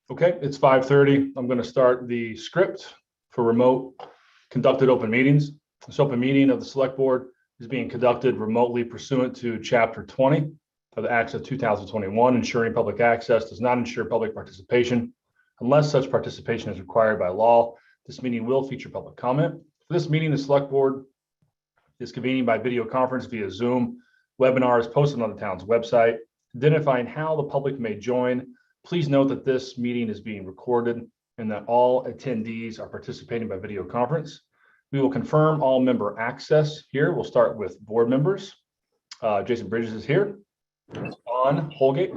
Okay, it's 5:30. I'm going to start the script for remote conducted open meetings. This open meeting of the Select Board is being conducted remotely pursuant to Chapter 20 of the Acts of 2021. Ensuring public access does not ensure public participation unless such participation is required by law. This meeting will feature public comment. For this meeting, the Select Board is convening by video conference via Zoom. Webinar is posted on the town's website. Identifying how the public may join. Please note that this meeting is being recorded and that all attendees are participating by video conference. We will confirm all member access here. We'll start with board members. Jason Bridges is here. On Holgate.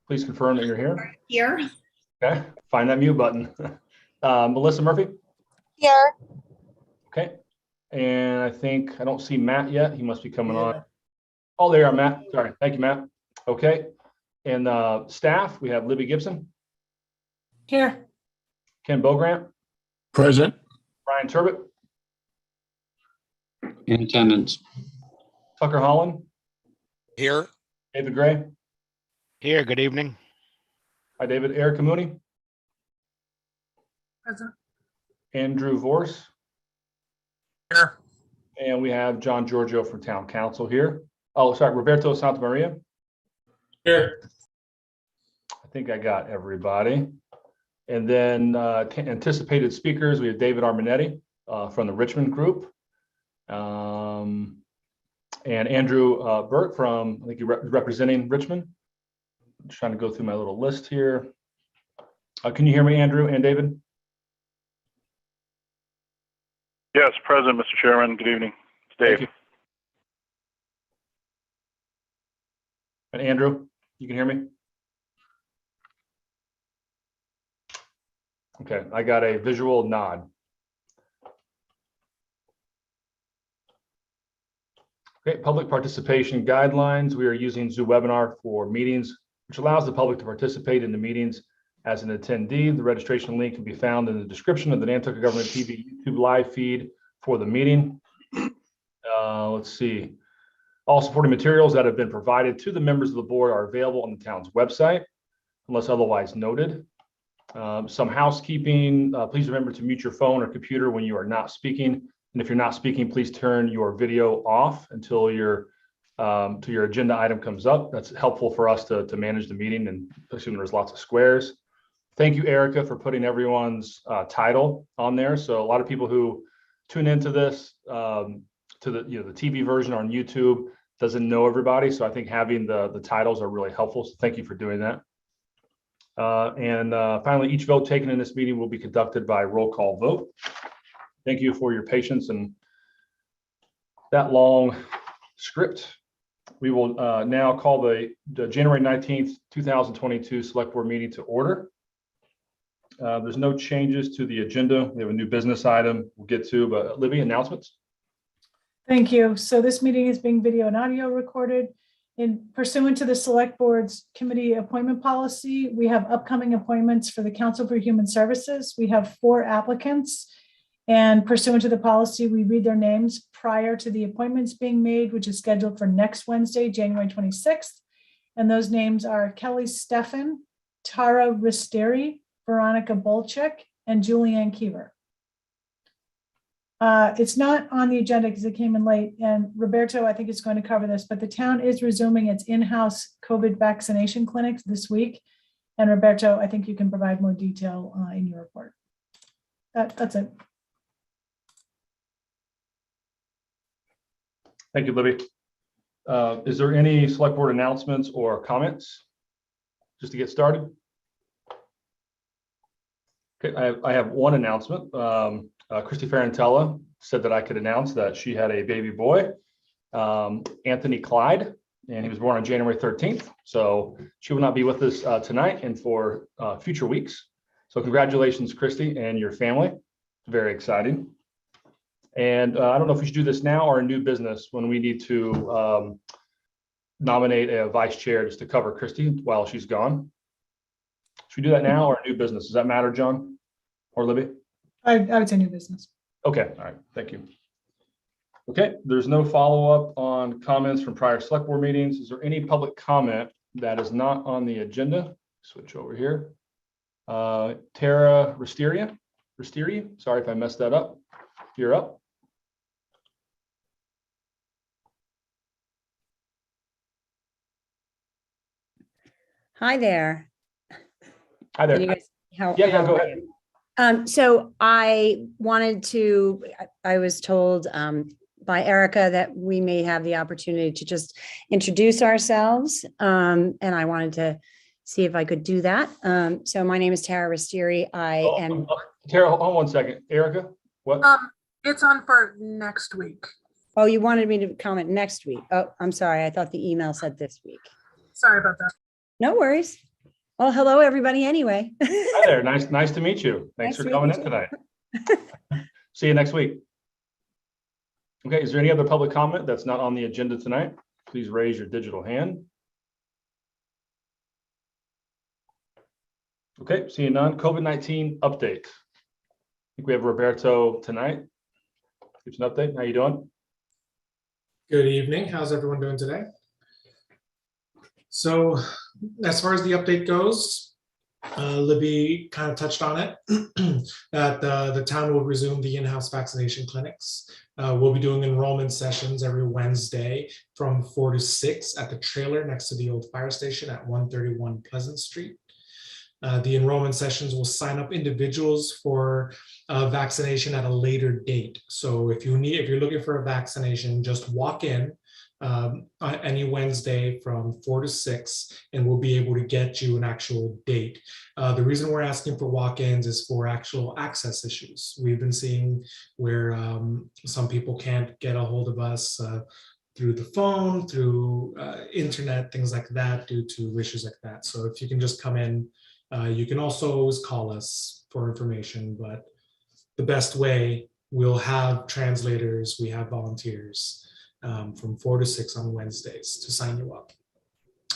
Please confirm that you're here. Here. Okay, find that mute button. Melissa Murphy. Here. Okay, and I don't see Matt yet. He must be coming on. Oh, there you are, Matt. Sorry. Thank you, Matt. Okay. And staff, we have Libby Gibson. Here. Ken Bogrant. Present. Brian Turbot. In attendance. Tucker Holland. Here. David Gray. Here. Good evening. Hi, David. Erica Mooney. Present. Andrew Vorse. Here. And we have John Giorgio from Town Council here. Oh, sorry, Roberto Santa Maria. Here. I think I got everybody. And then anticipated speakers, we have David Arminetti from the Richmond Group. And Andrew Burt from, I think you're representing Richmond. I'm trying to go through my little list here. Can you hear me, Andrew and David? Yes, present, Mr. Chairman. Good evening. It's Dave. And Andrew, you can hear me? Okay, I got a visual nod. Okay, public participation guidelines. We are using Zoom webinar for meetings, which allows the public to participate in the meetings as an attendee. The registration link can be found in the description of the Nantucket Government TV YouTube live feed for the meeting. Let's see. All supporting materials that have been provided to the members of the board are available on the town's website, unless otherwise noted. Some housekeeping, please remember to mute your phone or computer when you are not speaking. And if you're not speaking, please turn your video off until your agenda item comes up. That's helpful for us to manage the meeting, and especially when there's lots of squares. Thank you, Erica, for putting everyone's title on there. So a lot of people who tune into this, to the the TV version on YouTube, doesn't know everybody. So I think having the titles are really helpful. So thank you for doing that. And finally, each vote taken in this meeting will be conducted by roll call vote. Thank you for your patience and that long script. We will now call the January 19th, 2022 Select Board meeting to order. There's no changes to the agenda. We have a new business item we'll get to, but Libby, announcements. Thank you. So this meeting is being video and audio recorded. In pursuant to the Select Board's committee appointment policy, we have upcoming appointments for the Council for Human Services. We have 4 applicants, and pursuant to the policy, we read their names prior to the appointments being made, which is scheduled for next Wednesday, January 26th. And those names are Kelly Steffen, Tara Risteri, Veronica Bolchek, and Julianne Keever. It's not on the agenda because it came in late, and Roberto, I think, is going to cover this, but the town is resuming its in-house COVID vaccination clinics this week. And Roberto, I think you can provide more detail in your report. That's it. Thank you, Libby. Is there any Select Board announcements or comments just to get started? Okay, I have one announcement. Christy Ferrantella said that I could announce that she had a baby boy, Anthony Clyde, and he was born on January 13th. So she will not be with us tonight and for future weeks. So congratulations, Christy, and your family. Very exciting. And I don't know if we should do this now or in new business when we need to nominate a vice chair just to cover Christy while she's gone. Should we do that now or new business? Does that matter, John or Libby? I would say new business. Okay, all right, thank you. Okay, there's no follow-up on on comments from prior select board meetings. Is there any public comment that is not on the agenda? Switch over here. Tara Risteria, sorry if I messed that up. You're up. Hi there. Hi Can you there. guys, how, Yeah, how go are ahead. you? So I wanted to, I was told by Erica that we may have the opportunity to just introduce ourselves. And I wanted to see if I could do that. So my name is Tara Ristiri. I am. Tara, hold on one second. Erica, what? It's on for next week. Oh, you wanted me to comment next week. Oh, I'm sorry. I thought the email said this week. Sorry about that. No worries. Well, hello, everybody, anyway. Hi there. Nice to meet you. Thanks Nice for to coming meet in you tonight. See you next week. Okay, is there any other public comment that's not on the agenda tonight? Please raise your digital hand. Okay, seeing none. COVID-19 update. I think we have Roberto tonight. Give us an update. How you doing? Good evening. How's everyone doing today? So as far as the update goes, Libby kind of touched on it, that the town will resume the in-house vaccination clinics. We'll be doing enrollment sessions every Wednesday from 4 to 6 at the trailer next to the old fire station at 131 Pleasant Street. The enrollment sessions will sign up individuals for vaccination at a later date. So if you're looking for a vaccination, just walk in any Wednesday from 4 to 6, and we'll be able to get you an actual date. The reason we're asking for walk-ins is for actual access issues. We've been seeing where some people can't get a hold of us through the phone, through internet, things like that, due to issues like that. So if you can just come in, you can also always call us for information, but the best way, we'll have translators, we have volunteers from 4 to 6 on Wednesdays to sign you up.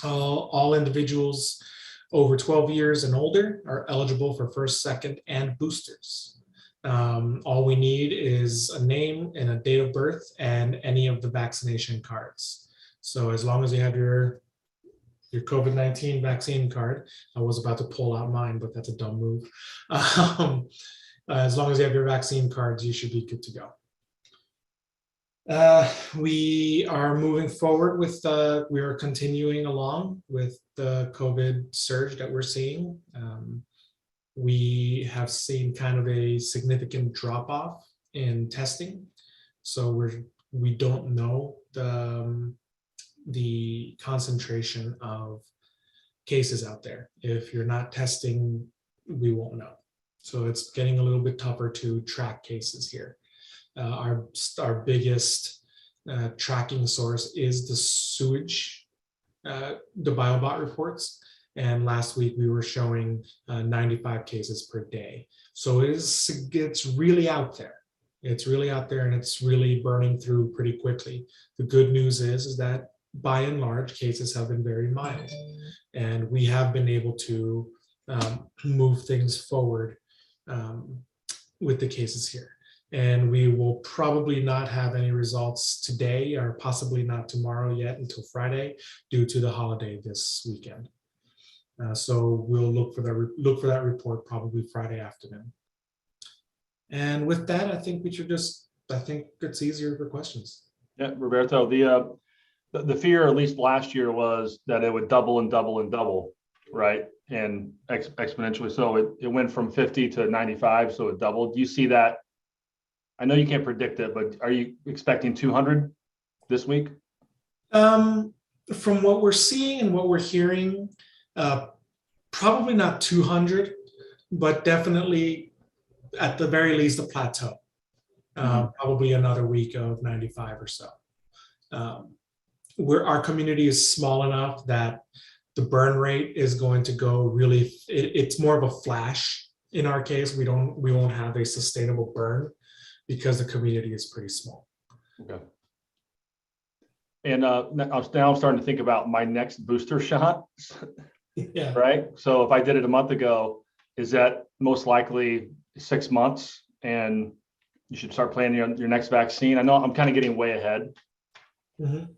All individuals over 12 years and older are eligible for first, second, and boosters. All we need is a name and a date of birth and any of the vaccination cards. So as long as you have your COVID-19 vaccine card, I was about to pull out mine, but that's a dumb move. As long as you have your vaccine cards, you should be good to go. We are moving forward with we are continuing along with the COVID surge that we're seeing. We have seen kind of a significant drop off in testing. So we don't know the concentration of cases out there. If you're not testing, we won't know. So it's getting a little bit tougher to track cases here. Our biggest tracking source is the sewage, the BioBot reports. And last week we were showing 95 cases per day. So it's really out there. It's really out there, and it's really burning through pretty quickly. The good news is that by and large, cases have been very mild, and we have been able to move things forward with the cases here. And we will probably not have any results today, or possibly not tomorrow yet until Friday, due to the holiday this weekend. So we'll look for that report probably Friday afternoon. And with that, I think I think it's easier for questions. Yeah, Roberto, the fear, at least last year, was that it would double and double and double, right? And exponentially. So it went from 50 to 95, so it doubled. Do you see that? I know you can't predict it, but are you expecting 200 this week? From what we're seeing and what we're hearing, probably not 200, but definitely at the very least a plateau. Probably another week of 95 or so. Our community is small enough that the burn rate is going to go really, it's more of a flash in our case. We won't have a sustainable burn because the community is pretty small. Okay. And now I'm starting to think about my next booster shot. Yeah. Right. So if I did it a month ago, is that most likely 6 months and you should start planning your next vaccine? I know I'm kind of getting way ahead, Mhm.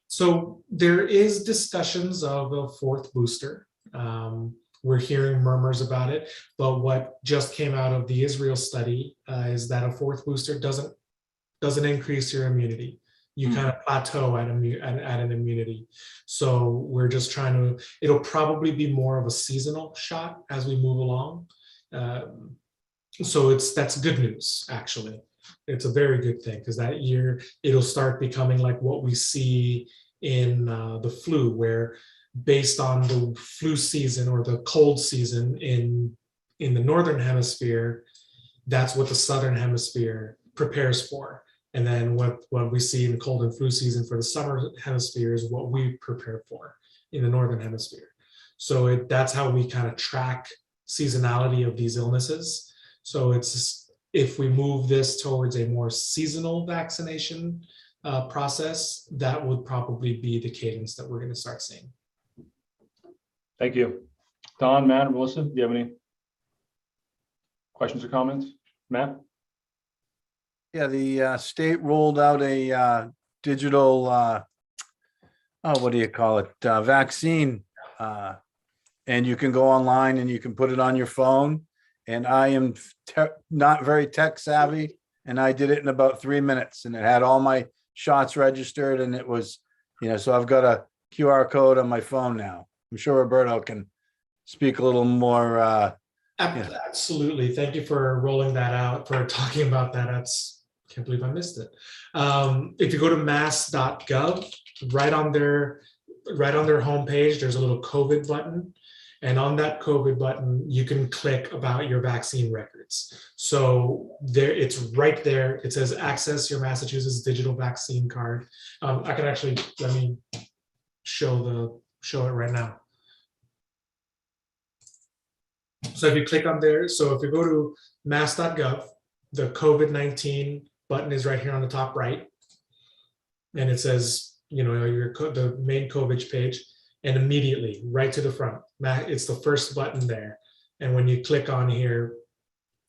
So there is discussions of a fourth booster. We're hearing murmurs about it, but what just came out of the Israel study is that a fourth booster doesn't increase your immunity. You kind of plateau at an immunity. So we're just trying to. It'll probably be more of a seasonal shot as we move along. So that's good news, actually. It's a very good thing because that year it'll start becoming like what we see in the flu, where based on the flu season or the cold season in the northern hemisphere, that's what the southern hemisphere prepares for. And then what we see in the cold and flu season for the summer hemisphere is what we prepare for in the northern hemisphere. So that's how we kind of track seasonality of these illnesses. So it's if we move this towards a more seasonal vaccination process, that would probably be the cadence that we're going to start seeing. Thank you. Don, Matt, Melissa, do you have any questions or comments? Matt? Yeah, the state rolled out a digital, what do you call it? Vaccine. And you can go online and you can put it on your phone. And I am not very tech savvy. And I did it in about 3 minutes and it had all my shots registered. And it was, so I've got a QR code on my phone now. I'm sure Roberto can speak a little more. Absolutely. Thank you for rolling that out, for talking about that. I can't believe I missed it. If you go to mass.gov, right on their homepage, there's a little COVID button. And on that COVID button, you can click about your vaccine records. So it's right there. It says access your Massachusetts digital vaccine card. I can actually, let me show it right now. So if you click on there, so if you go to mass.gov, the COVID-19 button is right here on the top right. And it says, the main COVID page, and immediately right to the front, it's the first button there. And when you click on here,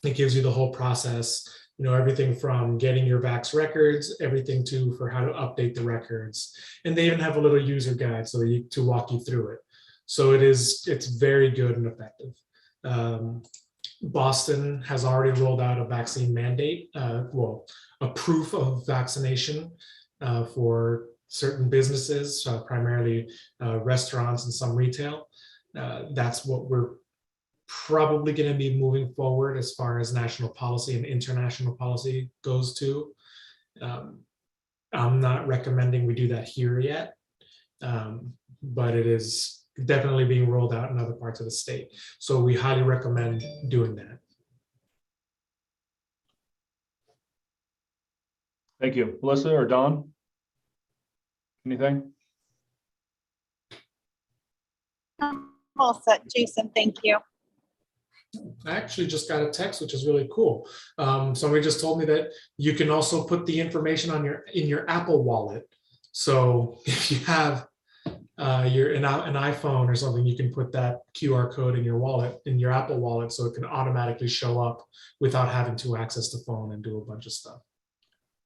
it gives you the whole process, everything from getting your vax records, everything for how to update the records. And they even have a little user guide to walk you through it. So it's very good and effective. Boston has already rolled out a vaccine mandate, a proof of vaccination for certain businesses, primarily restaurants and some retail. That's what we're probably going to be moving forward as far as national policy and international policy goes too. I'm not recommending we do that here yet, but it is definitely being rolled out in other parts of the state. So we highly recommend doing that. Thank you. Melissa or Don? Anything? All set, Jason, thank you. I actually just got a text, which is really cool. Somebody just told me that you can also put the information in your Apple Wallet. So if you have an iPhone or something, you can put that QR code in your wallet, in your Apple Wallet, so it can automatically show up without having to access the phone and do a bunch of stuff.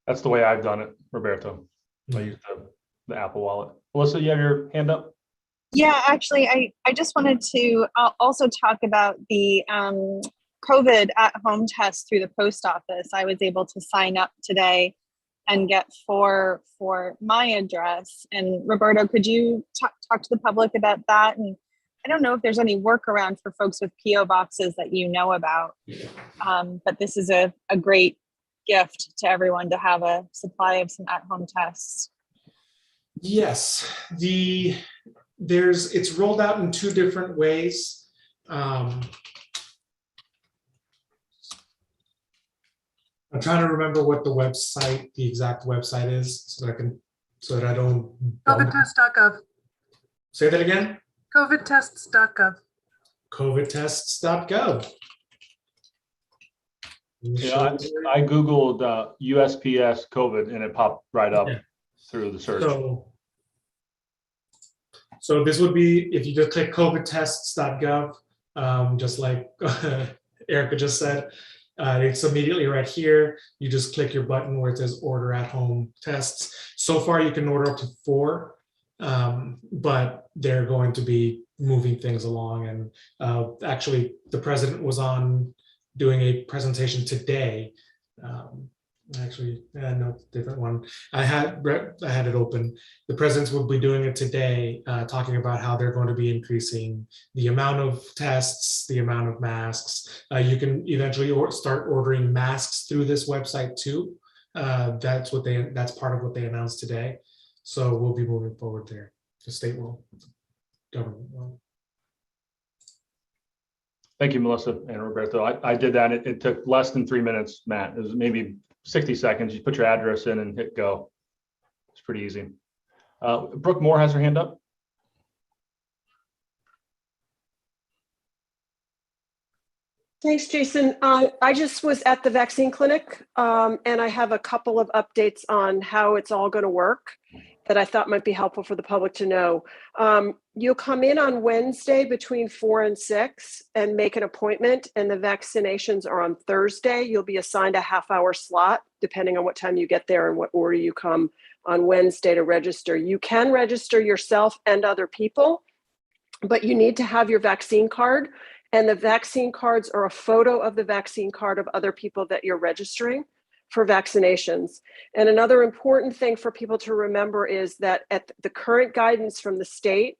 That's the way I've done it, Roberto. I use the Apple Wallet. Melissa, you have your hand up? Yeah, actually, I just wanted to also talk about the COVID at-home test through the post office. I was able to sign up today and get 4 for my address. And Roberto, could you talk to the public about that? And I don't know if there's any workaround for folks with PO boxes that you know about, but this is a great gift to everyone to have a supply of some at-home tests. Yes, it's rolled out in 2 different ways. I'm trying to remember what the exact website is, so that I don't. COVIDtests.gov. Say that again. COVIDtests.gov. COVIDtests.gov. Yeah, I Googled USPS COVID and it popped right up through the search. So this would be, if you just click COVIDtests.gov, just like Erica just said, It's immediately right here. You just click your button where it says order at home tests. So far, you can order up to 4, but they're going to be moving things along. And actually, the president was on doing a presentation today. No, different one. I had it open. The presidents will be doing it today, talking about how they're going to be increasing the amount of tests, the amount of masks. You can eventually start ordering masks through this website too. That's part of what they announced today. So we'll be moving forward there. The state will, government will. Thank you, Melissa and Roberto. I did that. It took less than 3 minutes, Matt. It was maybe 60 seconds. You put your address in and hit go. It's pretty easy. Brooke Moore has her hand up. Thanks, Jason. I just was at the vaccine clinic and I have a couple of updates on how it's all going to work that I thought might be helpful for the public to know. You'll come in on Wednesday between 4 and 6 and make an appointment, and the vaccinations are on Thursday. You'll be assigned a half-hour slot depending on what time you get there and what order you come on Wednesday to register. You can register yourself and other people, but you need to have your vaccine card, and the vaccine cards are a photo of the vaccine card of other people that you're registering for vaccinations. And another important thing for people to remember is that at the current guidance from the state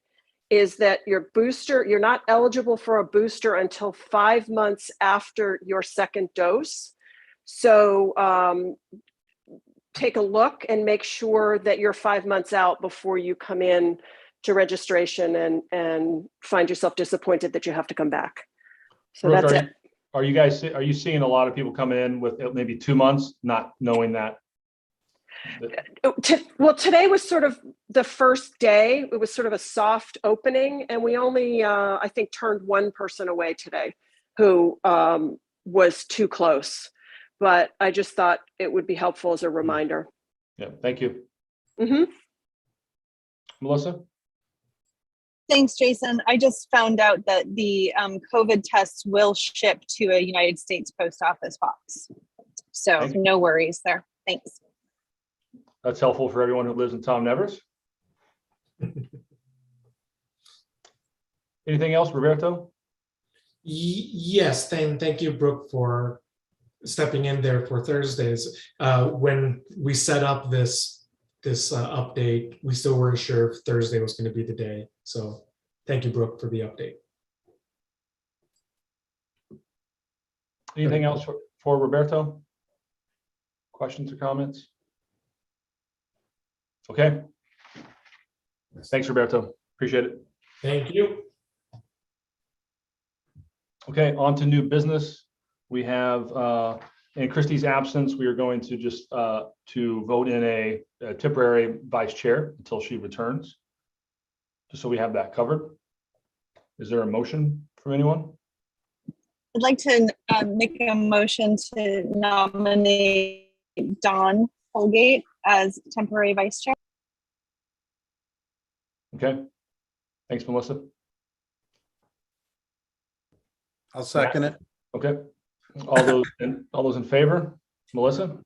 is that your booster, you're not eligible for a booster until 5 months after your second dose. So take a look and make sure that you're 5 months out before you come in to registration and find yourself disappointed that you have to come back. So Brooke, that's it. Are you seeing a lot of people coming in with maybe 2 months, not knowing that? Well, today was sort of the first day. It was sort of a soft opening, and we only, I think, turned one person away today who was too close. But I just thought it would be helpful as a reminder. Yeah, thank you. Mm-hmm. Melissa? Thanks, Jason. I just found out that the COVID tests will ship to a United States Post Office box. So no worries there. Thanks. That's helpful for everyone who lives in Tom Nevers. Anything else, Roberto? Yes, thank you, Brooke, for stepping in there for Thursdays. When we set up this update, we still weren't sure if Thursday was going to be the day. So thank you, Brooke, for the update. Anything else for Roberto? Questions or comments? Okay. Thanks, Roberto. Appreciate it. Thank you. Okay, on to new business. We have, in Christie's absence, we are going to just to vote in a temporary vice chair until she returns, just so we have that covered. Is there a motion from anyone? I'd like to make a motion to nominate Dawn Holgate as temporary vice chair. Okay. Thanks, Melissa. I'll second it. Okay. All those in favor? Melissa?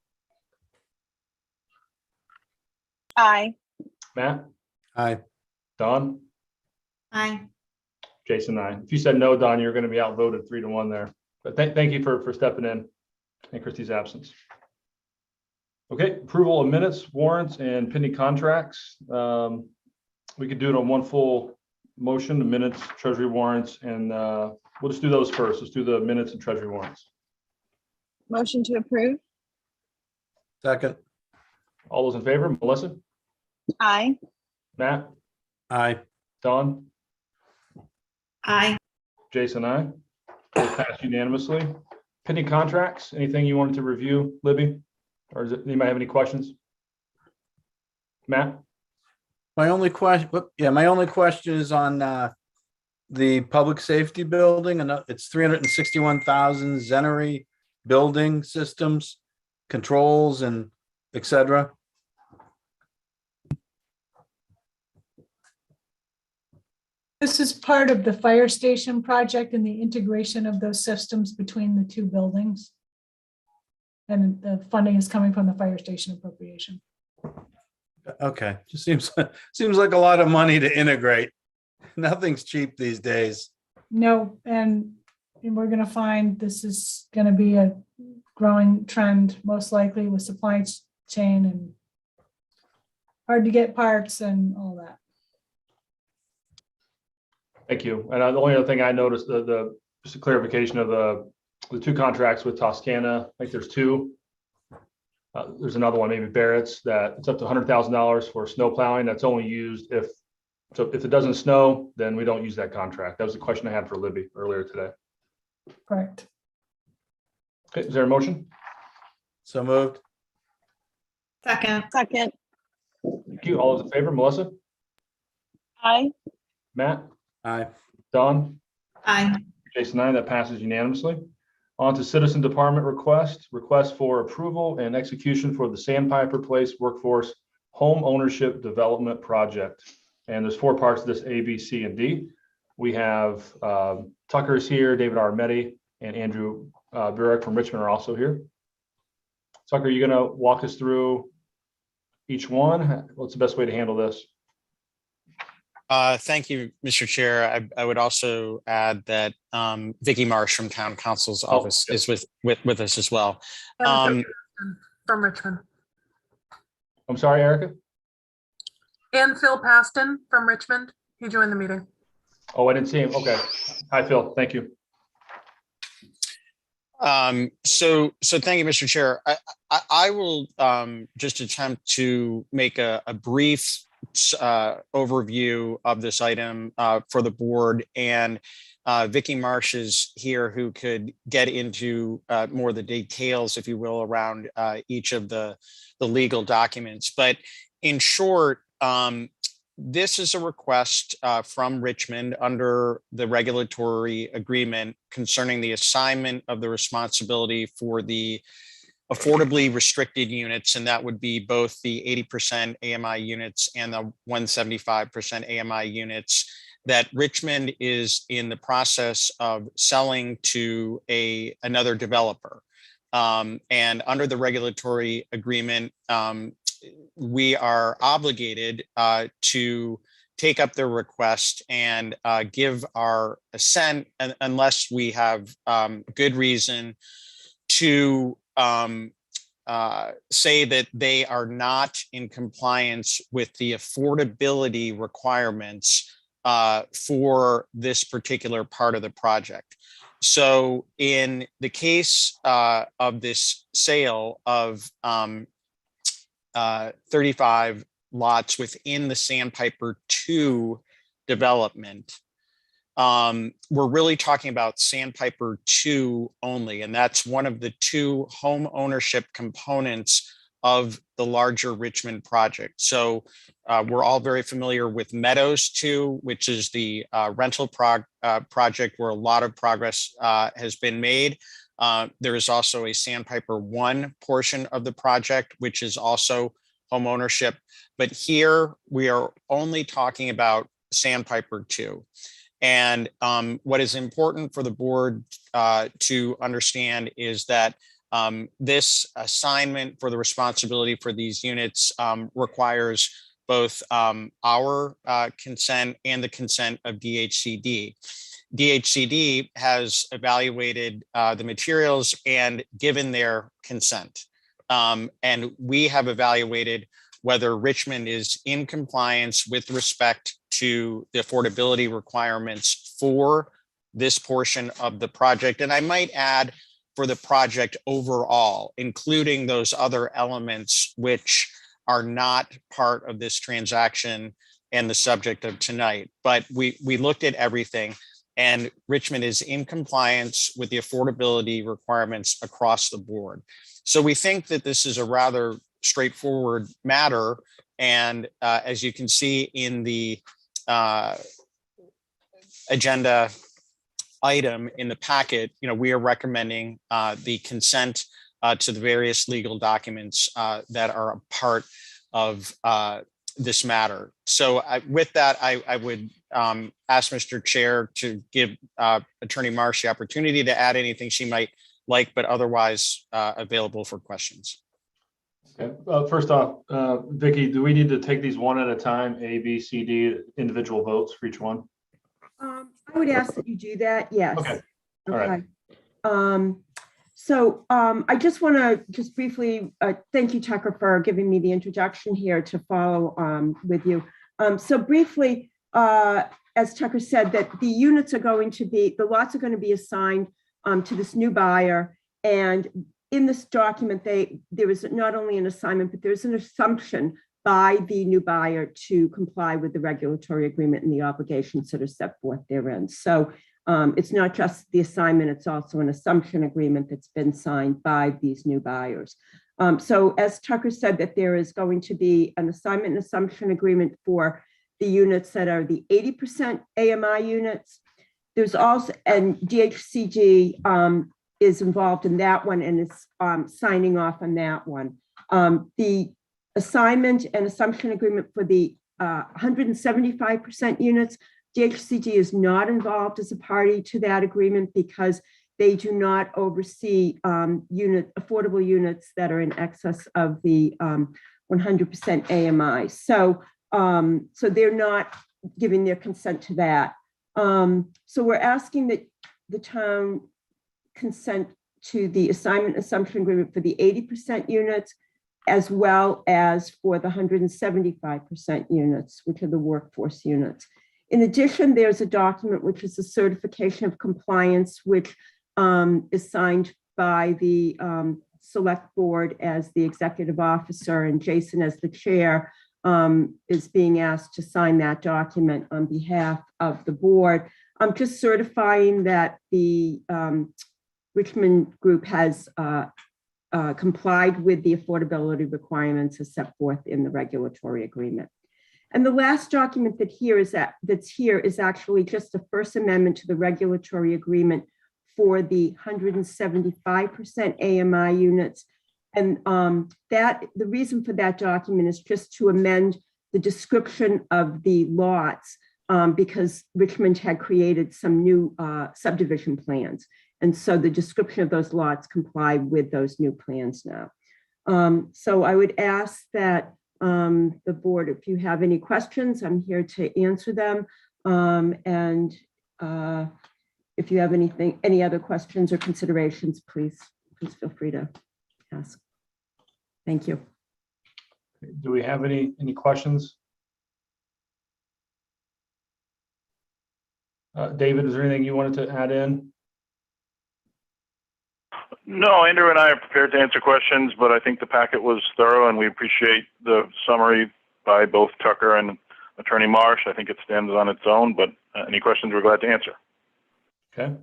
Aye. Matt? Aye. Don? Aye. Jason, aye. If you said no, Don, you're going to be outvoted 3-1 there. But thank you for stepping in Christie's absence. Okay, approval of minutes, warrants, and pending contracts. We could do it on one full motion, the minutes, treasury warrants, and we'll just do those first. Let's do the minutes and treasury warrants. Motion to approve. Second. All those in favor? Melissa? Aye. Matt? Aye. Don? Aye. Jason, aye. Both passed unanimously. Pending contracts, anything you wanted to review, Libby? Or does anybody have any questions? Matt? My only question is on the public safety building, and it's 361,000 Zenary building systems, controls, and et cetera. This is part of the fire station project and the integration of those systems between the two buildings. And the funding is coming from the fire station appropriation. Okay, just seems like a lot of money to integrate. Nothing's cheap these days. No, and we're gonna find this is gonna be a growing trend, most likely with supply chain and hard to get parts and all that. Thank you. And the only other thing I noticed, just a clarification of the two contracts with Toscana. I think there's two. There's another one, maybe Barrett's, that it's up to $100,000 for snow plowing. That's only used if it doesn't snow, then we don't use that contract. That was the question I had for Libby earlier today. Correct. Okay, is there a motion? So moved. Second. Thank you. All those in favor, Melissa, Aye. Matt, Aye. Don, Aye. Jason, aye. That passes unanimously. On to citizen department request for approval and execution for the Sandpiper Place Workforce Home Ownership Development Project. And there's four parts to this: A, B, C, and D. We have Tucker's here, David Armetti, and Andrew Burek from Richmond are also here. Tucker, are you going to walk us through each one? What's the best way to handle this? Thank you, Mr. Chair. I would also add that Vicky Marsh from Town Council's office is with us as well. And from Richmond. I'm sorry, Erica? And Phil Paston from Richmond. He joined the meeting. Oh, I didn't see him. Okay. Hi, Phil. Thank you. So thank you, Mr. Chair. I will just attempt to make a brief overview of this item for the board, and Vicky Marsh is here who could get into more of the details, if you will, around each of the legal documents. But in short, this is a request from Richmond under the regulatory agreement concerning the assignment of the responsibility for the affordably restricted units, and that would be both the 80% AMI units and the 175% AMI units that Richmond is in the process of selling to another developer. And under the regulatory agreement, we are obligated to take up their request and give our assent unless we have good reason to say that they are not in compliance with the affordability requirements for this particular part of the project. So in the case of this sale of 35 lots within the Sandpiper 2 development, we're really talking about Sandpiper 2 only, and that's one of the two home ownership components of the larger Richmond project. So we're all very familiar with Meadows 2, which is the rental project where a lot of progress has been made. There is also a Sandpiper 1 portion of the project, which is also home ownership. But here we are only talking about Sandpiper 2. And what is important for the board to understand is that this assignment for the responsibility for these units requires both our consent and the consent of DHCD. DHCD has evaluated the materials and given their consent. And we have evaluated whether Richmond is in compliance with respect to the affordability requirements for this portion of the project. And I might add, for the project overall, including those other elements which are not part of this transaction and the subject of tonight. But we looked at everything, and Richmond is in compliance with the affordability requirements across the board. So we think that this is a rather straightforward matter. And as you can see in the agenda item in the packet, we are recommending the consent to the various legal documents that are a part of this matter. So with that, I would ask Mr. Chair to give Attorney Marsh the opportunity to add anything she might like, but otherwise available for questions. Okay. First off, Vicky, do we need to take these one at a time, A, B, C, D, individual votes for each one? I would ask that you do that, yes. Okay. All right. I just want to just briefly thank you, Tucker, for giving me the introduction here to follow with you. So briefly, as Tucker said, that the units are going to be, the lots are going to be assigned to this new buyer. And in this document, there is not only an assignment, but there's an assumption by the new buyer to comply with the regulatory agreement and the obligations that are set forth therein. So it's not just the assignment, it's also an assumption agreement that's been signed by these new buyers. So as Tucker said, that there is going to be an assignment and assumption agreement for the units that are the 80% AMI units. There's also, and DHCG is involved in that one and is signing off on that one. The assignment and assumption agreement for the 175% units, DHCG is not involved as a party to that agreement because they do not oversee affordable units that are in excess of the 100% AMI. So they're not giving their consent to that. So we're asking that the town consent to the assignment assumption agreement for the 80% units, as well as for the 175% units, which are the workforce units. In addition, there's a document which is a certification of compliance, which is signed by the select board as the executive officer, and Jason as the chair is being asked to sign that document on behalf of the board. I'm just certifying that the Richmond Group has complied with the affordability requirements as set forth in the regulatory agreement. And the last document that's here is actually just a first amendment to the regulatory agreement for the 175% AMI units. And the reason for that document is just to amend the description of the lots because Richmond had created some new subdivision plans. And so the description of those lots comply with those new plans now. So I would ask that the board, if you have any questions, I'm here to answer them. And if you have any other questions or considerations, please feel free to ask. Thank you. Do we have any questions? David, is there anything you wanted to add in? No, Andrew and I are prepared to answer questions, but I think the packet was thorough and we appreciate the summary by both Tucker and Attorney Marsh. I think it stands on its own, but any questions we're glad to answer. Okay.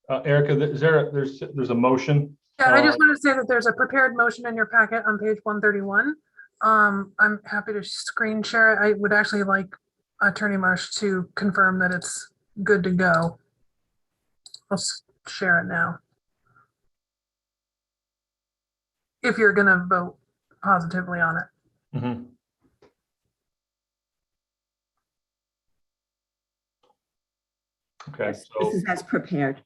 Erica, there's a motion. Yeah, I just want to say that there's a prepared motion in your packet on page 131. I'm happy to screen share it. I would actually like Attorney Marsh to confirm that it's good to go. I'll share it now. If you're going to vote positively on it. Mm-hmm. Okay. This is as prepared.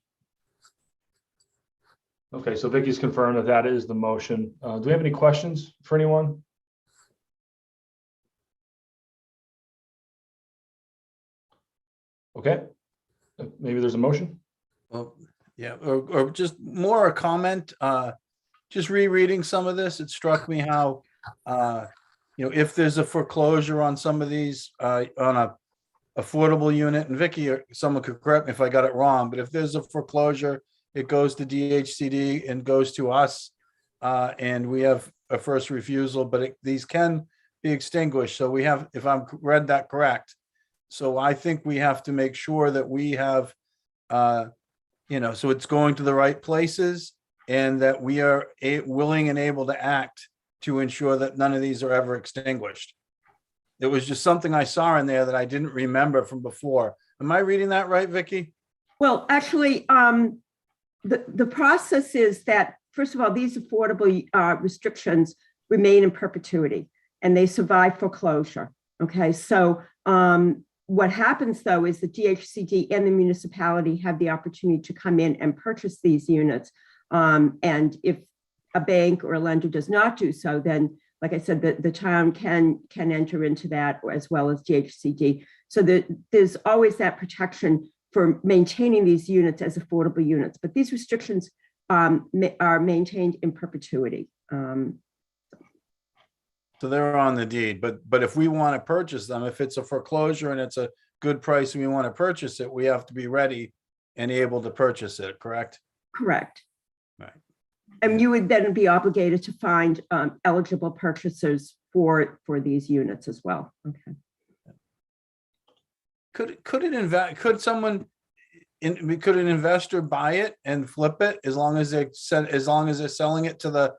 Okay, so Vicky's confirmed that is the motion. Do we have any questions for anyone? Okay, maybe there's a motion. Well, yeah, or just more a comment. Just rereading some of this, it struck me how, if there's a foreclosure on some of these on a affordable unit, and Vicky or someone could correct me if I got it wrong, but if there's a foreclosure, it goes to DHCD and goes to us, and we have a first refusal, but these can be extinguished. So we have, if I've read that correct. So I think we have to make sure that we have, so it's going to the right places and that we are willing and able to act to ensure that none of these are ever extinguished. It was just something I saw in there that I didn't remember from before. Am I reading that right, Vicky? Well, actually, the process is that, first of all, these affordable restrictions remain in perpetuity and they survive foreclosure. Okay, so What happens though is the DHCD and the municipality have the opportunity to come in and purchase these units. And if a bank or a lender does not do so, then, like I said, the town can enter into that, as well as DHCD. So there's always that protection for maintaining these units as affordable units. But these restrictions are maintained in perpetuity. So they're on the deed, but if we want to purchase them, if it's a foreclosure and it's a good price and we want to purchase it, we have to be ready and able to purchase it, correct? Correct. Right. And you would then be obligated to find eligible purchasers for these units as well. Okay. Could an investor buy it and flip it as long as they're selling it to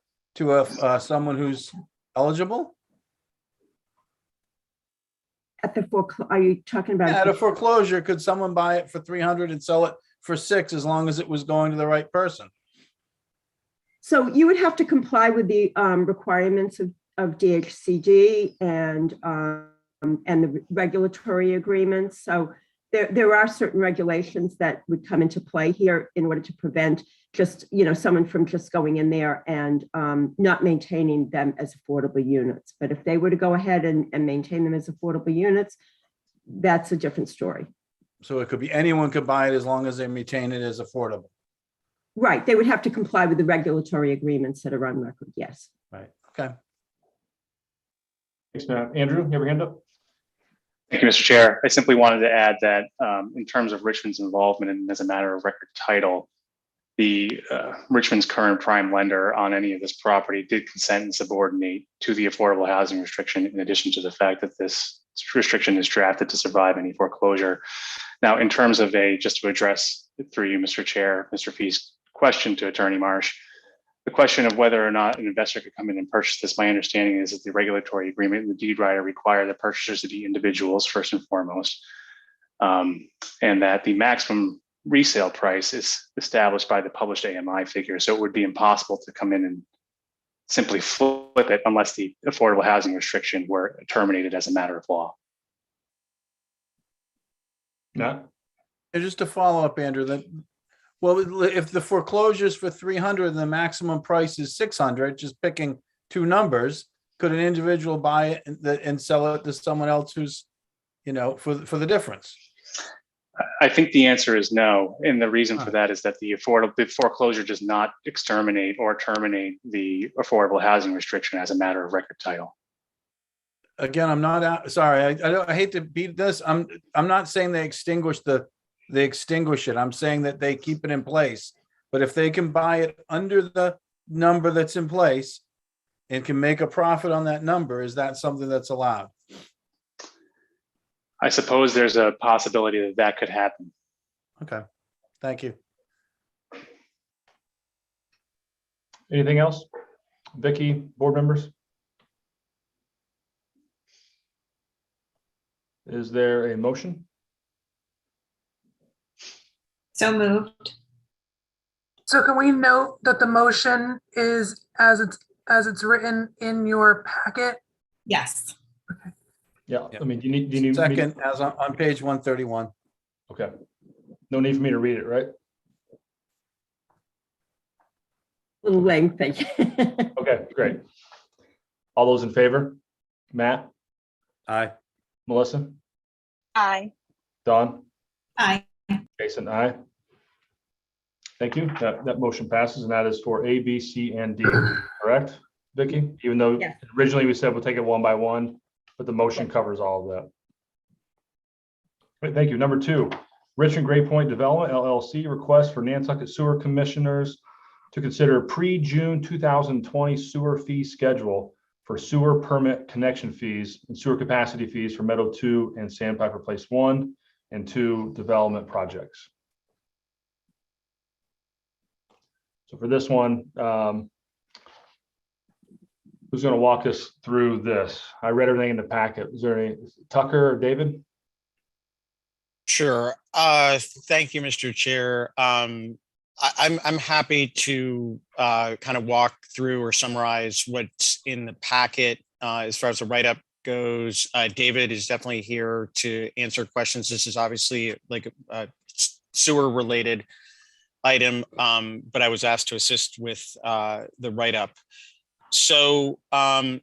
someone who's eligible? Are you talking about? At a foreclosure, could someone buy it for 300 and sell it for 6 as long as it was going to the right person? So you would have to comply with the requirements of DHCD and the regulatory agreements. So there are certain regulations that would come into play here in order to prevent just, someone from just going in there and not maintaining them as affordable units. But if they were to go ahead and maintain them as affordable units, that's a different story. So it could be anyone could buy it as long as they maintain it as affordable. Right. They would have to comply with the regulatory agreements that are on record. Yes. Right. Okay. Thanks, Matt. Andrew, you have your hand up? Thank you, Mr. Chair. I simply wanted to add that in terms of Richmond's involvement and as a matter of record title, the Richmond's current prime lender on any of this property did consent and subordinate to the affordable housing restriction, in addition to the fact that this restriction is drafted to survive any foreclosure. Now, in terms of just to address through you, Mr. Chair, Mr. Fee's question to Attorney Marsh, the question of whether or not an investor could come in and purchase this, my understanding is that the regulatory agreement and the deed rider require the purchasers to be individuals first and foremost, and that the maximum resale price is established by the published AMI figure. So it would be impossible to come in and simply flip it unless the affordable housing restriction were terminated as a matter of law. No. And just to follow up, Andrew, well, if the foreclosure is for 300 and the maximum price is 600, just picking two numbers, could an individual buy it and sell it to someone else who's, for the difference? I think the answer is no. And the reason for that is that the foreclosure does not exterminate or terminate the affordable housing restriction as a matter of record title. Again, I'm not sorry. I hate to beat this. I'm not saying they extinguish it. I'm saying that they keep it in place. But if they can buy it under the number that's in place and can make a profit on that number, is that something that's allowed? I suppose there's a possibility that could happen. Okay, thank you. Anything else? Vicky, board members? Is there a motion? So moved. So can we note that the motion is as it's written in your packet? Yes. Okay. Yeah. I mean, do you need Second, as on page 131. Okay. No need for me to read it, right? A little lengthy. Okay, great. All those in favor? Matt? Aye. Melissa? Aye. Dawn? Aye. Jason, aye. Thank you. That motion passes, and that is for A, B, C, and D, correct, Vicky? Even though Yes. originally we said we'll take it one by one, but the motion covers all of that. Great, thank you. Number 2, Richmond Gray Point Development LLC request for Nantucket Sewer Commissioners to consider pre-June 2020 sewer fee schedule for sewer permit connection fees and sewer capacity fees for Meadow 2 and Sandpiper Place 1 and 2 development projects. So for this one, who's going to walk us through this? I read everything in the packet. Is there any, Tucker or David? Sure. Thank you, Mr. Chair. I'm happy to kind of walk through or summarize what's in the packet as far as the write-up goes, David is definitely here to answer questions. This is obviously like a sewer related item, but I was asked to assist with the write-up. So I'll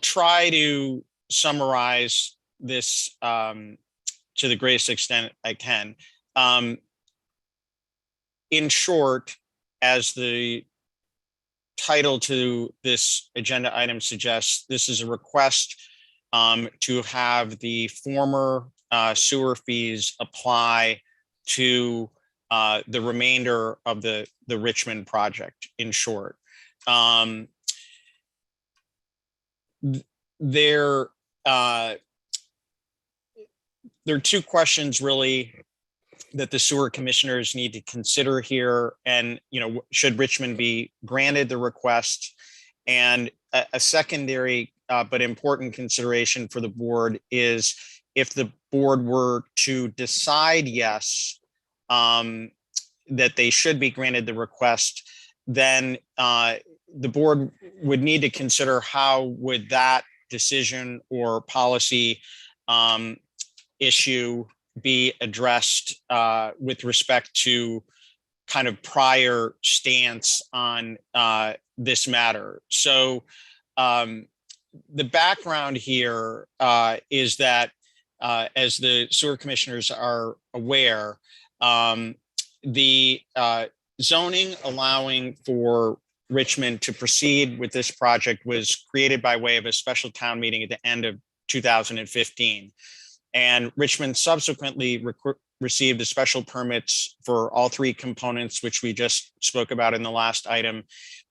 try to summarize this to the greatest extent I can. In short, as the title to this agenda item suggests, this is a request to have the former sewer fees apply to the remainder of the Richmond project, in short. There are two questions really that the sewer commissioners need to consider here. And, should Richmond be granted the request? And a secondary but important consideration for the board is if the board were to decide yes, that they should be granted the request, then the board would need to consider how would that decision or policy issue be addressed with respect to kind of prior stance on this matter. So the background here is that as the sewer commissioners are aware, the zoning allowing for Richmond to proceed with this project was created by way of a special town meeting at the end of 2015. And Richmond subsequently received the special permits for all three components, which we just spoke about in the last item,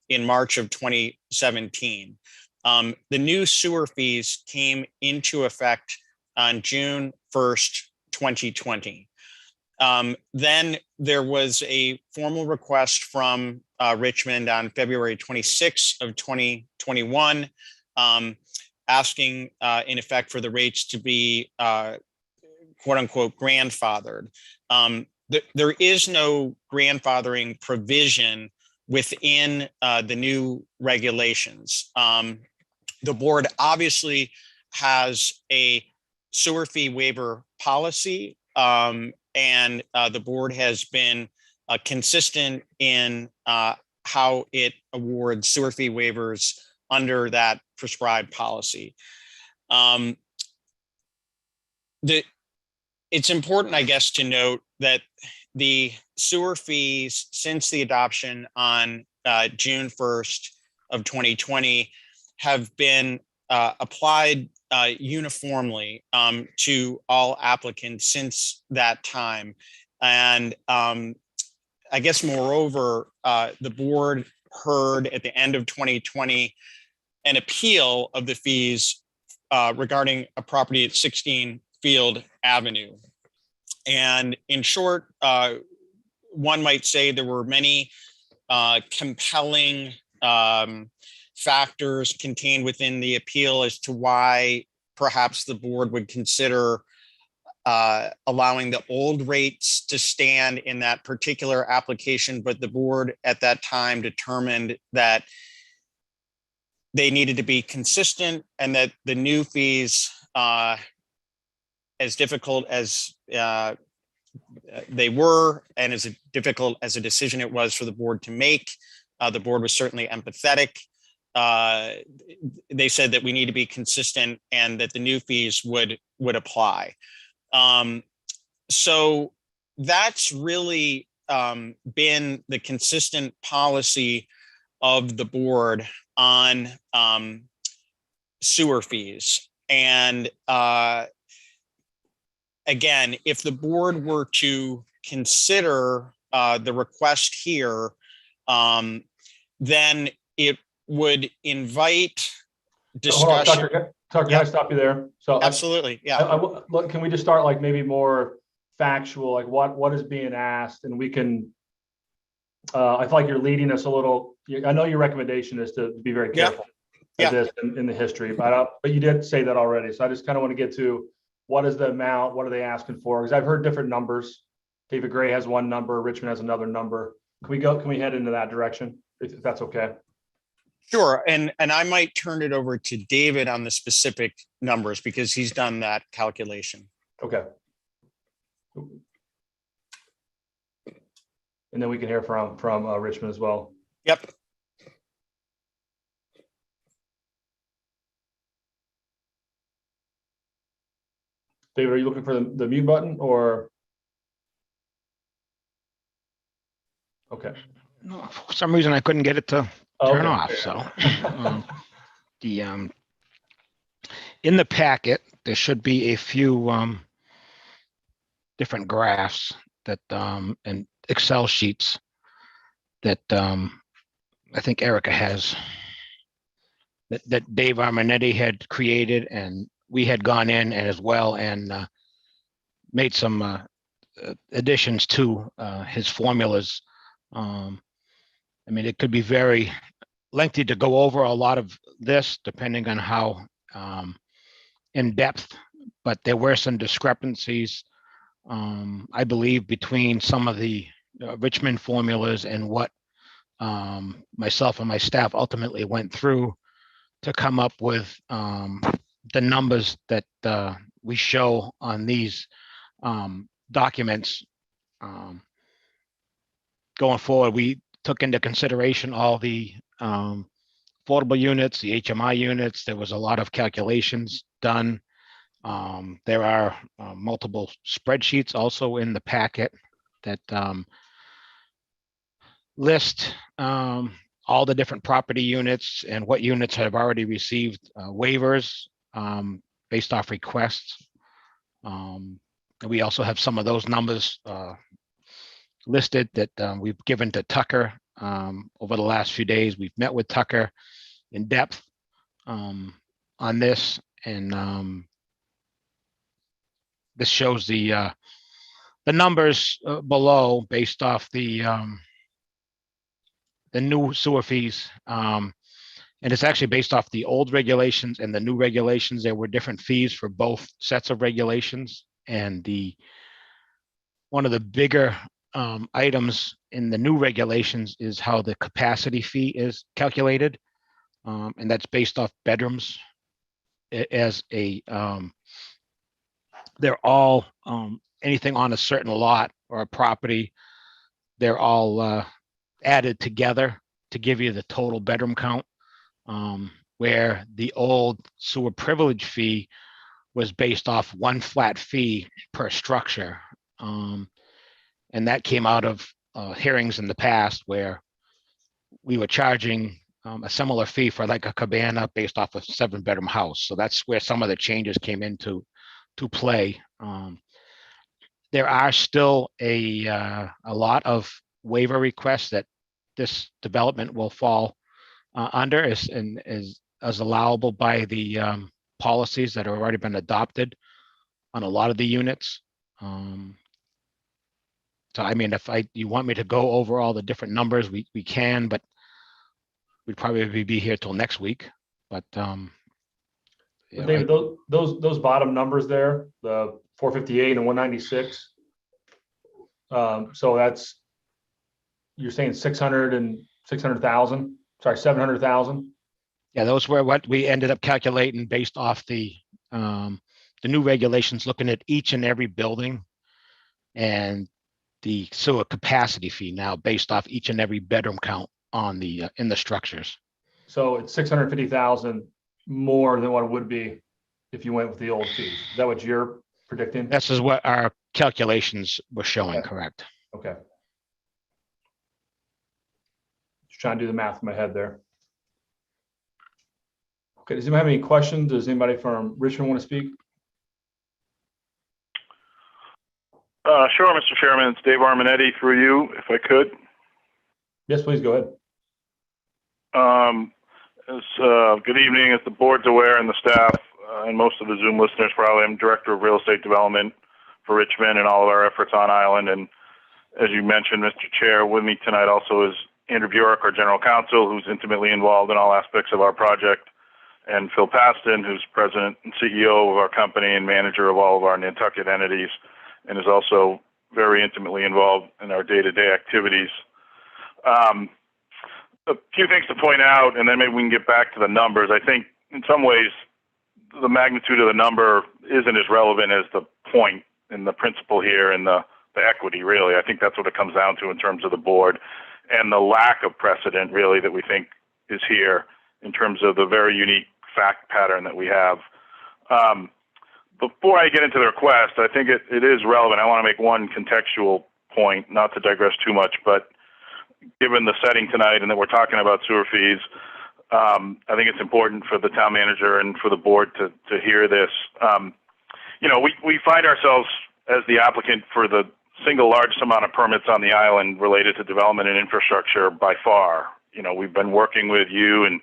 in March of 2017. The new sewer fees came into effect on June 1st, 2020. Then there was a formal request from Richmond on February 26th of 2021, asking in effect for the rates to be quote unquote grandfathered. There is no grandfathering provision within the new regulations. The board obviously has a sewer fee waiver policy, and the board has been consistent in how it awards sewer fee waivers under that prescribed policy. It's important, I guess, to note that the sewer fees since the adoption on June 1st of 2020 have been applied uniformly to all applicants since that time. And I guess moreover, the board heard at the end of 2020 an appeal of the fees regarding a property at 16 Field Avenue. And in short, one might say there were many compelling factors contained within the appeal as to why perhaps the board would consider allowing the old rates to stand in that particular application. But the board at that time determined that they needed to be consistent and that the new fees, as difficult as they were and as difficult as a decision it was for the board to make, the board was certainly empathetic. They said that we need to be consistent and that the new fees would apply. So that's really been the consistent policy of the board on sewer fees. And again, if the board were to consider the request here, then it would invite discussion. Hold on, Tucker, can I stop you there? So absolutely, yeah. Look, can we just start like maybe more factual, like what is being asked, and we can. I feel like you're leading us a little. I know your recommendation is to be very careful of this in the history, but you did say that already. So I just kind of want to get to what is the amount, what are they asking for? Because I've heard different numbers. David Gray has one number, Richmond has another number. Can we head into that direction if that's okay? Sure, and I might turn it over to David on the specific numbers because he's done that calculation. Okay. And then we can hear from Richmond as well. Yep. David, are you looking for the mute button or? Okay. No, for some reason I couldn't get it to Oh, turn okay. off. So the in the packet there should be a few different graphs that and Excel sheets that I think Erica has that Dave Arminetti had created, and we had gone in and as well and made some additions to his formulas. I mean, it could be very lengthy to go over a lot of this, depending on how in depth, but there were some discrepancies, I believe, between some of the Richmond formulas and what myself and my staff ultimately went through to come up with the numbers that we show on these documents. Going forward, we took into consideration all the affordable units, the HMI units. There was a lot of calculations done. There are multiple spreadsheets also in the packet that list all the different property units and what units have already received waivers based off requests. We also have some of those numbers listed that we've given to Tucker over the last few days. We've met with Tucker in depth on this, and this shows the numbers below based off the new sewer fees, and it's actually based off the old regulations and the new regulations. There were different fees for both sets of regulations, and one of the bigger items in the new regulations is how the capacity fee is calculated, and that's based off bedrooms. As a they're all anything on a certain lot or a property, they're all added together to give you the total bedroom count, where the old sewer privilege fee was based off one flat fee per structure. And that came out of hearings in the past where we were charging a similar fee for like a cabana based off a 7-bedroom house. So that's where some of the changes came into play. There are still a lot of waiver requests that this development will fall under as allowable by the policies that have already been adopted on a lot of the units. So I mean, if you want me to go over all the different numbers, we can, but we'd probably be here till next week. But you know, David, those bottom numbers there, the 458 and 196. So that's, you're saying 600,000. Sorry, 700,000. Yeah, those were what we ended up calculating based off the new regulations, looking at each and every building and the sewer capacity fee now based off each and every bedroom count on the in the structures. So it's 650,000 more than what it would be if you went with the old fees. Is that what you're predicting? This is what our calculations were showing, correct? Okay. Just trying to do the math in my head there. Okay, does anybody have any questions? Does anybody from Richmond want to speak? Sure, Mr. Chairman. It's Dave Arminetti through you, if I could. Yes, please go ahead. Good evening. As the board's aware and the staff and most of the Zoom listeners probably, I'm Director of Real Estate Development for Richmond and all of our efforts on Island. And as you mentioned, Mr. Chair, with me tonight also is Andrew Bjork, our General Counsel, who's intimately involved in all aspects of our project, and Phil Paston, who's President and CEO of our company and manager of all of our Nantucket entities, and is also very intimately involved in our day-to-day activities. a few things to point out, and then maybe we can get back to the numbers. I think in some ways, the magnitude of the number isn't as relevant as the point and the principle here and the equity, really. I think that's what it comes down to in terms of the board and the lack of precedent, really, that we think is here in terms of the very unique fact pattern that we have. Before I get into the request, I think it is relevant. I want to make one contextual point, not to digress too much, but given the setting tonight and that we're talking about sewer fees, I think it's important for the town manager and for the board to hear this. We find ourselves as the applicant for the single largest amount of permits on the island related to development and infrastructure by far. We've been working with you and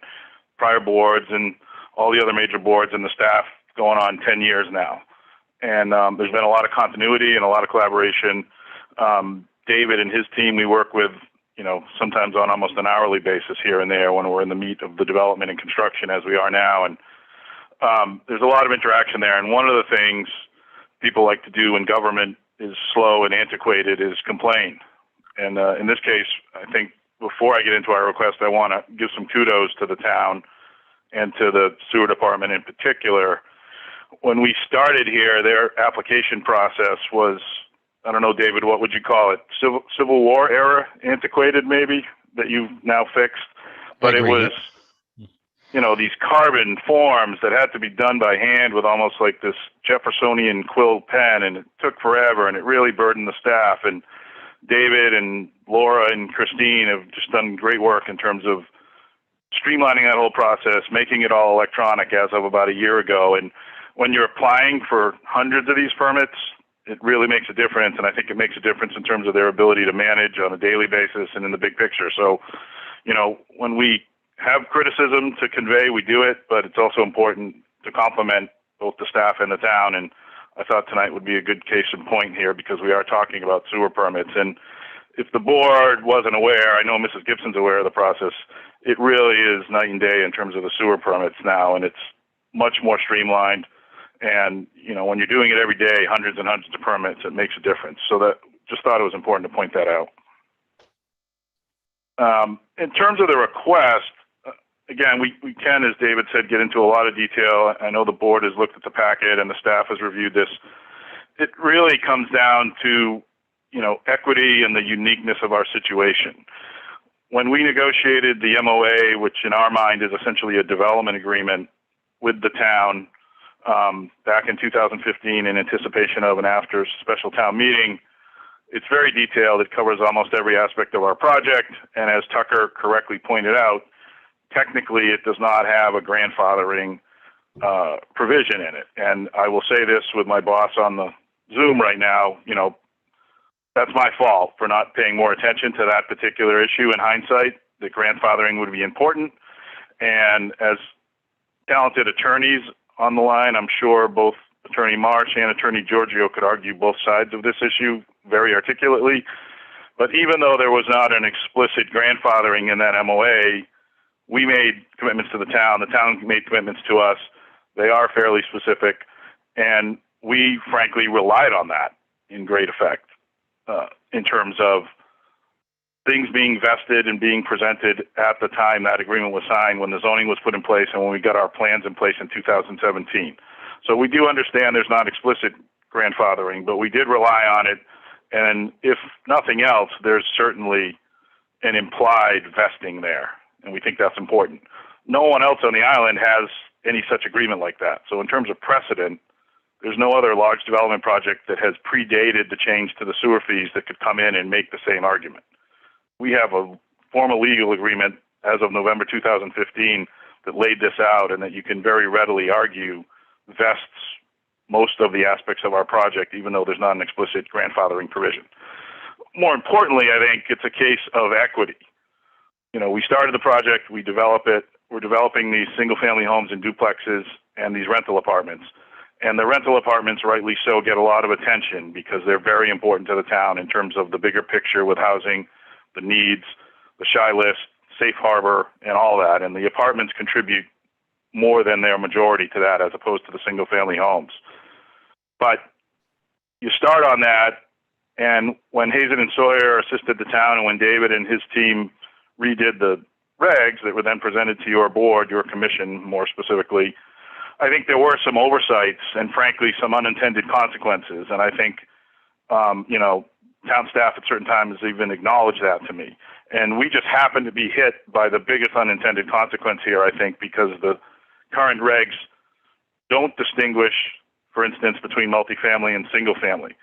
prior boards and all the other major boards and the staff going on 10 years now. And there's been a lot of continuity and a lot of collaboration. David and his team, we work with, sometimes on almost an hourly basis here and there when we're in the meat of the development and construction as we are now. And there's a lot of interaction there. And one of the things people like to do when government is slow and antiquated is complain. And in this case, I think before I get into our request, I want to give some kudos to the town and to the sewer department in particular. When we started here, their application process was, I don't know, David, what would you call it? Civil War era antiquated, maybe, that you've now fixed. But it was, these carbon forms that had to be done by hand with almost like this Jeffersonian quill pen, and it took forever, and it really burdened the staff. And David and Laura and Christine have just done great work in terms of streamlining that whole process, making it all electronic as of about a year ago. And when you're applying for hundreds of these permits, it really makes a difference. And I think it makes a difference in terms of their ability to manage on a daily basis and in the big picture. So, when we have criticism to convey, we do it, but it's also important to compliment both the staff and the town. And I thought tonight would be a good case in point here because we are talking about sewer permits. And if the board wasn't aware, I know Mrs. Gibson's aware of the process, it really is night and day in terms of the sewer permits now, and it's much more streamlined. And, when you're doing it every day, hundreds and hundreds of permits, it makes a difference. So that just thought it was important to point that out. In terms of the request, again, we can, as David said, get into a lot of detail. I know the board has looked at the packet and the staff has reviewed this. It really comes down to, equity and the uniqueness of our situation. When we negotiated the MOA, which in our mind is essentially a development agreement with the town, back in 2015 in anticipation of and after special town meeting, it's very detailed. It covers almost every aspect of our project. And as Tucker correctly pointed out, technically it does not have a grandfathering provision in it. And I will say this with my boss on the Zoom right now, that's my fault for not paying more attention to that particular issue. In hindsight, the grandfathering would be important. And as talented attorneys on the line, I'm sure both Attorney Marsh and Attorney Giorgio could argue both sides of this issue very articulately. But even though there was not an explicit grandfathering in that MOA, we made commitments to the town made commitments to us. They are fairly specific, and we frankly relied on that in great effect in terms of things being vested and being presented at the time that agreement was signed, when the zoning was put in place and when we got our plans in place in 2017. So we do understand there's not explicit grandfathering, but we did rely on it. And if nothing else, there's certainly an implied vesting there. And we think that's important. No one else on the island has any such agreement like that. So in terms of precedent, there's no other large development project that has predated the change to the sewer fees that could come in and make the same argument. We have a formal legal agreement as of November 2015 that laid this out and that you can very readily argue vests most of the aspects of our project, even though there's not an explicit grandfathering provision. More importantly, I think it's a case of equity. We started the project, we develop it, we're developing these single-family homes and duplexes and these rental apartments. And the rental apartments, rightly so, get a lot of attention because they're very important to the town in terms of the bigger picture with housing, the needs, the shy list, safe harbor, and all that. And the apartments contribute more than their majority to that as opposed to the single-family homes. But you start on that, and when Hazen and Sawyer assisted the town and when David and his team redid the regs that were then presented to your board, your commission more specifically, I think there were some oversights and frankly some unintended consequences. And I think, town staff at certain times even acknowledged that to me. And we just happened to be hit by the biggest unintended consequence here, I think, because the current regs don't distinguish, for instance, between multifamily and single family.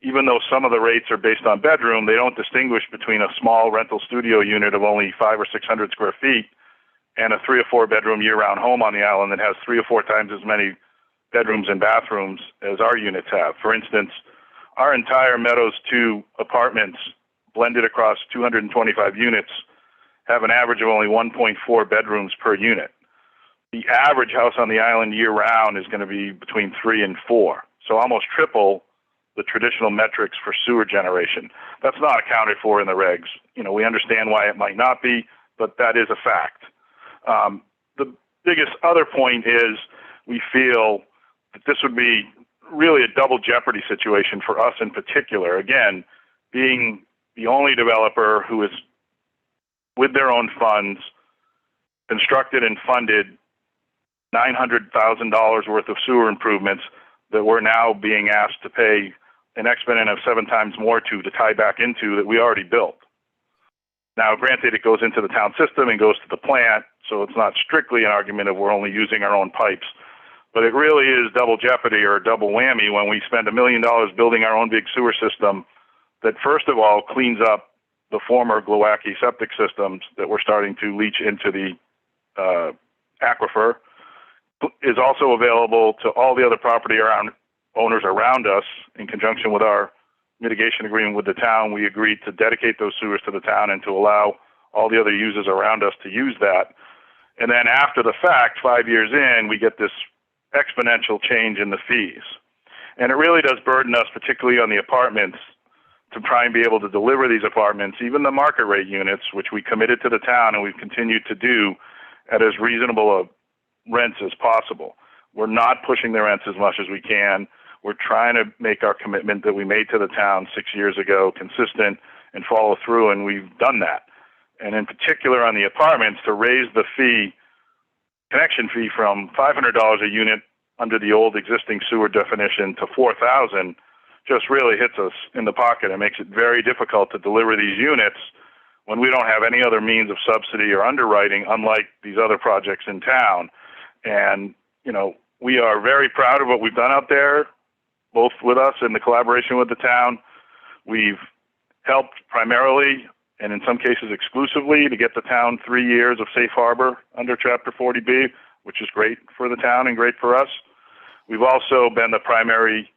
Even though some of the rates are based on bedroom, they don't distinguish between a small rental studio unit of only 500 or 600 square feet and a 3 or 4 bedroom year-round home on the island that has 3 or 4 times as many bedrooms and bathrooms as our units have. For instance, our entire Meadows 2 apartments blended across 225 units have an average of only 1.4 bedrooms per unit. The average house on the island year-round is going to be between 3 and 4, so almost triple the traditional metrics for sewer generation. That's not accounted for in the regs. We understand why it might not be, but that is a fact. The biggest other point is we feel that this would be really a double jeopardy situation for us in particular. Again, being the only developer who is, with their own funds, constructed and funded $900,000 worth of sewer improvements that we're now being asked to pay an exponent of 7 times more to tie back into that we already built. Now, granted, it goes into the town system and goes to the plant, so it's not strictly an argument of we're only using our own pipes, but it really is double jeopardy or a double whammy when we spend $1 million building our own big sewer system that, first of all, cleans up the former Glowacki septic systems that we're starting to leach into the aquifer, is also available to all the other property owners around us. In conjunction with our mitigation agreement with the town, we agreed to dedicate those sewers to the town and to allow all the other users around us to use that. And then after the fact, 5 years in, we get this exponential change in the fees. And it really does burden us, particularly on the apartments, to try and be able to deliver these apartments, even the market rate units, which we committed to the town and we've continued to do at as reasonable a rents as possible. We're not pushing the rents as much as we can. We're trying to make our commitment that we made to the town 6 years ago consistent and follow through, and we've done that. And in particular on the apartments, to raise the connection fee from $500 a unit under the old existing sewer definition to $4,000 just really hits us in the pocket and makes it very difficult to deliver these units when we don't have any other means of subsidy or underwriting, unlike these other projects in town. And, we are very proud of what we've done out there, both with us and the collaboration with the town. We've helped primarily, and in some cases exclusively, to get the town 3 years of safe harbor under Chapter 40B, which is great for the town and great for us. We've also been the primary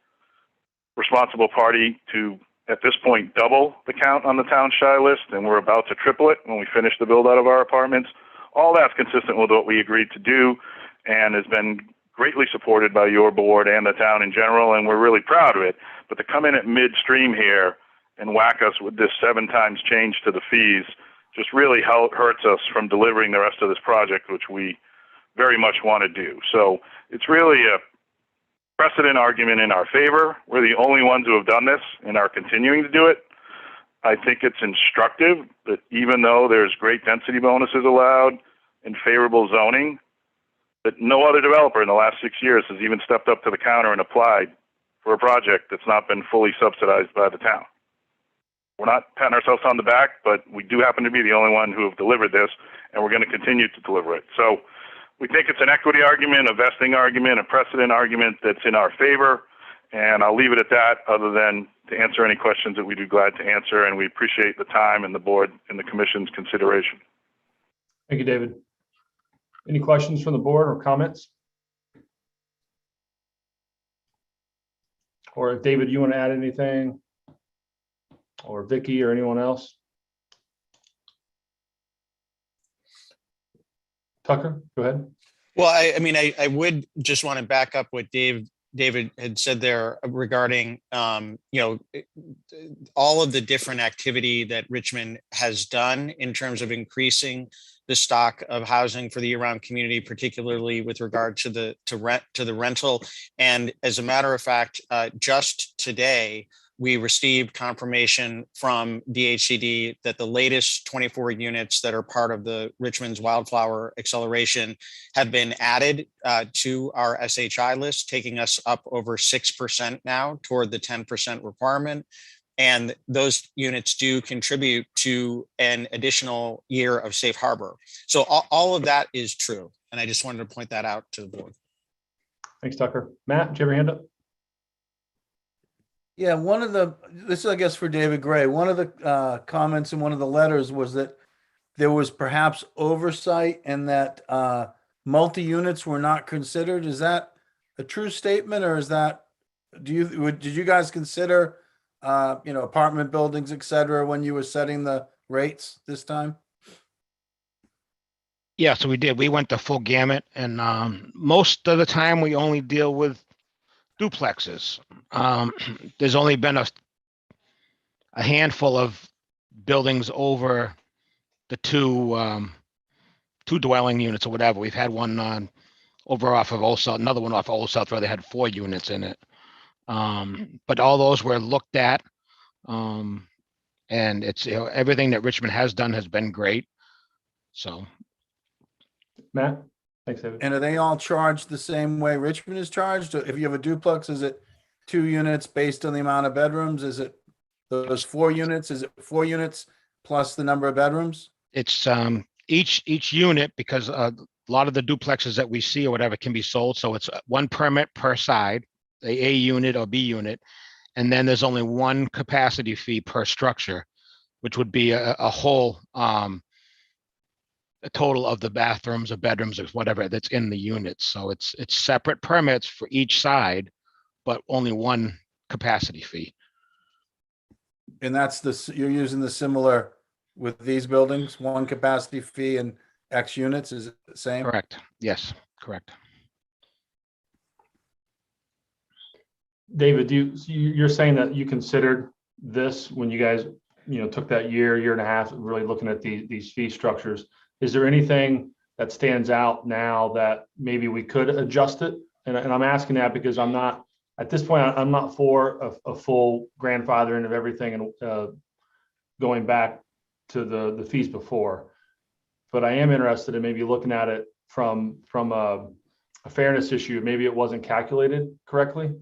responsible party to, at this point, double the count on the town shy list, and we're about to triple it when we finish the build out of our apartments. All that's consistent with what we agreed to do and has been greatly supported by your board and the town in general, and we're really proud of it. But to come in at midstream here and whack us with this 7 times change to the fees just really hurts us from delivering the rest of this project, which we very much want to do. So it's really a precedent argument in our favor. We're the only ones who have done this and are continuing to do it. I think it's instructive that even though there's great density bonuses allowed and favorable zoning, that no other developer in the last 6 years has even stepped up to the counter and applied for a project that's not been fully subsidized by the town. We're not patting ourselves on the back, but we do happen to be the only one who have delivered this, and we're going to continue to deliver it. So we think it's an equity argument, a vesting argument, a precedent argument that's in our favor, and I'll leave it at that, other than to answer any questions that we'd be glad to answer, and we appreciate the time and the board and the commission's consideration. Thank you, David. Any questions from the board or comments? Or if David, you want to add anything? Or Vicky or anyone else? Tucker, go ahead. Well, I would just want to back up what David had said there regarding, all of the different activity that Richmond has done in terms of increasing the stock of housing for the year-round community, particularly with regard to the rental. And as a matter of fact, just today, we received confirmation from DHCD that the latest 24 units that are part of the Richmond's Wildflower Acceleration have been added to our SHI list, taking us up over 6% now toward the 10% requirement. And those units do contribute to an additional year of safe harbor. So all of that is true. And I just wanted to point that out to the board. Thanks, Tucker. Matt, do you have your hand up? Yeah, this is, I guess, for David Gray. One of the comments in one of the letters was that there was perhaps oversight and that multi-units were not considered. Is that a true statement, or is that, did you guys consider, apartment buildings, et cetera, when you were setting the rates this time? Yeah, so we did. We went the full gamut, and most of the time we only deal with duplexes. There's only been a handful of buildings over the two dwelling units or whatever. We've had one over off of Old South, another one off of Old South where they had 4 units in it. But all those were looked at, and it's everything that Richmond has done has been great. So. Matt, thanks, David. And are they all charged the same way Richmond is charged? If you have a duplex, is it 2 units based on the amount of bedrooms? Is it those 4 units? Is it 4 units plus the number of bedrooms? It's each unit, because a lot of the duplexes that we see or whatever can be sold. So it's 1 permit per side, a unit or B unit. And then there's only 1 capacity fee per structure, which would be a whole, a total of the bathrooms or bedrooms or whatever that's in the units. So it's separate permits for each side, but only 1 capacity fee. And you're using the similar with these buildings, 1 capacity fee and X units, is it the same? Correct. Yes, correct. David, you're saying that you considered this when you guys, took that year and a half, really looking at these fee structures. Is there anything that stands out now that maybe we could adjust it? And I'm asking that because I'm not, at this point, I'm not for a full grandfathering of everything and going back to the fees before. But I am interested in maybe looking at it from a fairness issue. Maybe it wasn't calculated correctly.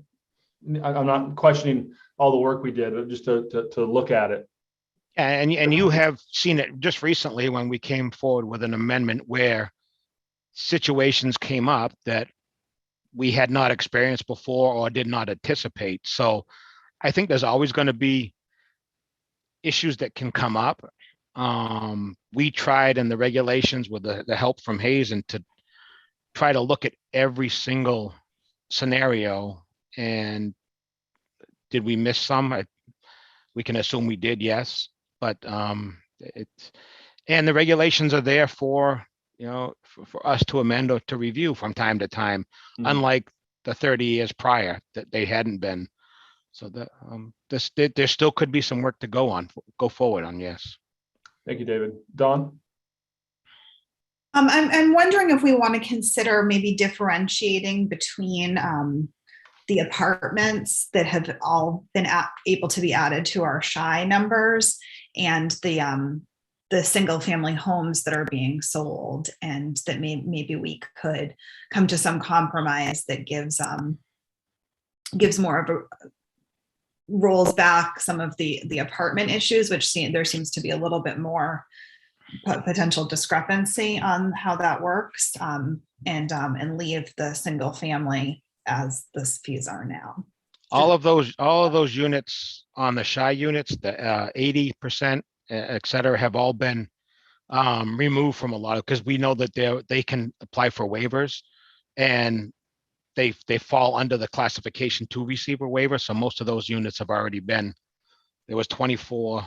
I'm not questioning all the work we did, but just to look at it. And you have seen it just recently when we came forward with an amendment where situations came up that we had not experienced before or did not anticipate. So I think there's always going to be issues that can come up. We tried in the regulations with the help from Hazen to try to look at every single scenario. And did we miss some? We can assume we did, yes. But and the regulations are there for for us to amend or to review from time to time, unlike the 30 years prior that they hadn't been. So that there still could be some work to go forward on. Yes. Thank you, David. Dawn? I'm wondering if we want to consider maybe differentiating between the apartments that have all been able to be added to our SHI numbers and the single family homes that are being sold, and that maybe we could come to some compromise that gives more of a rolls back some of the apartment issues, which there seems to be a little bit more potential discrepancy on how that works, and leave the single family as the fees are now. All of those units on the SHI units, the 80%, et cetera, have all been removed from a lot of, because we know that they can apply for waivers, and they fall under the classification 2 receiver waiver. So most of those units have already been. There was 24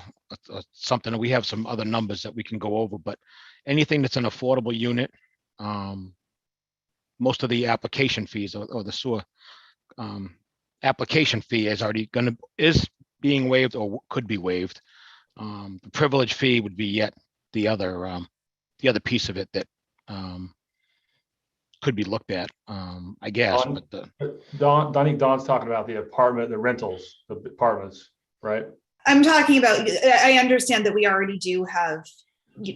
something. We have some other numbers that we can go over, but anything that's an affordable unit, most of the application fees or the sewer application fee is being waived or could be waived. The privilege fee would be yet the other piece of it that could be looked at, I guess. I think Don's talking about the rentals, the apartments. right? I'm talking about, I understand that we already do have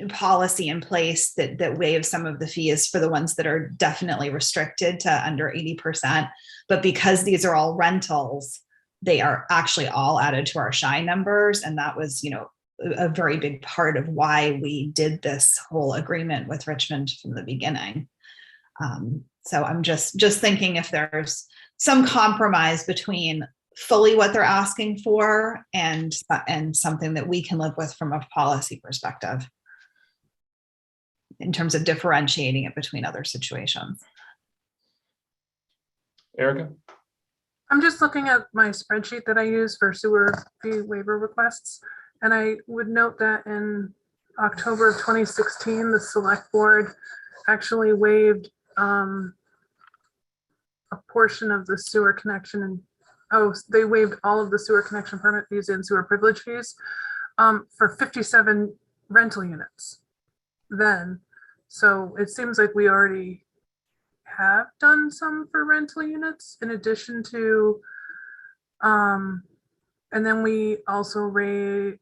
policy in place that waives some of the fees for the ones that are definitely restricted to under 80%. But because these are all rentals, they are actually all added to our SHI numbers. And that was, a very big part of why we did this whole agreement with Richmond from the beginning. So I'm just thinking if there's some compromise between fully what they're asking for and something that we can live with from a policy perspective in terms of differentiating it between other situations. Erica? I'm just looking at my spreadsheet that I use for sewer fee waiver requests. And I would note that in October of 2016, the select board actually waived a portion of the sewer connection. They waived all of the sewer connection permit fees and sewer privilege fees for 57 rental units then. So it seems like we already have done some for rental units in addition to, and then we also waived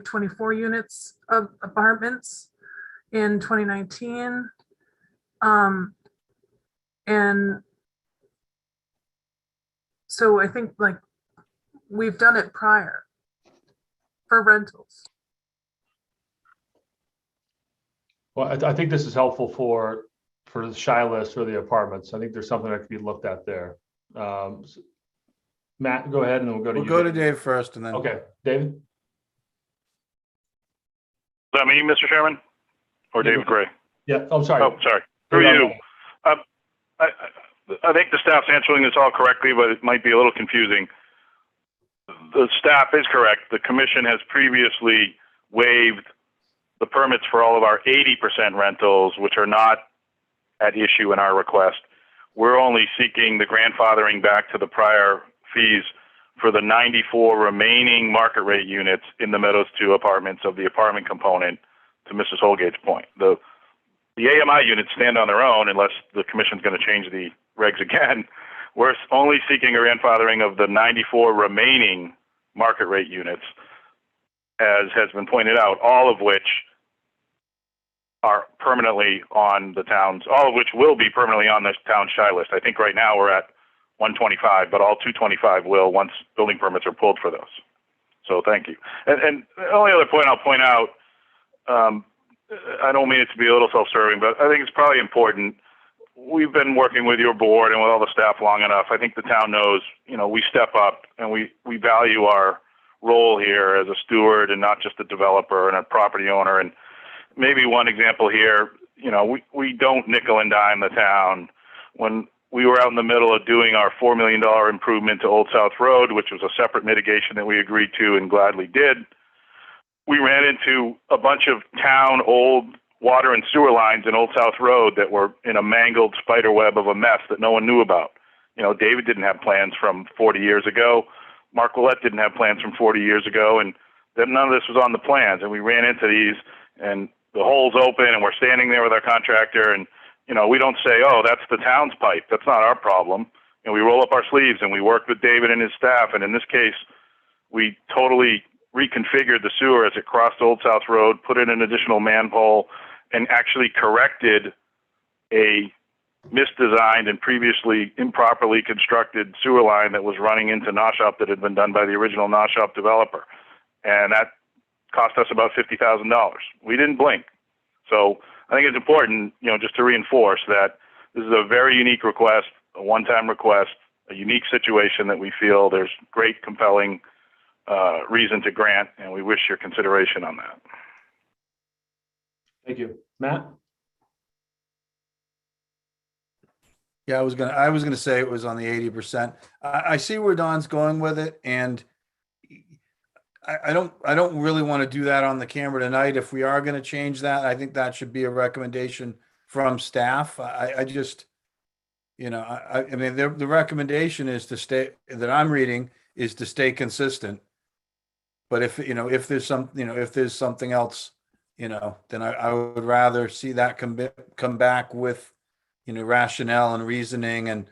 24 units of apartments in 2019. And so I think like we've done it prior for rentals. Well, I think this is helpful for the SHI list or the apartments. I think there's something that could be looked at there. Matt, go ahead and then we'll go to you. We'll go to Dave first and then. Okay, David? Is that me, Mr. Chairman? Or David Gray? Yeah, I'm sorry. Oh, sorry. Through you. I think the staff's answering this all correctly, but it might be a little confusing. The staff is correct. The commission has previously waived the permits for all of our 80% rentals, which are not at issue in our request. We're only seeking the grandfathering back to the prior fees for the 94 remaining market rate units in the Meadows 2 apartments of the apartment component, to Mrs. Holgate's point. The AMI units stand on their own unless the commission's going to change the regs again. We're only seeking a grandfathering of the 94 remaining market rate units, as has been pointed out, all of which are permanently on the town's, all of which will be permanently on the town SHI list. I think right now we're at 125, but all 225 will once building permits are pulled for those. So thank you. And the only other point I'll point out, I don't mean it to be a little self-serving, but I think it's probably important. We've been working with your board and with all the staff long enough. I think the town knows, we step up and we value our role here as a steward and not just a developer and a property owner. And maybe one example here, we don't nickel and dime the town. When we were out in the middle of doing our $4 million improvement to Old South Road, which was a separate mitigation that we agreed to and gladly did, we ran into a bunch of town old water and sewer lines in Old South Road that were in a mangled spider web of a mess that no one knew about. David didn't have plans from 40 years ago. Mark Willett didn't have plans from 40 years ago, and then none of this was on the plans. And we ran into these, and the hole's open, and we're standing there with our contractor, and we don't say, "Oh, that's the town's pipe." That's not our problem. We roll up our sleeves and we work with David and his staff. And in this case, we totally reconfigured the sewer as it crossed Old South Road, put in an additional manhole, and actually corrected a misdesigned and previously improperly constructed sewer line that was running into Noshop that had been done by the original Noshop developer. And that cost us about $50,000. We didn't blink. So I think it's important, just to reinforce that this is a very unique request, a one-time request, a unique situation that we feel there's great, compelling reason to grant, and we wish your consideration on that. Thank you. Matt? Yeah, I was gonna say it was on the 80%. I see where Don's going with it, and I don't really want to do that on the camera tonight. If we are going to change that, I think that should be a recommendation from staff. I just, I mean, the recommendation is to stay, that I'm reading, is to stay consistent. But if there's something else, then I would rather see that come back with, rationale and reasoning and,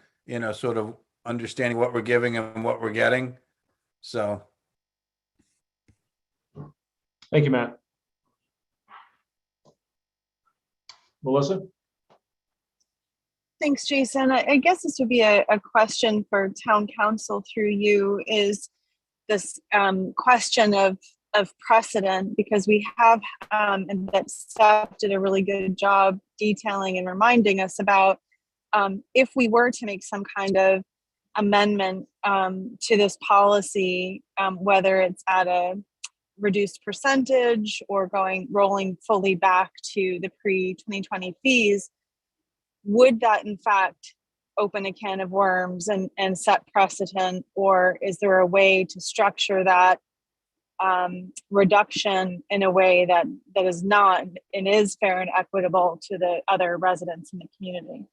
sort of understanding what we're giving and what we're getting. So Thank you, Matt. Melissa? Thanks, Jason. I guess this would be a question for town council through you, is this question of precedent, because we have, and that Steph did a really good job detailing and reminding us about, if we were to make some kind of amendment to this policy, whether it's at a reduced percentage or rolling fully back to the pre-2020 fees, would that in fact open a can of worms and set precedent, or is there a way to structure that reduction in a way that is not and is fair and equitable to the other residents in the community?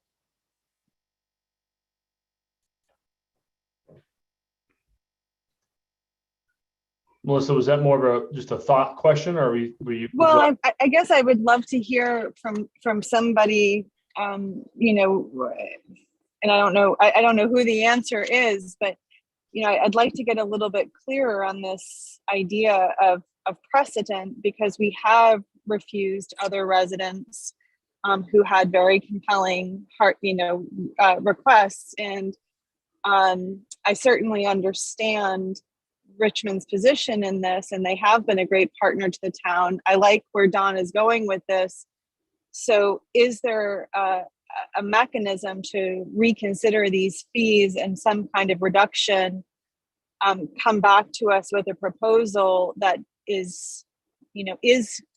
Melissa, was that more of just a thought question, or were you? Well, I guess I would love to hear from somebody, you know, and I don't know who the answer is, but you know, I'd like to get a little bit clearer on this idea of precedent, because we have refused other residents who had very compelling requests, and I certainly understand Richmond's position in this, and they have been a great partner to the town. I like where Don is going with this. So is there a mechanism to reconsider these fees and some kind of reduction, come back to us with a proposal that is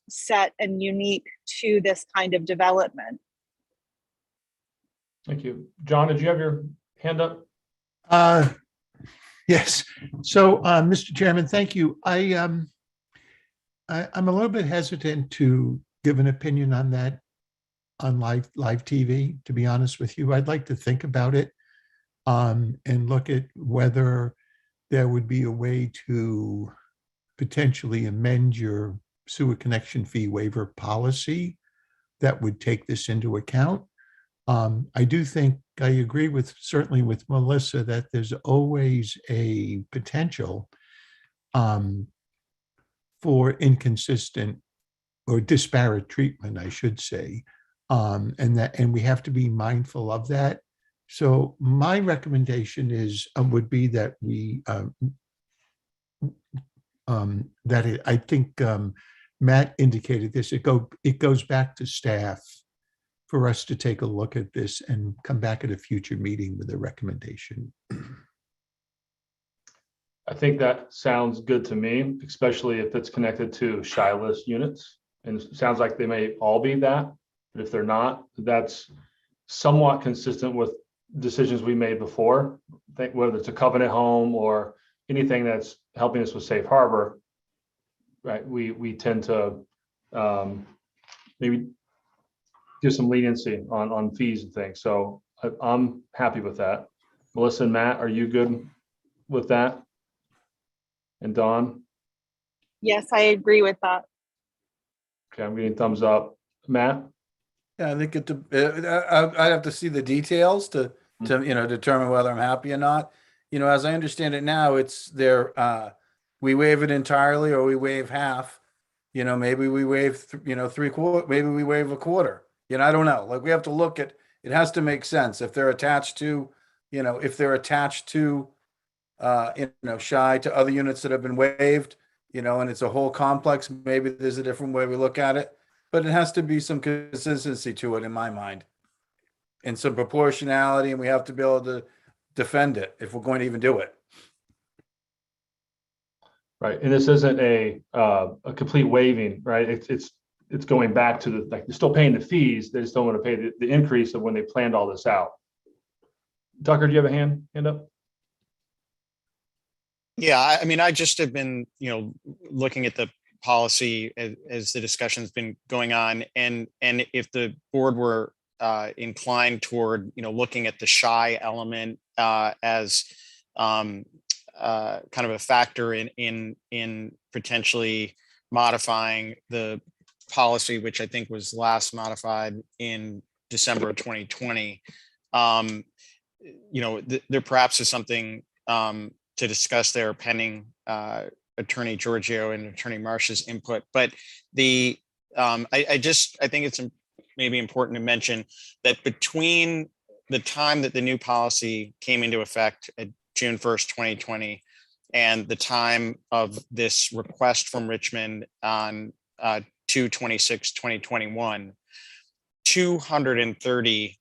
set and unique to this kind of development? Thank you. John, did you have your hand up? Yes. So, Mr. Chairman, thank you. I'm a little bit hesitant to give an opinion on that on live TV, to be honest with you. I'd like to think about it and look at whether there would be a way to potentially amend your sewer connection fee waiver policy that would take this into account. I do think I agree certainly with Melissa that there's always a potential for inconsistent or disparate treatment, I should say, and we have to be mindful of that. So my recommendation would be that I think Matt indicated this. It goes back to staff for us to take a look at this and come back at a future meeting with a recommendation. I think that sounds good to me, especially if it's connected to shy list units. And it sounds like they may all be that, but if they're not, that's somewhat consistent with decisions we made before. I think whether it's a covenant home or anything that's helping us with safe harbor, right? We tend to maybe give some leniency on fees and things. So I'm happy with that. Melissa and Matt, are you good with that? And Dawn? Yes, I agree with that. Okay, I'm getting thumbs up. Matt? Yeah, I think I'd have to see the details to determine whether I'm happy or not. As I understand it now, it's we waive it entirely or we waive half. Maybe we waive 3/4, maybe we waive a quarter. I don't know. Like, we have to look at it. Has to make sense if they're attached to, shy to other units that have been waived, and it's a whole complex. Maybe there's a different way we look at it, but it has to be some consistency to it in my mind, and some proportionality, and we have to be able to defend it if we're going to even do it. Right, and this isn't a complete waiving, right? It's going back to they're still paying the fees. They just don't want to pay the increase of when they planned all this out. Tucker, do you have a hand up? Yeah, I mean, I just have been, looking at the policy as the discussion's been going on, and if the board were inclined toward, looking at the shy element as kind of a factor in potentially modifying the policy, which I think was last modified in December of 2020. There perhaps is something to discuss there pending Attorney Giorgio and Attorney Marsh's input, but I think it's maybe important to mention that between the time that the new policy came into effect at June 1st, 2020, and the time of this request from Richmond on 2/26/2021, 230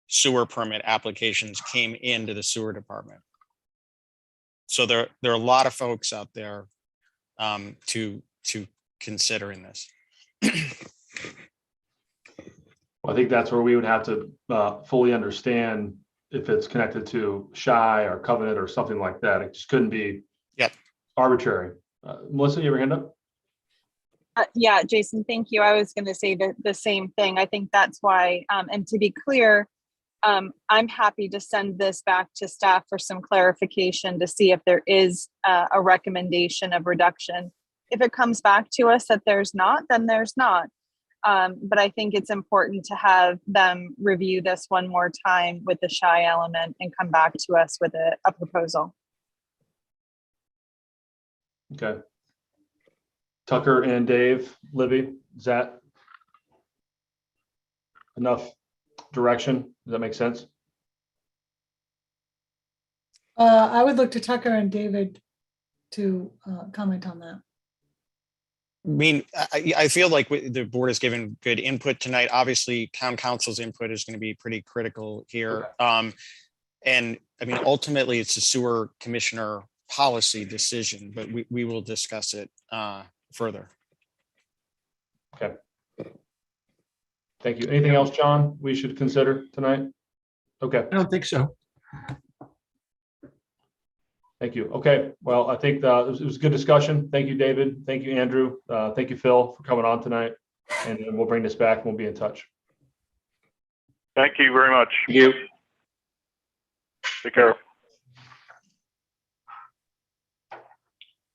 sewer permit applications came into the sewer department. So there are a lot of folks out there to consider in this. I think that's where we would have to fully understand if it's connected to SHI or covenant or something like that. It just couldn't be arbitrary. Melissa, you have your hand up? Yeah, Jason, thank you. I was going to say the same thing. I think that's why, and to be clear, I'm happy to send this back to staff for some clarification to see if there is a recommendation of reduction. If it comes back to us that there's not, then there's not. But I think it's important to have them review this one more time with the SHI element and come back to us with a proposal. Okay. Tucker and Dave, Libby, is that enough direction? Does that make sense? I would look to Tucker and David to comment on that. I mean, I feel like the board has given good input tonight. Obviously, town council's input is going to be pretty critical here. And I mean, ultimately, it's a sewer commissioner policy decision, but we will discuss it further. Okay. Thank you. Anything else, John, we should consider tonight? Okay. I don't think so. Thank you. Okay. Well, I think it was a good discussion. Thank you, David. Thank you, Andrew. Thank you, Phil, for coming on tonight. And then we'll bring this back and we'll be in touch. Thank you very much. Thank you. Take care.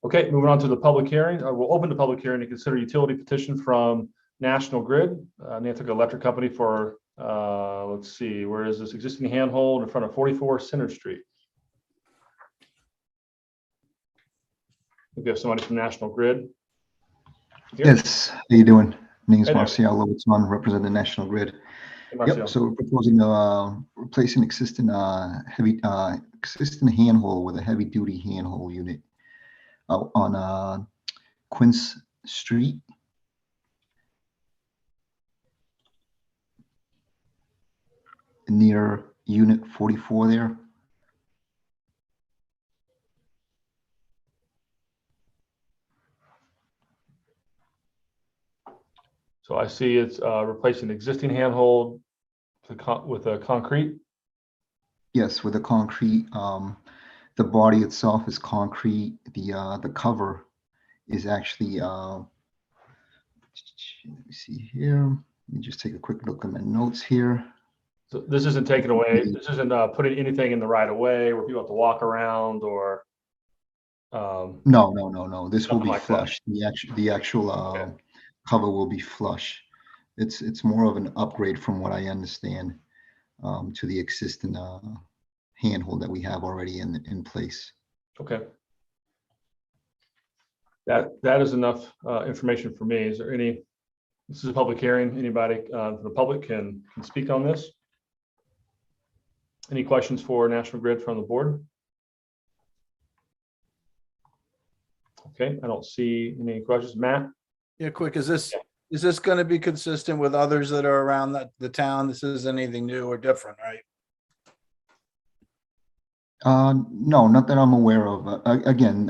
Okay, moving on to the public hearing. We'll open the public hearing to consider utility petition from National Grid, Nantucket Electric Company for, let's see, where is this existing handhold in front of 44 Center Street? We have somebody from National Grid. Here. Yes, how you doing? Name's Hey there. Marcial Lowitzman, represent the National Grid. Hey, Marcial. Yep, so we're proposing replacing existing existing handhold with a heavy duty handhold unit out on Quince Street. Near unit 44 there. So I see it's replacing existing handhold with a concrete. Yes, with the concrete. The body itself is concrete. The cover is actually. Let me see here. Let me just take a quick look at my notes here. So this isn't taken away. This isn't putting anything in the right of way where people have to walk around or. No. This will be like flush. The actual cover will be flush. It's more of an upgrade from what I understand to the existing handhold that we have already in place. Okay. That is enough information for me. Is there any? This is a public hearing. Anybody from the public can speak on this. Any questions for National Grid from the board? Okay, I don't see any questions. Matt? Yeah, quick. Is this going to be consistent with others that are around the town? This isn't anything new or different, right? No, not that I'm aware of. Again,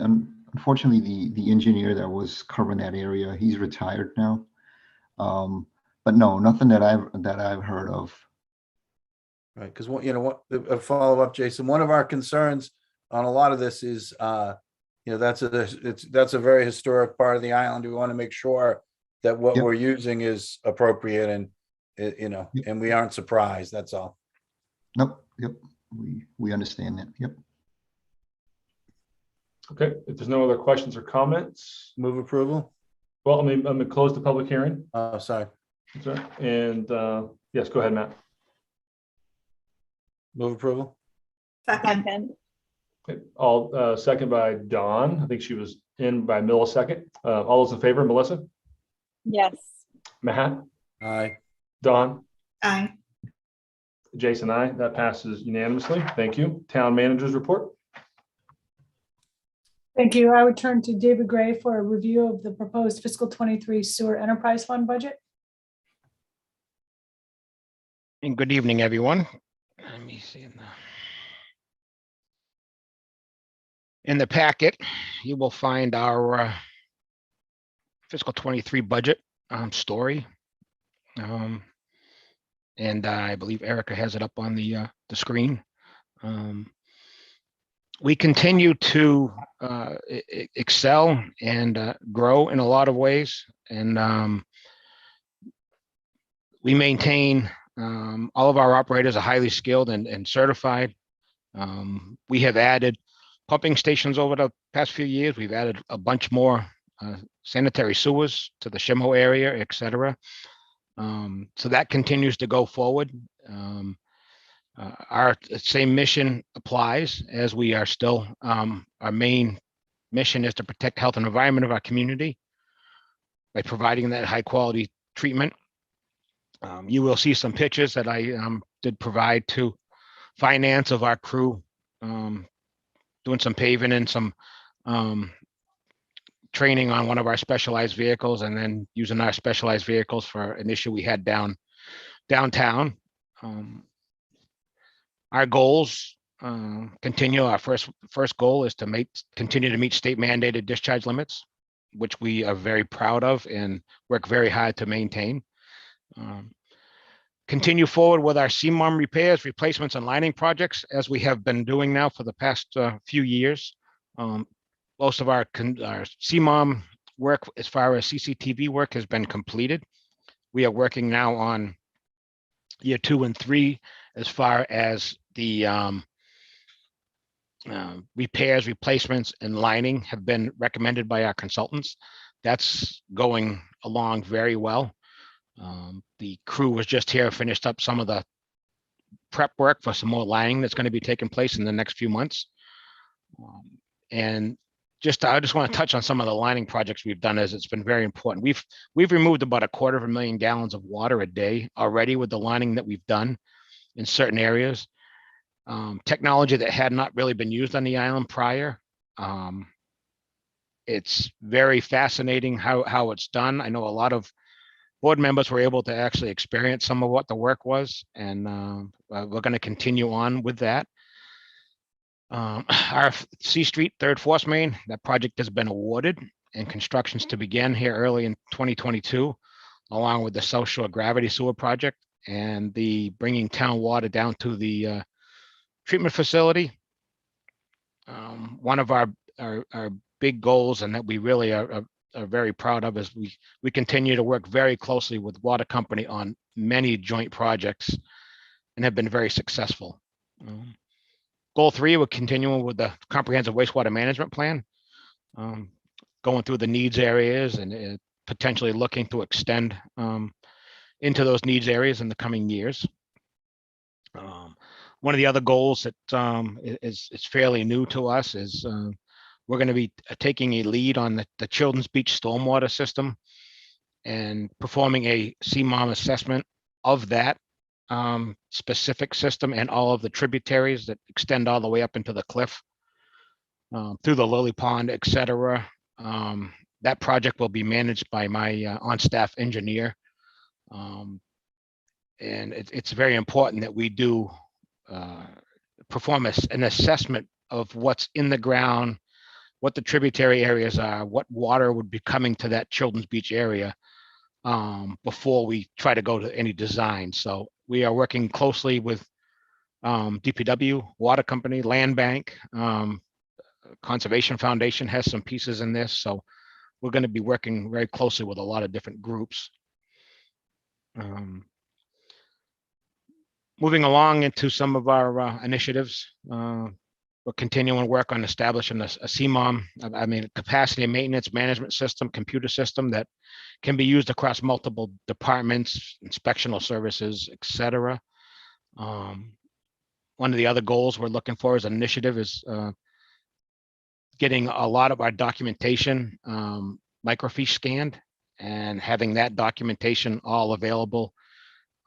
unfortunately, the engineer that was covering that area, he's retired now. But no, nothing that I've heard of. Right, because a follow up, Jason. One of our concerns on a lot of this is, that's a very historic part of the island. We want to make sure that what we're using is appropriate and and we aren't surprised. That's all. Nope. Yep. We understand that. Yep. Okay. If there's no other questions or comments, move approval. Well, I'm gonna close the public hearing. Oh, sorry. Sorry. And yes, go ahead, Matt. Move approval. Second. All second by Dawn. I think she was in by millisecond. All those in favor, Melissa, Yes. Matt, Aye. Dawn, Aye. Jason, aye. That passes unanimously. Thank you. Town managers report. Thank you. I would turn to David Gray for a review of the proposed fiscal 23 sewer enterprise fund budget. And good evening, everyone. Let me see. In the packet, you will find our fiscal 23 budget story. And I believe Erica has it up on the screen. We continue to excel and grow in a lot of ways. And we maintain all of our operators are highly skilled and certified. We have added pumping stations over the past few years. We've added a bunch more sanitary sewers to the Shimo area, et cetera. So that continues to go forward. Our same mission applies, as we are still, our main mission is to protect health and environment of our community by providing that high quality treatment. You will see some pictures that I did provide to finance of our crew doing some paving and some training on one of our specialized vehicles, and then using our specialized vehicles for an issue we had downtown. Our goals continue. Our first goal is to continue to meet state mandated discharge limits, which we are very proud of and work very hard to maintain. Continue forward with our CMOM repairs, replacements, and lining projects, as we have been doing now for the past few years. Most of our CMOM work, as far as CCTV work, has been completed. We are working now on year 2 and 3, as far as the repairs, replacements, and lining have been recommended by our consultants. That's going along very well. The crew was just here, finished up some of the prep work for some more lining that's going to be taking place in the next few months. And I just want to touch on some of the lining projects we've done, as it's been very important. We've removed about 250,000 gallons of water a day already with the lining that we've done in certain areas. Technology that had not really been used on the island prior. It's very fascinating how it's done. I know a lot of board members were able to actually experience some of what the work was, and we're going to continue on with that. Our C Street third force main, that project has been awarded, and construction's to begin here early in 2022, along with the South Shore Gravity Sewer Project and the bringing town water down to the treatment facility. One of our big goals, and that we really are very proud of, is we continue to work very closely with water company on many joint projects and have been very successful. Goal 3, we're continuing with the comprehensive wastewater management plan, going through the needs areas and potentially looking to extend into those needs areas in the coming years. One of the other goals that is fairly new to us is we're going to be taking a lead on the Children's Beach stormwater system and performing a CMOM assessment of that specific system and all of the tributaries that extend all the way up into the cliff, through the Lily Pond, et cetera. That project will be managed by my on-staff engineer. And it's very important that we do perform an assessment of what's in the ground, what the tributary areas are, what water would be coming to that Children's Beach area before we try to go to any design. So we are working closely with DPW, Water Company, Land Bank, Conservation Foundation has some pieces in this. So we're going to be working very closely with a lot of different groups. Moving along into some of our initiatives, we're continuing work on establishing a CMOM, capacity and maintenance management system, computer system that can be used across multiple departments, inspectional services, et cetera. One of the other goals we're looking for as an initiative is getting a lot of our documentation microfiche scanned and having that documentation all available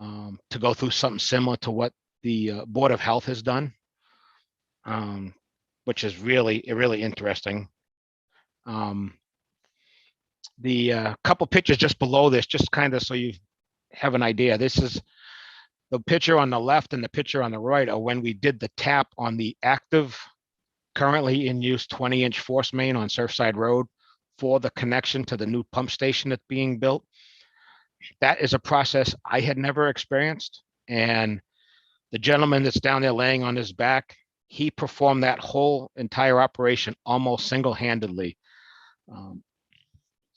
to go through something similar to what the Board of Health has done, which is really interesting. The couple pictures just below this, just kind of so you have an idea. This is the picture on the left and the picture on the right are when we did the tap on the active, currently in use 20-inch force main on Surfside Road for the connection to the new pump station that's being built. That is a process I had never experienced. And the gentleman that's down there laying on his back, he performed that whole entire operation almost single-handedly.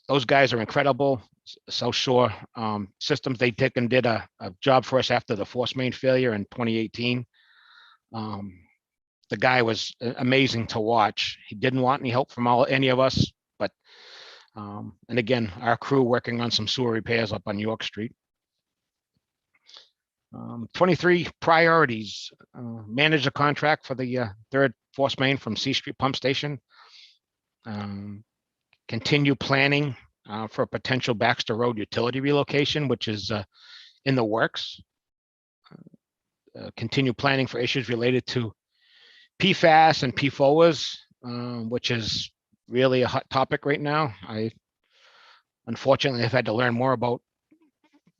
Those guys are incredible. South Shore Systems, they took and did a job for us after the force main failure in 2018. The guy was amazing to watch. He didn't want any help from any of us, but and again, our crew working on some sewer repairs up on York Street. 23 priorities. Manage a contract for the third force main from C Street Pump Station. Continue planning for a potential Baxter Road utility relocation, which is in the works. Continue planning for issues related to PFAS and PFOAs, which is really a hot topic right now. I unfortunately have had to learn more about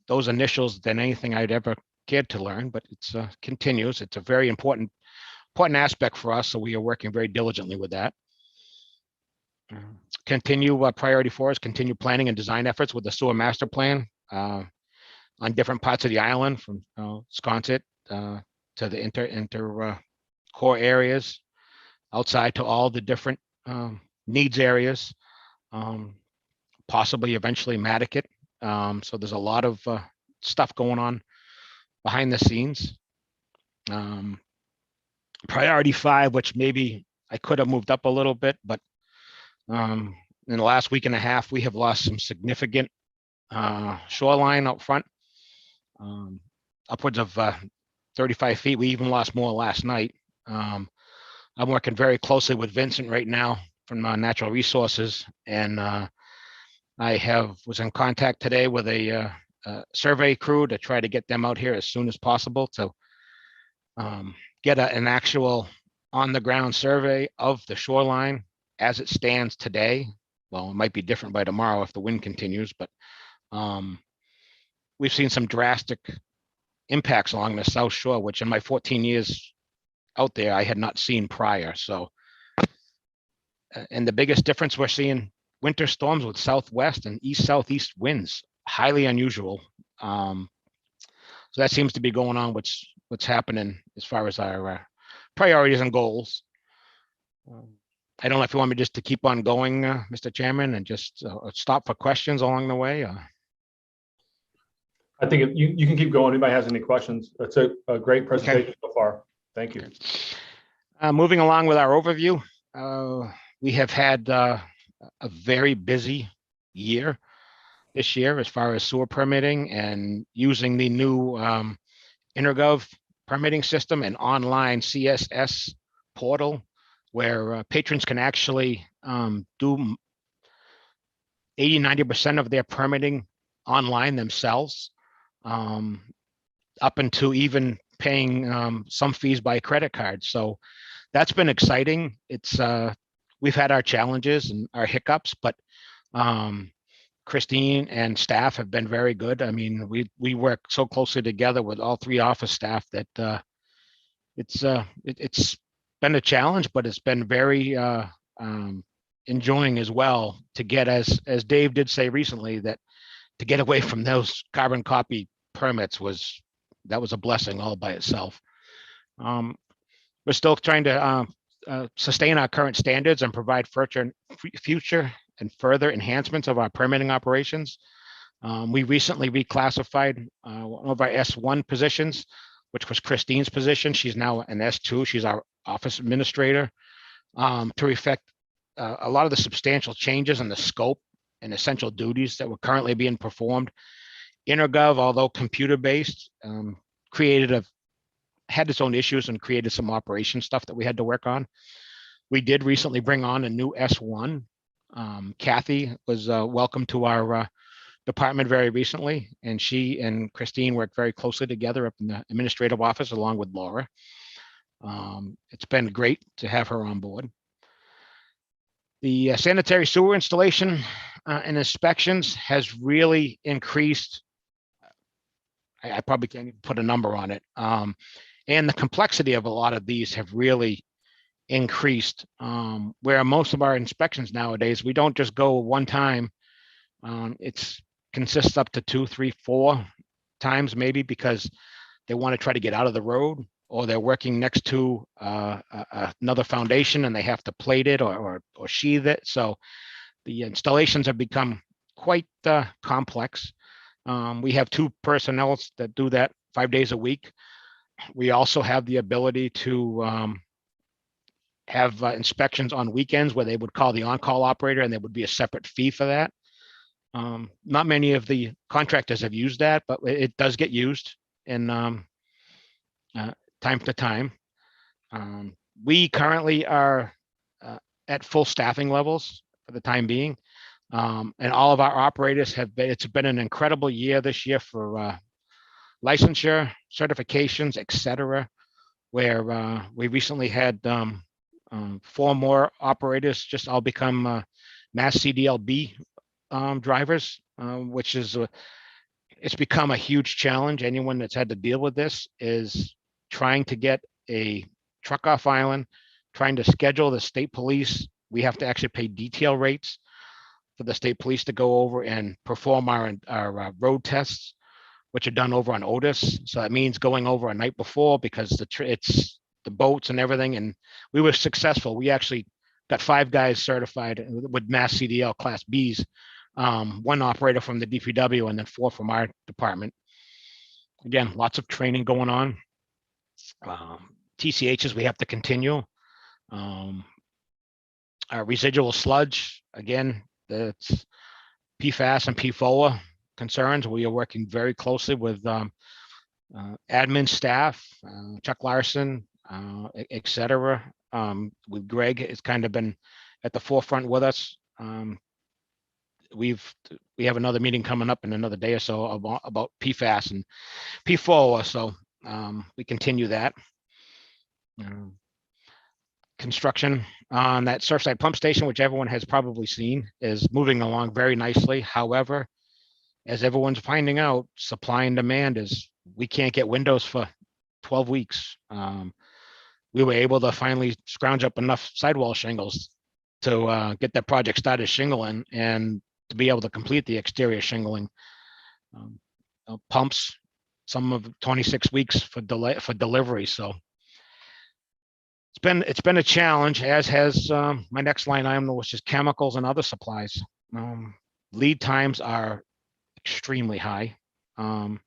those initials than anything I'd ever cared to learn, but it's continues. It's a very important aspect for us, so we are working very diligently with that. Continue priority 4 is continue planning and design efforts with the sewer master plan on different parts of the island, from Sconset to the inter core areas, outside to all the different needs areas, possibly eventually Nantucket. So there's a lot of stuff going on behind the scenes. Priority 5, which maybe I could have moved up a little bit, but in the last week and a half, we have lost some significant shoreline up front, upwards of 35 feet. We even lost more last night. I'm working very closely with Vincent right now from Natural Resources, and I was in contact today with a survey crew to try to get them out here as soon as possible to get an actual on-the-ground survey of the shoreline as it stands today. Well, it might be different by tomorrow if the wind continues, but we've seen some drastic impacts along the South Shore, which in my 14 years out there, I had not seen prior. So, and the biggest difference, we're seeing winter storms with southwest and east-southeast winds, highly unusual. So that seems to be going on, what's happening as far as our priorities and goals. I don't know if you want me just to keep on going, Mr. Chairman, and just stop for questions along the way. I think you can keep going. Anybody has any questions? That's a great presentation so far. Thank you. Moving along with our overview, we have had a very busy year this year as far as sewer permitting and using the new Intergov permitting system and online CSS portal, where patrons can actually do 80–90% of their permitting online themselves, up into even paying some fees by credit card. So that's been exciting. It's we've had our challenges and our hiccups, but Christine and staff have been very good. I mean, we work so closely together with all 3 office staff that it's been a challenge, but it's been very enjoying as well to get, as Dave did say recently, that to get away from those carbon copy permits was a blessing all by itself. We're still trying to sustain our current standards and provide future and further enhancements of our permitting operations. We recently reclassified one of our S1 positions, which was Christine's position. She's now an S2. She's our office administrator, to reflect a lot of the substantial changes in the scope and essential duties that were currently being performed. Intergov, although computer-based, had its own issues and created some operation stuff that we had to work on. We did recently bring on a new S1. Kathy was welcome to our department very recently, and she and Christine worked very closely together up in the administrative office along with Laura. It's been great to have her on board. The sanitary sewer installation and inspections has really increased. I probably can't even put a number on it. And the complexity of a lot of these have really increased, where most of our inspections nowadays, we don't just go one time. It's consists up to 2, 3, 4 times, because they want to try to get out of the road, or they're working next to another foundation and they have to plate it or sheathe it. So the installations have become quite complex. We have 2 personnel that do that 5 days a week. We also have the ability to have inspections on weekends where they would call the on-call operator, and there would be a separate fee for that. Not many of the contractors have used that, but it does get used in time to time. We currently are at full staffing levels for the time being. And all of our operators have been, it's been an incredible year this year for licensure, certifications, et cetera, where we recently had 4 more operators just all become Mass CDLB drivers, which is it's become a huge challenge. Anyone that's had to deal with this is trying to get a truck off island, trying to schedule the state police. We have to actually pay detail rates for the state police to go over and perform our road tests, which are done over on Otis. So that means going over a night before, because it's the boats and everything. And we were successful. We actually got 5 guys certified with Mass CDL Class Bs, 1 operator from the DPW, and then 4 from our department. Again, lots of training going on. TCHs we have to continue. Our residual sludge, again, that's PFAS and PFOA concerns. We are working very closely with admin staff, Chuck Larson, et cetera. With Greg, it's kind of been at the forefront with us. We have another meeting coming up in another day or so about PFAS and PFOA, so we continue that. Construction on that Surfside pump station, which everyone has probably seen, is moving along very nicely. However, as everyone's finding out, supply and demand is, we can't get windows for 12 weeks. We were able to finally scrounge up enough sidewall shingles to get that project started shingling and to be able to complete the exterior shingling. Pumps, some of 26 weeks for delivery. So it's been a challenge, as has my next line item, which is chemicals and other supplies. Lead times are extremely high. One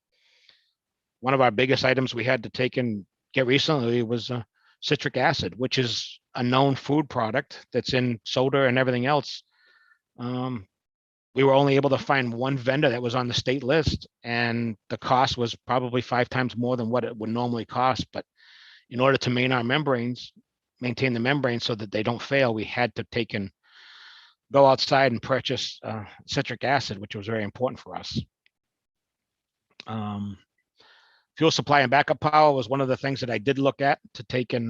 of our biggest items we had to take and get recently was citric acid, which is a known food product that's in soda and everything else. We were only able to find 1 vendor that was on the state list, and the cost was probably 5 times more than what it would normally cost. But in order to maintain the membranes so that they don't fail, we had to take and go outside and purchase citric acid, which was very important for us. Fuel supply and backup power was one of the things that I did look at to take and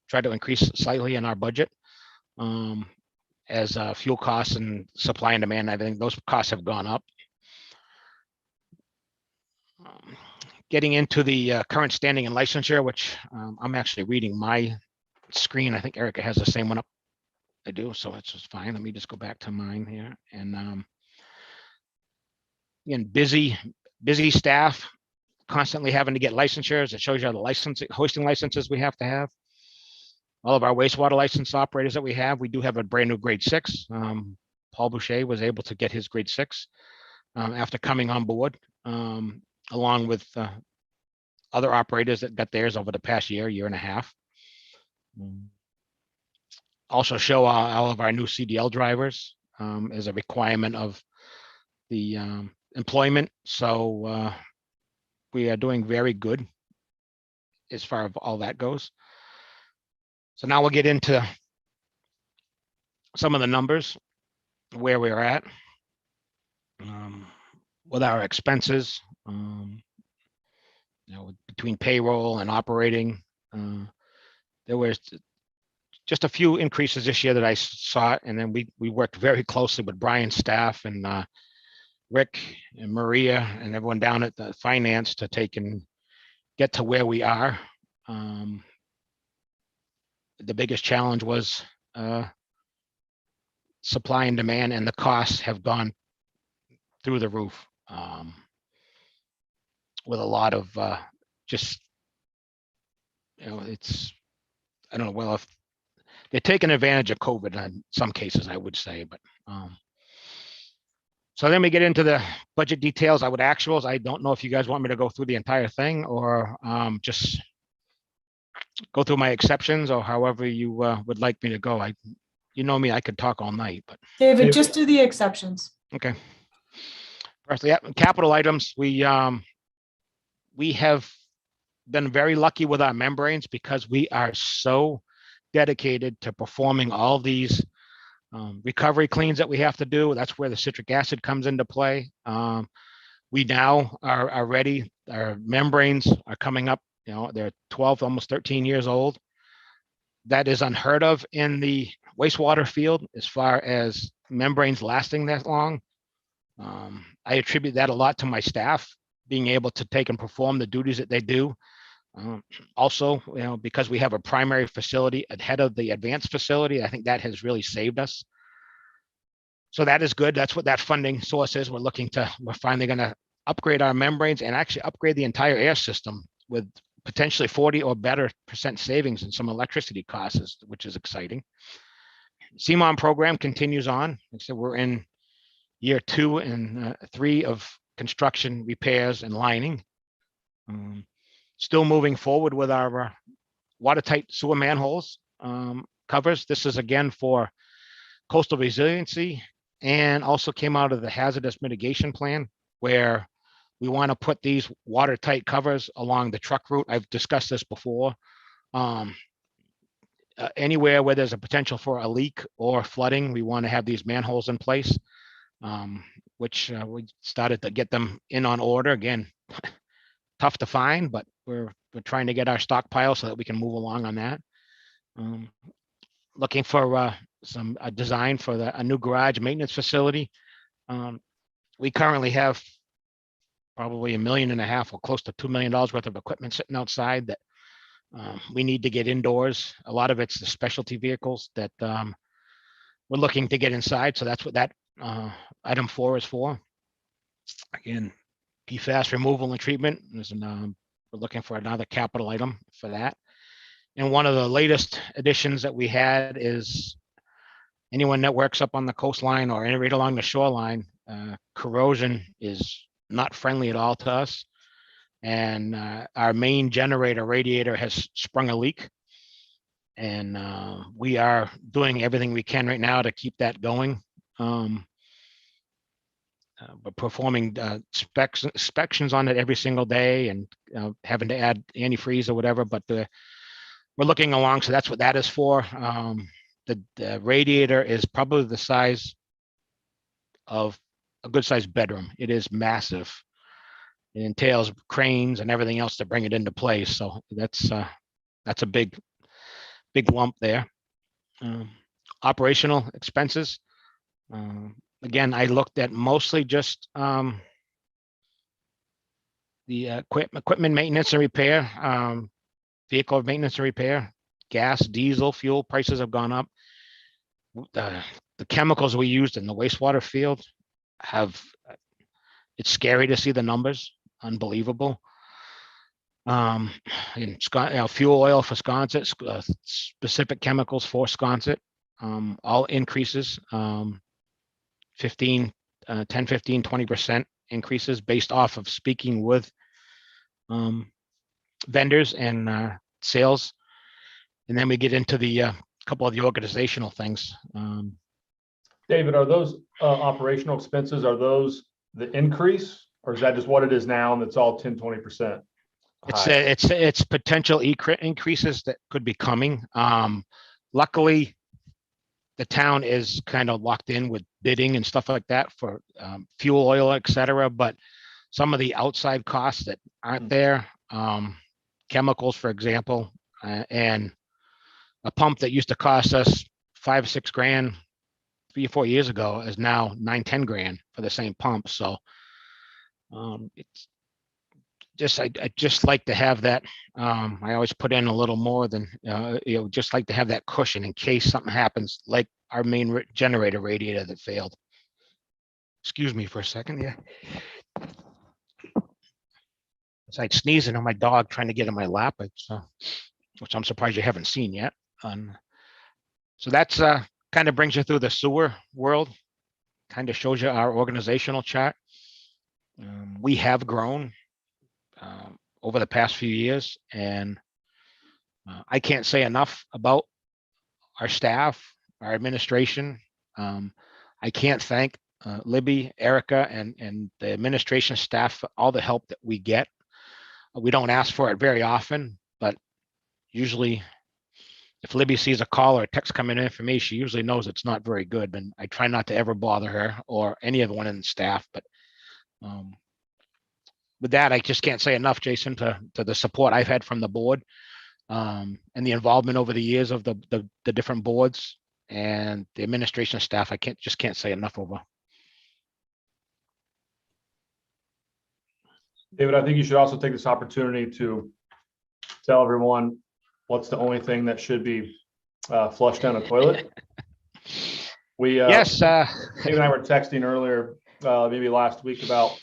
try to increase slightly in our budget. As fuel costs and supply and demand, I think those costs have gone up. Getting into the current standing and licensure, which I'm actually reading my screen. I think Erica has the same one up. I do, so it's just fine. Let me just go back to mine here. And again, busy staff, constantly having to get licensures. It shows you the hosting licenses we have to have. All of our wastewater license operators that we have, we do have a brand new grade 6. Paul Boucher was able to get his grade 6 after coming on board, along with other operators that got theirs over the past year and a half. Also show all of our new CDL drivers as a requirement of the employment. So we are doing very good as far as all that goes. So now we'll get into some of the numbers, where we're at with our expenses, between payroll and operating. There was just a few increases this year that I saw, and then we worked very closely with Brian's staff and Rick and Maria and everyone down at the finance to take and get to where we are. The biggest challenge was supply and demand, and the costs have gone through the roof, with a lot of just, it's, I don't know, well, if they're taking advantage of COVID in some cases, I would say, but so then we get into the budget details. I would actuals. I don't know if you guys want me to go through the entire thing or just go through my exceptions, or however you would like me to go. You know me, I could talk all night, but. David, just do the exceptions. Okay. First, yeah, capital items. We have been very lucky with our membranes because we are so dedicated to performing all these recovery cleans that we have to do. That's where the citric acid comes into play. We now are ready. Our membranes are coming up. They're 12, almost 13 years old. That is unheard of in the wastewater field as far as membranes lasting that long. I attribute that a lot to my staff being able to take and perform the duties that they do. Also, because we have a primary facility ahead of the advanced facility, I think that has really saved us. So that is good. That's what that funding source is. We're finally going to upgrade our membranes and actually upgrade the entire air system with potentially 40% or better savings in some electricity costs, which is exciting. CMON program continues on. So we're in year 2 and 3 of construction, repairs, and lining. Still moving forward with our watertight sewer manholes covers. This is again for coastal resiliency, and also came out of the hazardous mitigation plan, where we want to put these watertight covers along the truck route. I've discussed this before. Anywhere where there's a potential for a leak or flooding, we want to have these manholes in place, which we started to get them in on order. Again, tough to find, but we're trying to get our stockpile so that we can move along on that. Looking for a design for a new garage maintenance facility. We currently have probably $1.5 million or close to $2 million worth of equipment sitting outside that we need to get indoors. A lot of it's the specialty vehicles that we're looking to get inside. So that's what that item 4 is for. Again, PFAS removal and treatment. We're looking for another capital item for that. And one of the latest additions that we had is anyone that works up on the coastline or right along the shoreline, corrosion is not friendly at all to us. And our main generator radiator has sprung a leak. And we are doing everything we can right now to keep that going. But performing inspections on it every single day, and having to add antifreeze or whatever, but we're looking along. So that's what that is for. The radiator is probably the size of a good sized bedroom. It is massive. It entails cranes and everything else to bring it into place. So that's a big lump there. Operational expenses. Again, I looked at mostly just the equipment maintenance and repair, vehicle maintenance and repair, gas, diesel, fuel prices have gone up. The chemicals we used in the wastewater field it's scary to see the numbers, unbelievable. Fuel oil for Sconset, specific chemicals for Sconset, all increases. 10, 15, 20% increases based off of speaking with vendors and sales. And then we get into the couple of the organizational things. David, are those operational expenses, are those the increase, or is that just what it is now and it's all 10, 20%? It's potential increases that could be coming. Luckily, the town is kind of locked in with bidding and stuff like that for fuel oil, et cetera. But some of the outside costs that aren't there, chemicals, for example, and a pump that used to cost us 5 or 6 grand 3 or 4 years ago is now 9-10 grand for the same pump. So it's just, I just like to have that. I always put in a little more than, just like to have that cushion in case something happens, like our main generator radiator that failed. Excuse me for a second. Yeah. It's like sneezing on my dog trying to get in my lap, which I'm surprised you haven't seen yet. So that's kind of brings you through the sewer world, kind of shows you our organizational chart. We have grown over the past few years, and I can't say enough about our staff, our administration. I can't thank Libby, Erica, and the administration staff for all the help that we get. We don't ask for it very often, but usually if Libby sees a call or a text coming in for me, she usually knows it's not very good, and I try not to ever bother her or any of the one in the staff. But with that, I just can't say enough, Jason, to the support I've had from the board and the involvement over the years of the different boards and the administration staff. I can't say enough over. David, I think you should also take this opportunity to tell everyone what's the only thing that should be flushed down a toilet. We yes, David and I were texting earlier, maybe last week, about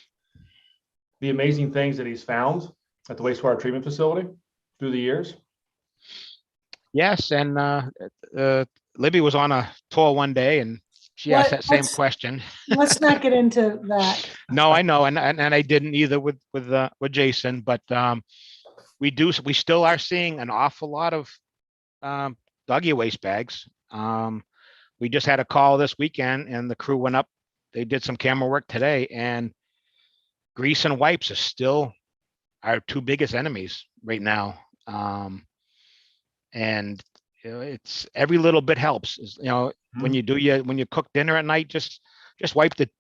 the amazing things that he's found at the wastewater treatment facility through the years. Yes, and Libby was on a tour one day, and she asked that same question. Let's not get into that. No, I know, and I didn't either with Jason, but we still are seeing an awful lot of doggy waste bags. We just had a call this weekend, and the crew went up. They did some camera work today, and grease and wipes are still our 2 biggest enemies right now. And it's every little bit helps. When you cook dinner at night, just wipe the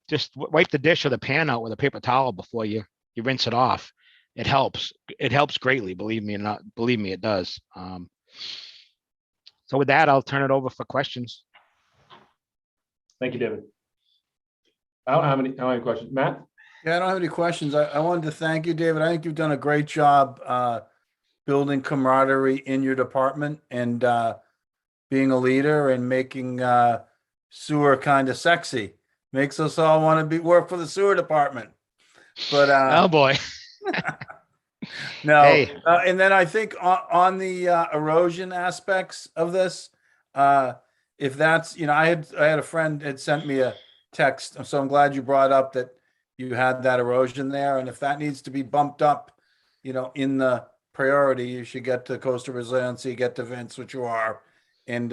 dish or the pan out with a paper towel before you rinse it off. It helps. It helps greatly. Believe me, it does. So with that, I'll turn it over for questions. Thank you, David. I don't have any questions. Matt? Yeah, I don't have any questions. I wanted to thank you, David. I think you've done a great job building camaraderie in your department and being a leader and making sewer kind of sexy. Makes us all want to work for the sewer department. But oh boy. No. Hey. And then I think on the erosion aspects of this, if that's, I had a friend had sent me a text. So I'm glad you brought up that you had that erosion there. And if that needs to be bumped up, in the priority, you should get to Coastal Resiliency, get to Vince, which you are. And,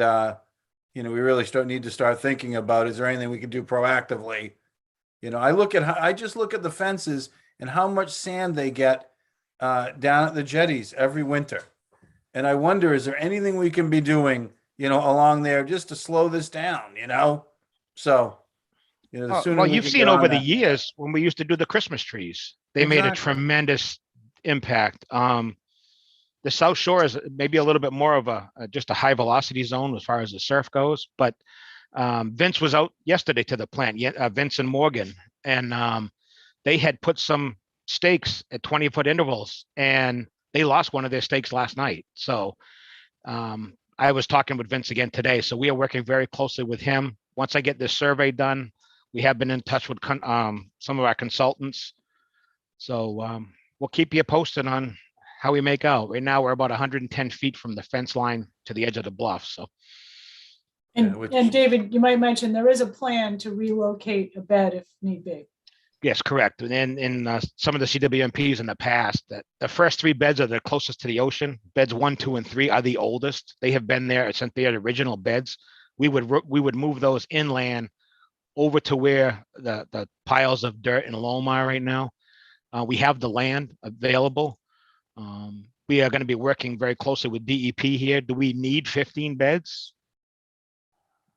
we really need to start thinking about, is there anything we can do proactively? I just look at the fences and how much sand they get down at the jetties every winter. And I wonder, is there anything we can be doing, along there just to slow this down, So, the sooner well, we you've can seen get on over the that. years when we used to do the Christmas trees, they made a Exactly. tremendous impact. The South Shore is maybe a little bit more of just a high velocity zone as far as the surf goes, but Vince was out yesterday to the plant, Vince and Morgan, and they had put some stakes at 20-foot intervals, and they lost one of their stakes last night. So I was talking with Vince again today. So we are working very closely with him. Once I get this survey done, we have been in touch with some of our consultants. So we'll keep you posted on how we make out. Right now, we're about 110 feet from the fence line to the edge of the bluff. So. And David, you might mention there is a plan to relocate a bed if need be. Yes, correct. And in some of the CWMPs in the past, that the first 3 beds are the closest to the ocean. Beds 1, 2, and 3 are the oldest. They have been there since they are the original beds. We would move those inland over to where the piles of dirt and loam are right now. We have the land available. We are going to be working very closely with DEP here. Do we need 15 beds?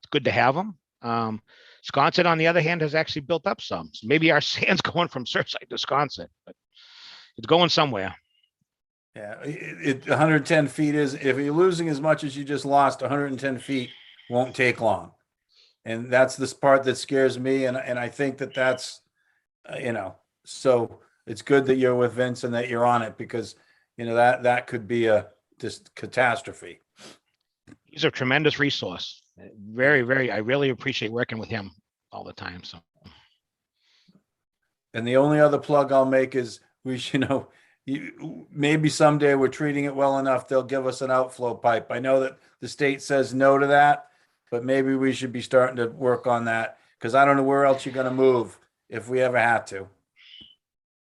good to have them. Sconset, on the other hand, has actually built up some. So maybe our sand's going from Surfside to Sconset, but it's going somewhere. Yeah, 110 feet is, if you're losing as much as you just lost, 110 feet won't take long. And that's this part that scares me. And I think that that's, so it's good that you're with Vince and that you're on it, because, that could be a just catastrophe. He's a tremendous resource. Very, very, I really appreciate working with him all the time. So. And the only other plug I'll make is maybe someday we're treating it well enough, they'll give us an outflow pipe. I know that the state says no to that, but maybe we should be starting to work on that, because I don't know where else you're going to move if we ever had to.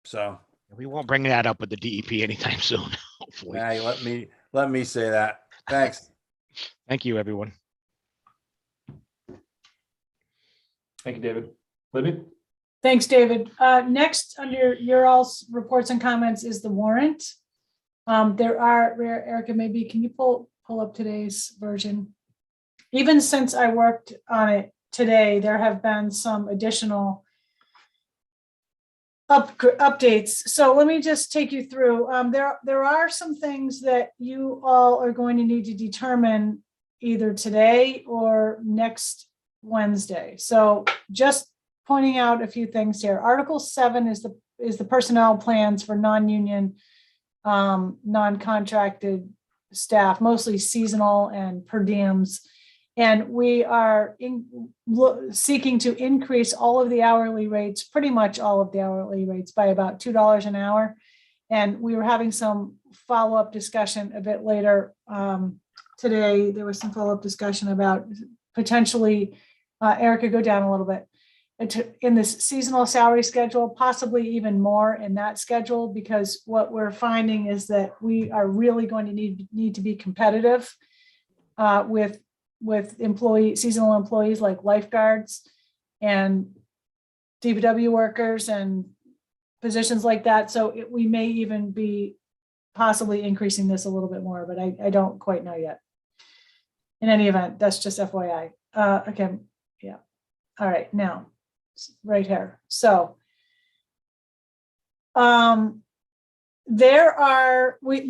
So we won't bring that up with the DEP anytime soon. Hopefully. Yeah, let me say that. Thanks. Thank you, everyone. Thank you, David. Libby? Thanks, David. Next, under your all's reports and comments is the warrant. There are, Erica, maybe can you pull up today's version? Even since I worked on it today, there have been some additional updates. So let me just take you through. There are some things that you all are going to need to determine either today or next Wednesday. So just pointing out a few things here. Article 7 is the personnel plans for non-union, non-contracted staff, mostly seasonal and per diems. And we are seeking to increase all of the hourly rates, pretty much all of the hourly rates, by about $2 an hour. And we were having some follow-up discussion a bit later today. There was some follow-up discussion about potentially, Erica, go down a little bit, in this seasonal salary schedule, possibly even more in that schedule, because what we're finding is that we are really going to need to be competitive with seasonal employees like lifeguards and DPW workers and positions like that. So we may even be possibly increasing this a little bit more, but I don't quite know yet. In any event, that's just FYI. Okay, yeah. All right, now, right here. So we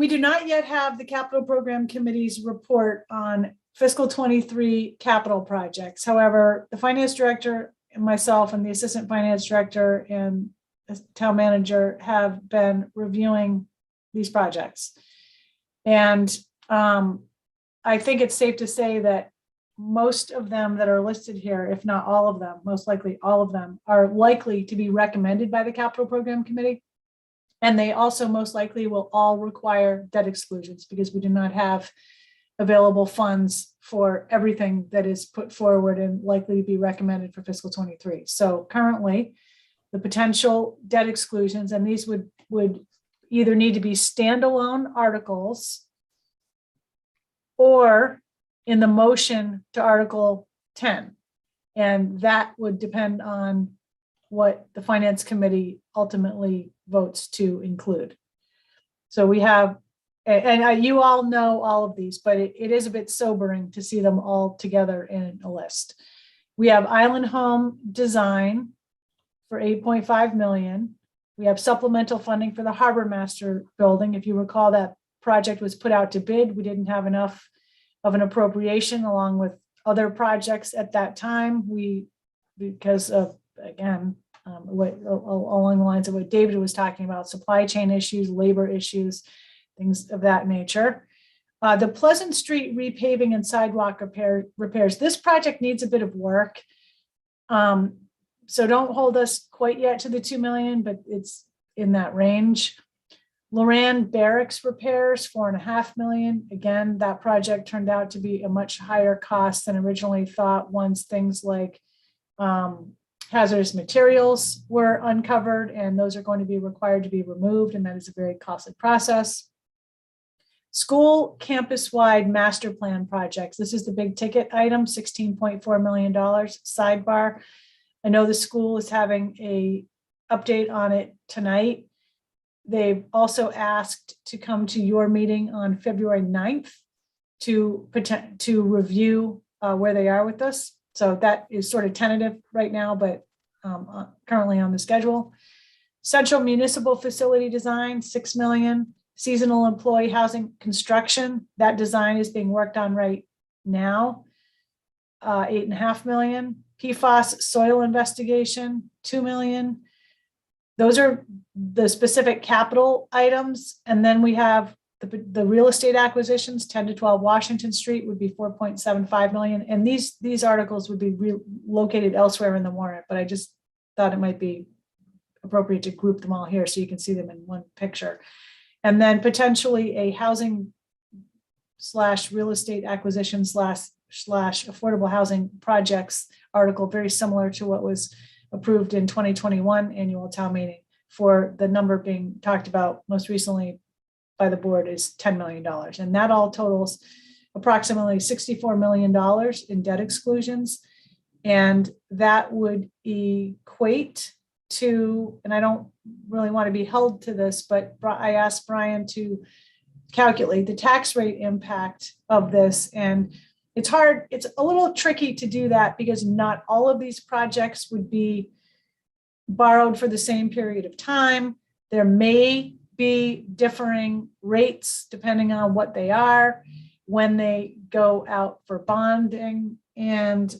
do not yet have the capital program committee's report on fiscal 23 capital projects. However, the finance director and myself and the assistant finance director and the town manager have been reviewing these projects. And I think it's safe to say that most of them that are listed here, if not all of them, most likely all of them, are likely to be recommended by the capital program committee. And they also most likely will all require debt exclusions, because we do not have available funds for everything that is put forward and likely to be recommended for fiscal 23. So currently, the potential debt exclusions, and these would either need to be standalone articles or in the motion to Article 10. And that would depend on what the Finance Committee ultimately votes to include. So we have, and you all know all of these, but it is a bit sobering to see them all together in a list. We have Island Home Design for $8.5 million. We have supplemental funding for the Harbor Master building. If you recall, that project was put out to bid. We didn't have enough of an appropriation along with other projects at that time. Because of, again, along the lines of what David was talking about, supply chain issues, labor issues, things of that nature. The Pleasant Street repaving and sidewalk repairs. This project needs a bit of work. So don't hold us quite yet to the 2 million, but it's in that range. Loran Barracks repairs, $4.5 million. Again, that project turned out to be a much higher cost than originally thought once things like hazardous materials were uncovered, and those are going to be required to be removed, and that is a very costly process. School campus-wide master plan projects. This is the big ticket item, $16.4 million. Sidebar, I know the school is having a update on it tonight. They've also asked to come to your meeting on February 9th to review where they are with this. So that is sort of tentative right now, but currently on the schedule. Central municipal facility design, 6 million. Seasonal employee housing construction, that design is being worked on right now. 8.5 million. PFAS soil investigation, 2 million. Those are the specific capital items. And then we have the real estate acquisitions, 10 to 12 Washington Street would be 4.75 million. And these articles would be located elsewhere in the warrant, but I just thought it might be appropriate to group them all here so you can see them in one picture. And then potentially a housing / real estate acquisition / affordable housing projects article, very similar to what was approved in 2021 annual town meeting, for the number being talked about most recently by the board is $10 million. And that all totals approximately $64 million in debt exclusions. And that would equate to, and I don't really want to be held to this, but I asked Brian to calculate the tax rate impact of this. And it's hard, it's a little tricky to do that because not all of these projects would be borrowed for the same period of time. There may be differing rates depending on what they are when they go out for bonding and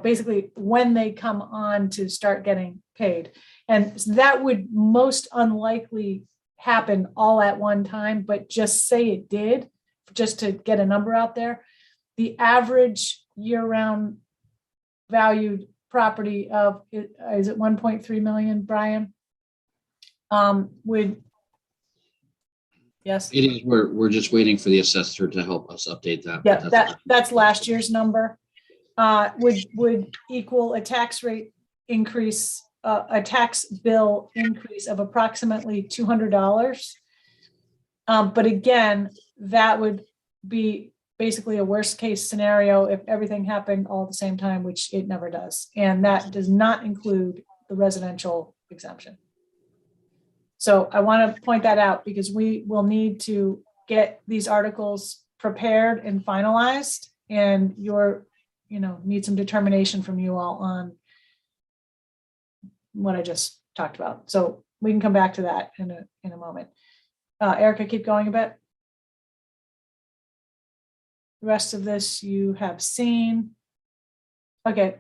basically when they come on to start getting paid. And that would most unlikely happen all at one time, but just say it did, just to get a number out there. The average year-round valued property of, is it 1.3 million, Brian? Yes. It is, we're just waiting for the assessor to help us update that. Yeah, that's last year's number. Would equal a tax rate increase, a tax bill increase of approximately $200. But again, that would be basically a worst case scenario if everything happened all at the same time, which it never does. And that does not include the residential exemption. So I want to point that out because we will need to get these articles prepared and finalized, and need some determination from you all on what I just talked about. So we can come back to that in a moment. Erica, keep going a bit. The rest of this you have seen. Okay.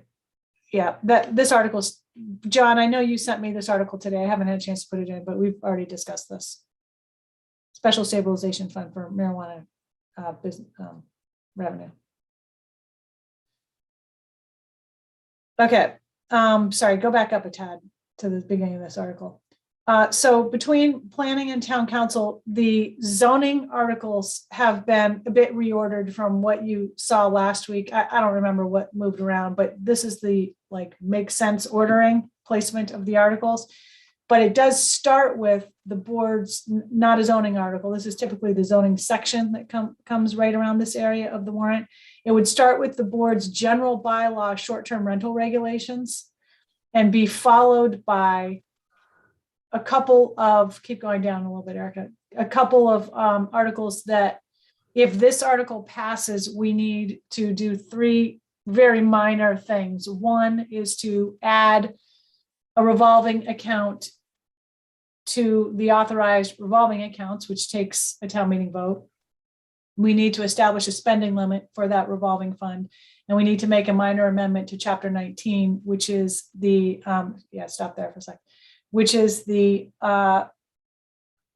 Yeah, this article's, John, I know you sent me this article today. I haven't had a chance to put it in, but we've already discussed this. Special stabilization fund for marijuana business revenue. Okay, sorry, go back up a tad to the beginning of this article. So between planning and town council, the zoning articles have been a bit reordered from what you saw last week. I don't remember what moved around, but this is the make sense ordering placement of the articles. But it does start with the board's, not a zoning article. This is typically the zoning section that comes right around this area of the warrant. It would start with the board's general bylaw short-term rental regulations and be followed by a couple of, keep going down a little bit, Erica, a couple of articles that if this article passes, we need to do 3 very minor things. One is to add a revolving account to the authorized revolving accounts, which takes a town meeting vote. We need to establish a spending limit for that revolving fund. And we need to make a minor amendment to chapter 19, which is the, stop there for a second, which is the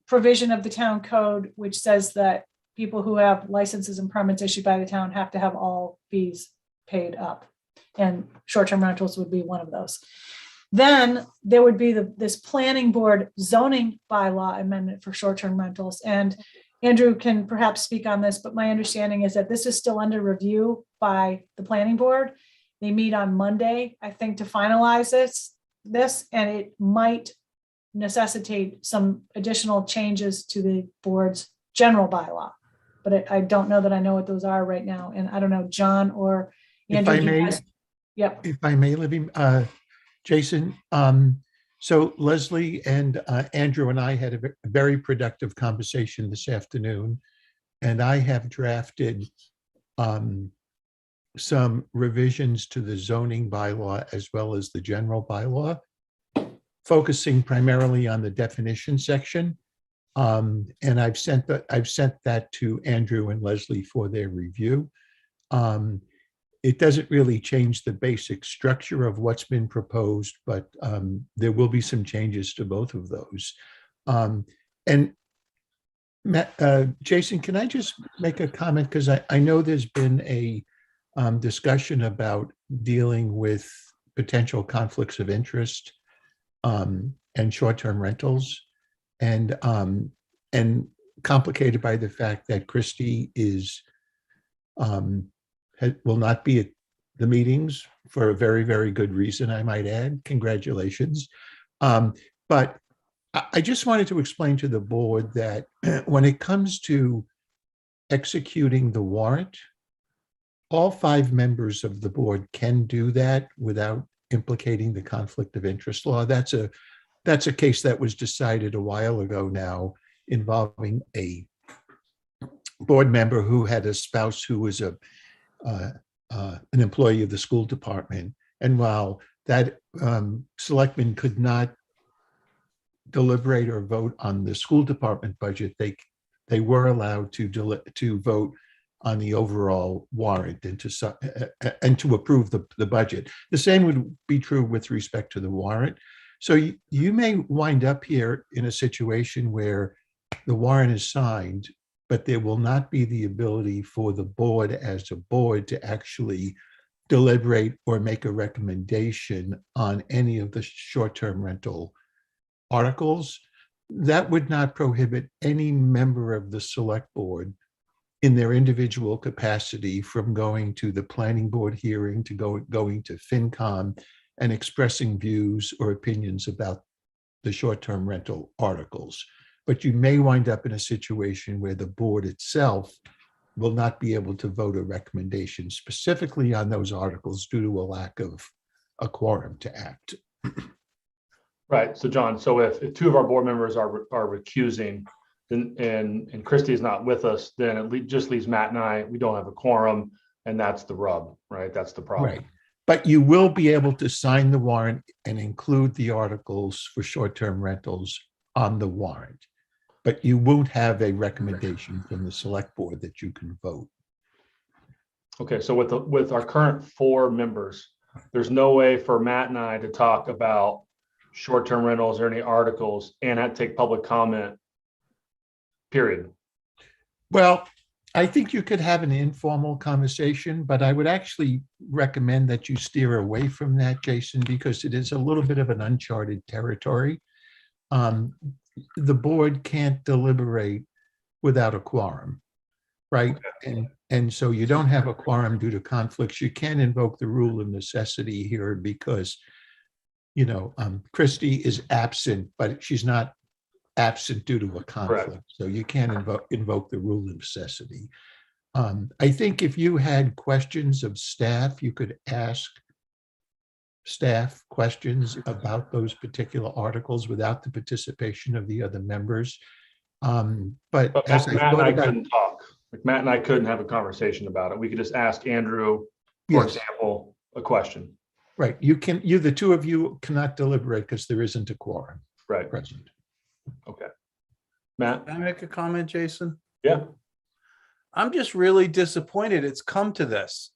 provision of the town code, which says that people who have licenses and permits issued by the town have to have all fees paid up. And short-term rentals would be one of those. Then there would be this planning board zoning bylaw amendment for short-term rentals. And Andrew can perhaps speak on this, but my understanding is that this is still under review by the planning board. They meet on Monday, I think, to finalize this, and it might necessitate some additional changes to the board's general bylaw. But I don't know that I know what those are right now. And I don't know, John or Andrew. If I may, yep. If I may, Libby, Jason, so Leslie and Andrew and I had a very productive conversation this afternoon, and I have drafted some revisions to the zoning bylaw as well as the general bylaw, focusing primarily on the definition section. And I've sent that to Andrew and Leslie for their review. It doesn't really change the basic structure of what's been proposed, but there will be some changes to both of those. And Matt, Jason, can I just make a comment? Because I know there's been a discussion about dealing with potential conflicts of interest and short-term rentals, and complicated by the fact that Christie will not be at the meetings for a very, very good reason, I might add. Congratulations. But I just wanted to explain to the board that when it comes to executing the warrant, all 5 members of the board can do that without implicating the conflict of interest law. That's a case that was decided a while ago now, involving a board member who had a spouse who was an employee of the school department. And while that selectman could not deliberate or vote on the school department budget, they were allowed to vote on the overall warrant and to approve the budget. The same would be true with respect to the warrant. So you may wind up here in a situation where the warrant is signed, but there will not be the ability for the board as a board to actually deliberate or make a recommendation on any of the short-term rental articles. That would not prohibit any member of the select board in their individual capacity from going to the planning board hearing, to going to FinCom and expressing views or opinions about the short-term rental articles. But you may wind up in a situation where the board itself will not be able to vote a recommendation specifically on those articles due to a lack of a quorum to act. Right. So John, so if 2 of our board members are recusing, then and Christie is not with us, then it just leaves Matt and I. We don't have a quorum, and that's the rub, right? That's the problem. Right. But you will be able to sign the warrant and include the articles for short-term rentals on the warrant. But you won't have a recommendation from the select board that you can vote. Okay, so with our current 4 members, there's no way for Matt and I to talk about short-term rentals or any articles and not take public comment, period. Well, I think you could have an informal conversation, but I would actually recommend that you steer away from that, Jason, because it is a little bit of an uncharted territory. The board can't deliberate without a quorum, right? And so you don't have a quorum due to conflicts. You can invoke the rule of necessity here because, Christie is absent, but she's not absent due to a conflict. Correct. So you can't invoke the rule of necessity. I think if you had questions of staff, you could ask staff questions about those particular articles without the participation of the other members. But as Matt and I couldn't talk. Like Matt and I couldn't have a conversation about it. We could just ask Andrew, for example, a question. Right. The 2 of you cannot deliberate because there isn't a quorum. Right. Present. Okay. Matt? Can I make a comment, Jason? Yeah. I'm just really disappointed it's come to this.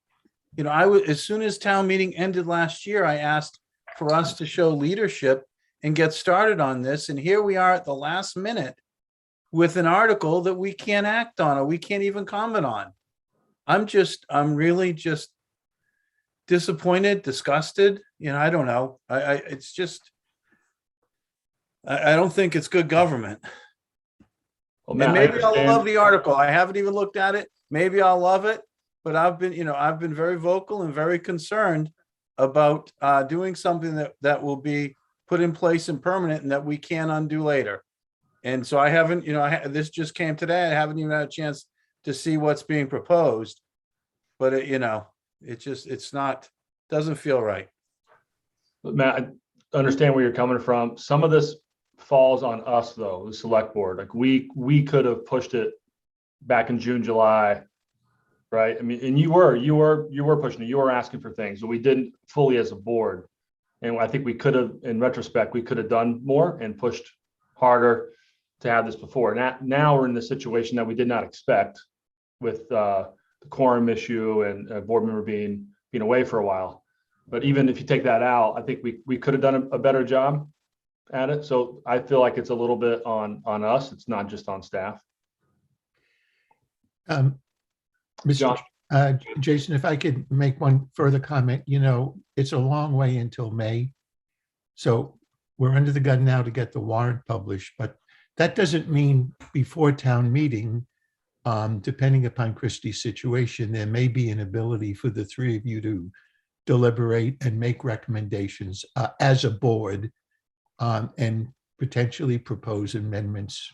As soon as town meeting ended last year, I asked for us to show leadership and get started on this. And here we are at the last minute with an article that we can't act on or we can't even comment on. I'm really just disappointed, disgusted. I don't know. I don't think it's good government. Well, Matt, and maybe I'll love the article. I haven't even looked at it. Maybe I'll love it. But I've been very vocal and very concerned about doing something that will be put in place and permanent and that we can't undo later. And so I haven't, this just came today. I haven't even had a chance to see what's being proposed. But doesn't feel right. Matt, I understand where you're coming from. Some of this falls on us though, the select board. Like we could have pushed it back in June, July, right? I mean, and you were pushing it, you were asking for things, and we didn't fully as a board. And I think we could have, in retrospect, we could have done more and pushed harder to have this before. Now we're in the situation that we did not expect with the quorum issue and a board member being away for a while. But even if you take that out, I think we could have done a better job at it. So I feel like it's a little bit on us. It's not just on staff. Mr. Jason, if I could make one further comment, it's a long way until May. So we're under the gun now to get the warrant published, but that doesn't mean before town meeting, depending upon Christie's situation, there may be an ability for the three of you to deliberate and make recommendations as a board and potentially propose amendments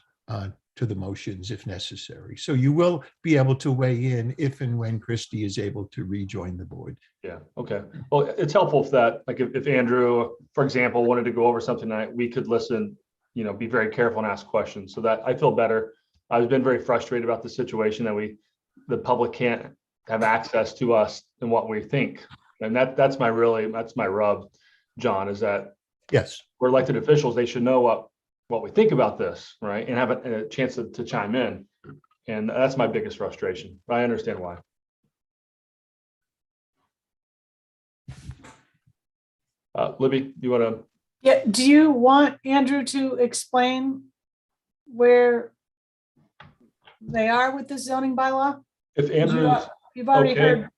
to the motions if necessary. So you will be able to weigh in if and when Christie is able to rejoin the board. Yeah, okay. Well, it's helpful if that, like if Andrew, for example, wanted to go over something tonight, we could listen, be very careful and ask questions. So that I feel better. I've been very frustrated about the situation that the public can't have access to us and what we think. And that's my rub, John, is that yes, we're elected officials. They should know what we think about this, right? And have a chance to chime in. And that's my biggest frustration, but I understand why. Libby, you want to? Yeah, do you want Andrew to explain where they are with the zoning bylaw? If Andrew, you've already okay. heard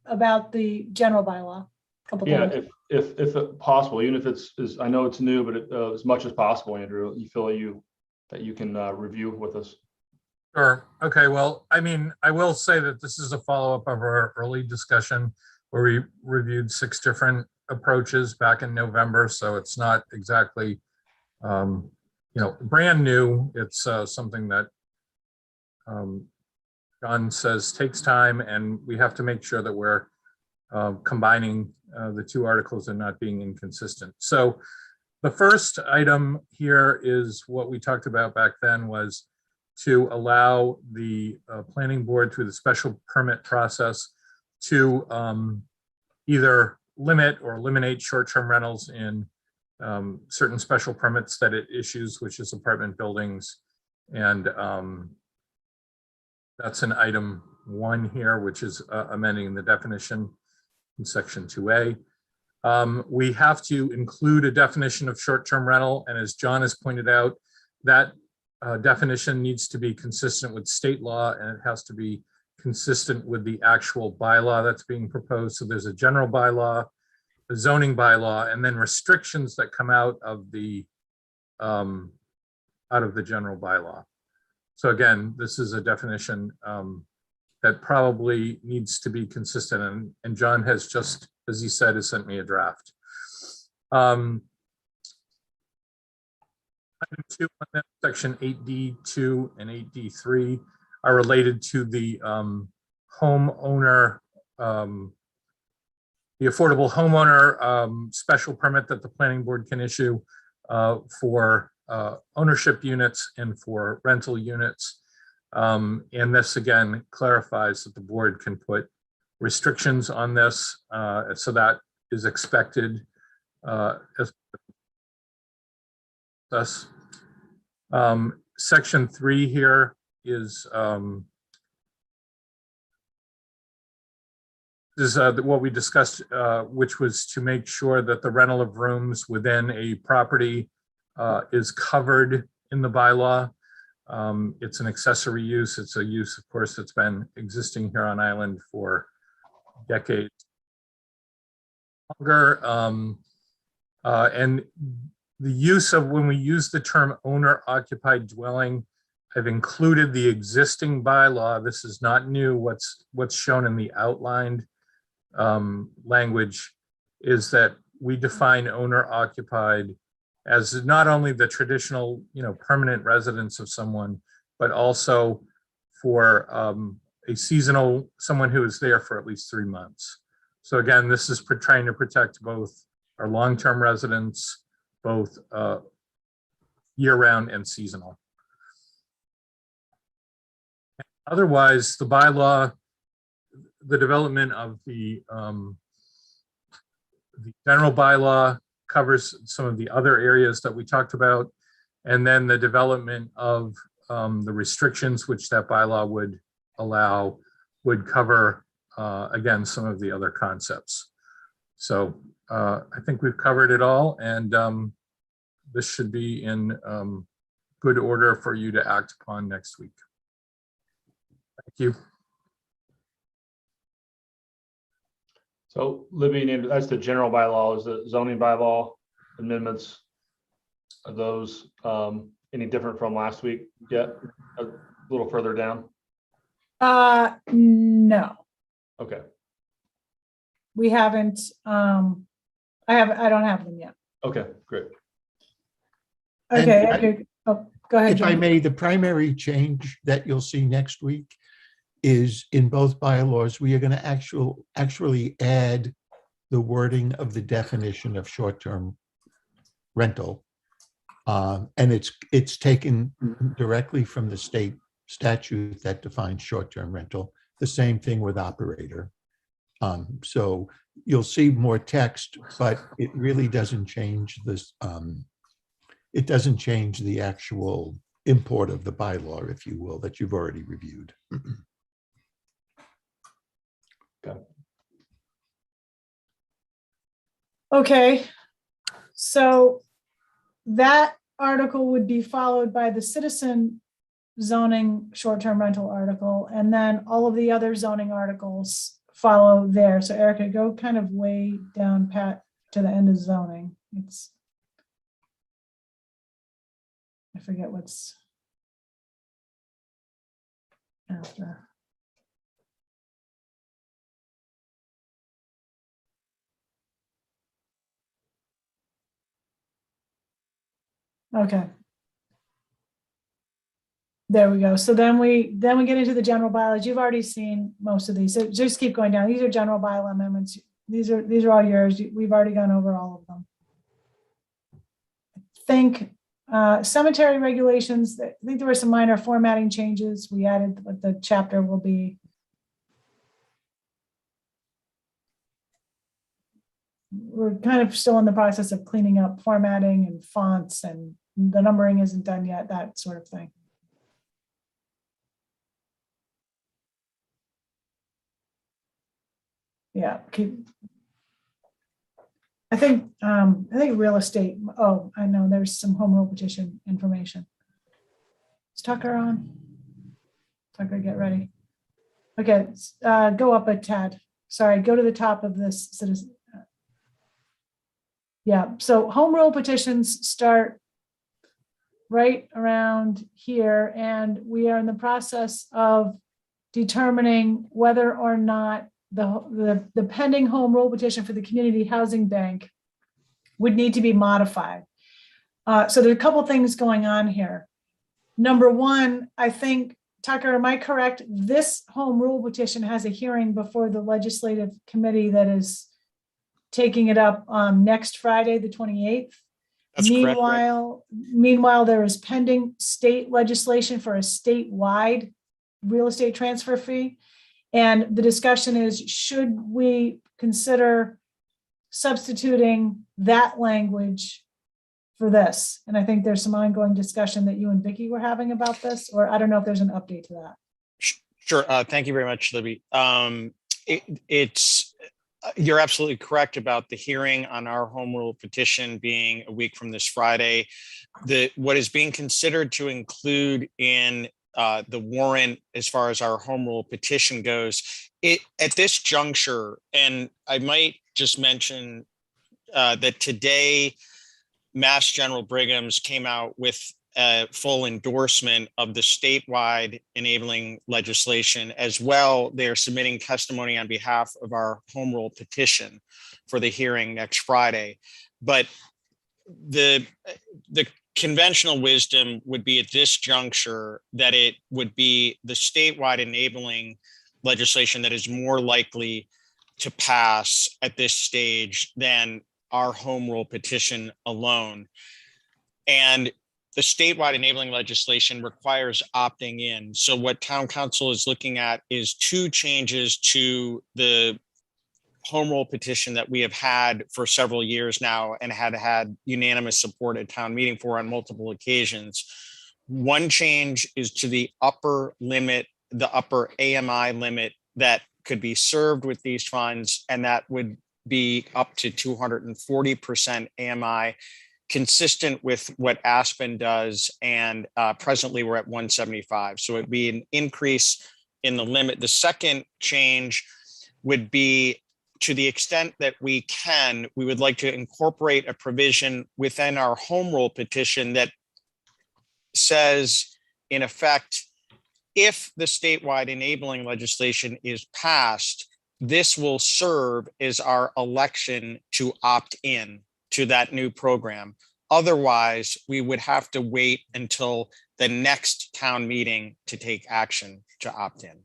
about the general bylaw a couple Yeah, times. if possible, even if I know it's new, but as much as possible, Andrew, you feel that you can review with us. Sure. Okay. Well, I mean, I will say that this is a follow-up of our early discussion where we reviewed 6 different approaches back in November. So it's not exactly, brand new. It's something that John says takes time, and we have to make sure that we're combining the 2 articles and not being inconsistent. So the first item here is what we talked about back then, was to allow the planning board through the special permit process to either limit or eliminate short-term rentals in certain special permits that it issues, which is apartment buildings. And that's an item 1 here, which is amending the definition in section 2A. We have to include a definition of short-term rental. And as John has pointed out, that definition needs to be consistent with state law, and it has to be consistent with the actual bylaw that's being proposed. So there's a general bylaw, a zoning bylaw, and then restrictions that come out of the general bylaw. So again, this is a definition that probably needs to be consistent, and John has just, as he said, has sent me a draft. Item 2, section 8D2 and 8D3 are related to the homeowner, the affordable homeowner special permit that the planning board can issue for ownership units and for rental units. And this again clarifies that the board can put restrictions on this, so that is expected as us. Section 3 here is what we discussed, which was to make sure that the rental of rooms within a property is covered in the bylaw. It's an accessory use. It's a use, of course, that's been existing here on island for decades longer. And the use of, when we use the term owner occupied dwelling, I've included the existing bylaw. This is not new. What's shown in the outlined language is that we define owner occupied as not only the traditional, permanent residence of someone, but also for a seasonal, someone who is there for at least 3 months. So again, this is trying to protect both our long-term residents, both year-round and seasonal. Otherwise, the bylaw the development of the general bylaw covers some of the other areas that we talked about. And then the development of the restrictions which that bylaw would allow would cover, again, some of the other concepts. So I think we've covered it all, and this should be in good order for you to act upon next week. Thank you. So Libby, that's the general bylaw. Is the zoning bylaw amendments, are those any different from last week yet? A little further down? No, Okay, we haven't, I don't have them yet. okay, great. And Okay, okay. Oh, go ahead, If I John. may, the primary change that you'll see next week is in both bylaws, we are going to actually add the wording of the definition of short-term rental. And it's taken directly from the state statute that defines short-term rental. The same thing with operator. So you'll see more text, but it really doesn't change this. It doesn't change the actual import of the bylaw, if you will, that you've already reviewed. Okay. Okay, so that article would be followed by the citizen zoning short-term rental article, and then all of the other zoning articles follow there. So Erica, go kind of way down pat to the end of zoning. It's, I forget what's after. Okay. There we go. So then we get into the general bylaws. You've already seen most of these. So just keep going down. These are general bylaw amendments. These are all yours. We've already gone over all of them. I think cemetery regulations, I think there were some minor formatting changes. We added what the chapter will be. We're kind of still in the process of cleaning up formatting and fonts, and the numbering isn't done yet, that sort of thing. Yeah, I think real estate. Oh, I know there's some home rule petition information. Is Tucker on? Tucker, get ready. Okay, go up a tad. Sorry, go to the top of this citizen. Yeah, so home rule petitions start right around here, and we are in the process of determining whether or not the pending home rule petition for the Community Housing Bank would need to be modified. So there's a couple things going on here. Number one, I think, Tucker, am I correct? This home rule petition has a hearing before the legislative committee that is taking it up next Friday, the 28th. That's correct, right? Meanwhile, there is pending state legislation for a statewide real estate transfer fee. And the discussion is, should we consider substituting that language for this? And I think there's some ongoing discussion that you and Vicky were having about this, or I don't know if there's an update to that. Sure. Thank you very much, Libby. You're absolutely correct about the hearing on our home rule petition being a week from this Friday. What is being considered to include in the warrant as far as our home rule petition goes, at this juncture, and I might just mention that today Mass General Brigham's came out with a full endorsement of the statewide enabling legislation. As well, they are submitting testimony on behalf of our home rule petition for the hearing next Friday. But the conventional wisdom would be at this juncture that it would be the statewide enabling legislation that is more likely to pass at this stage than our home rule petition alone. And the statewide enabling legislation requires opting in. So what town council is looking at is 2 changes to the home rule petition that we have had for several years now and had unanimous support at town meeting for on multiple occasions. One change is to the upper limit, the upper AMI limit that could be served with these funds, and that would be up to 240% AMI, consistent with what Aspen does, and presently we're at 175. So it'd be an increase in the limit. The second change would be, to the extent that we can, we would like to incorporate a provision within our home rule petition that says, in effect, if the statewide enabling legislation is passed, this will serve as our election to opt in to that new program. Otherwise, we would have to wait until the next town meeting to take action to opt in.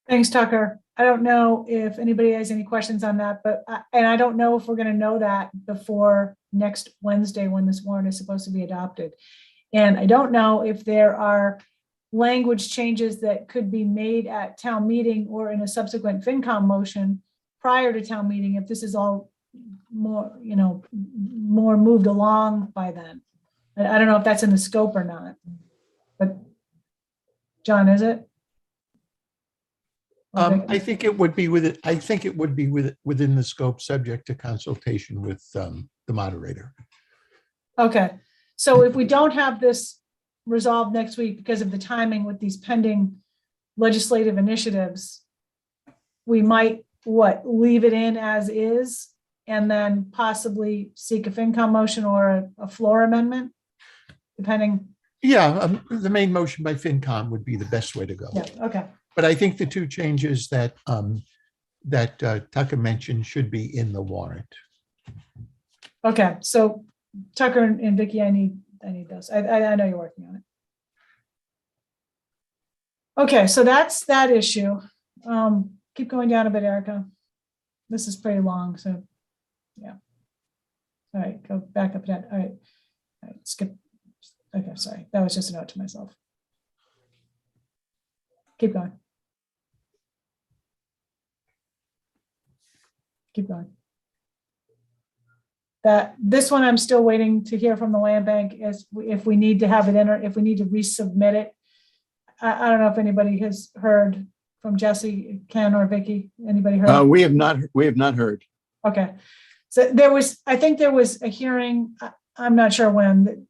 Thanks, Tucker. I don't know if anybody has any questions on that, but I don't know if we're going to know that before next Wednesday when this warrant is supposed to be adopted. And I don't know if there are language changes that could be made at town meeting or in a subsequent FinCom motion prior to town meeting, if this is all more, more moved along by then. I don't know if that's in the scope or not, but John, is it? I think it would be within the scope, subject to consultation with the moderator. Okay, so if we don't have this resolved next week because of the timing with these pending legislative initiatives, we might, leave it in as is and then possibly seek a FinCom motion or a floor amendment, depending. Yeah, the main motion by FinCom would be the best way to go. Yeah, okay. But I think the 2 changes that Tucker mentioned should be in the warrant. Okay, so Tucker and Vicky, I need those. I know you're working on it. Okay, so that's that issue. Keep going down a bit, Erica. This is pretty long, so yeah. All right, go back up that. All right, skip. Okay, sorry, that was just a note to myself. Keep going. Keep going. This one I'm still waiting to hear from the land bank is if we need to have it in or if we need to resubmit it. I don't know if anybody has heard from Jesse, Ken, or Vicky. Anybody heard? We have not heard. Okay. So I think there was a hearing, I'm not sure when,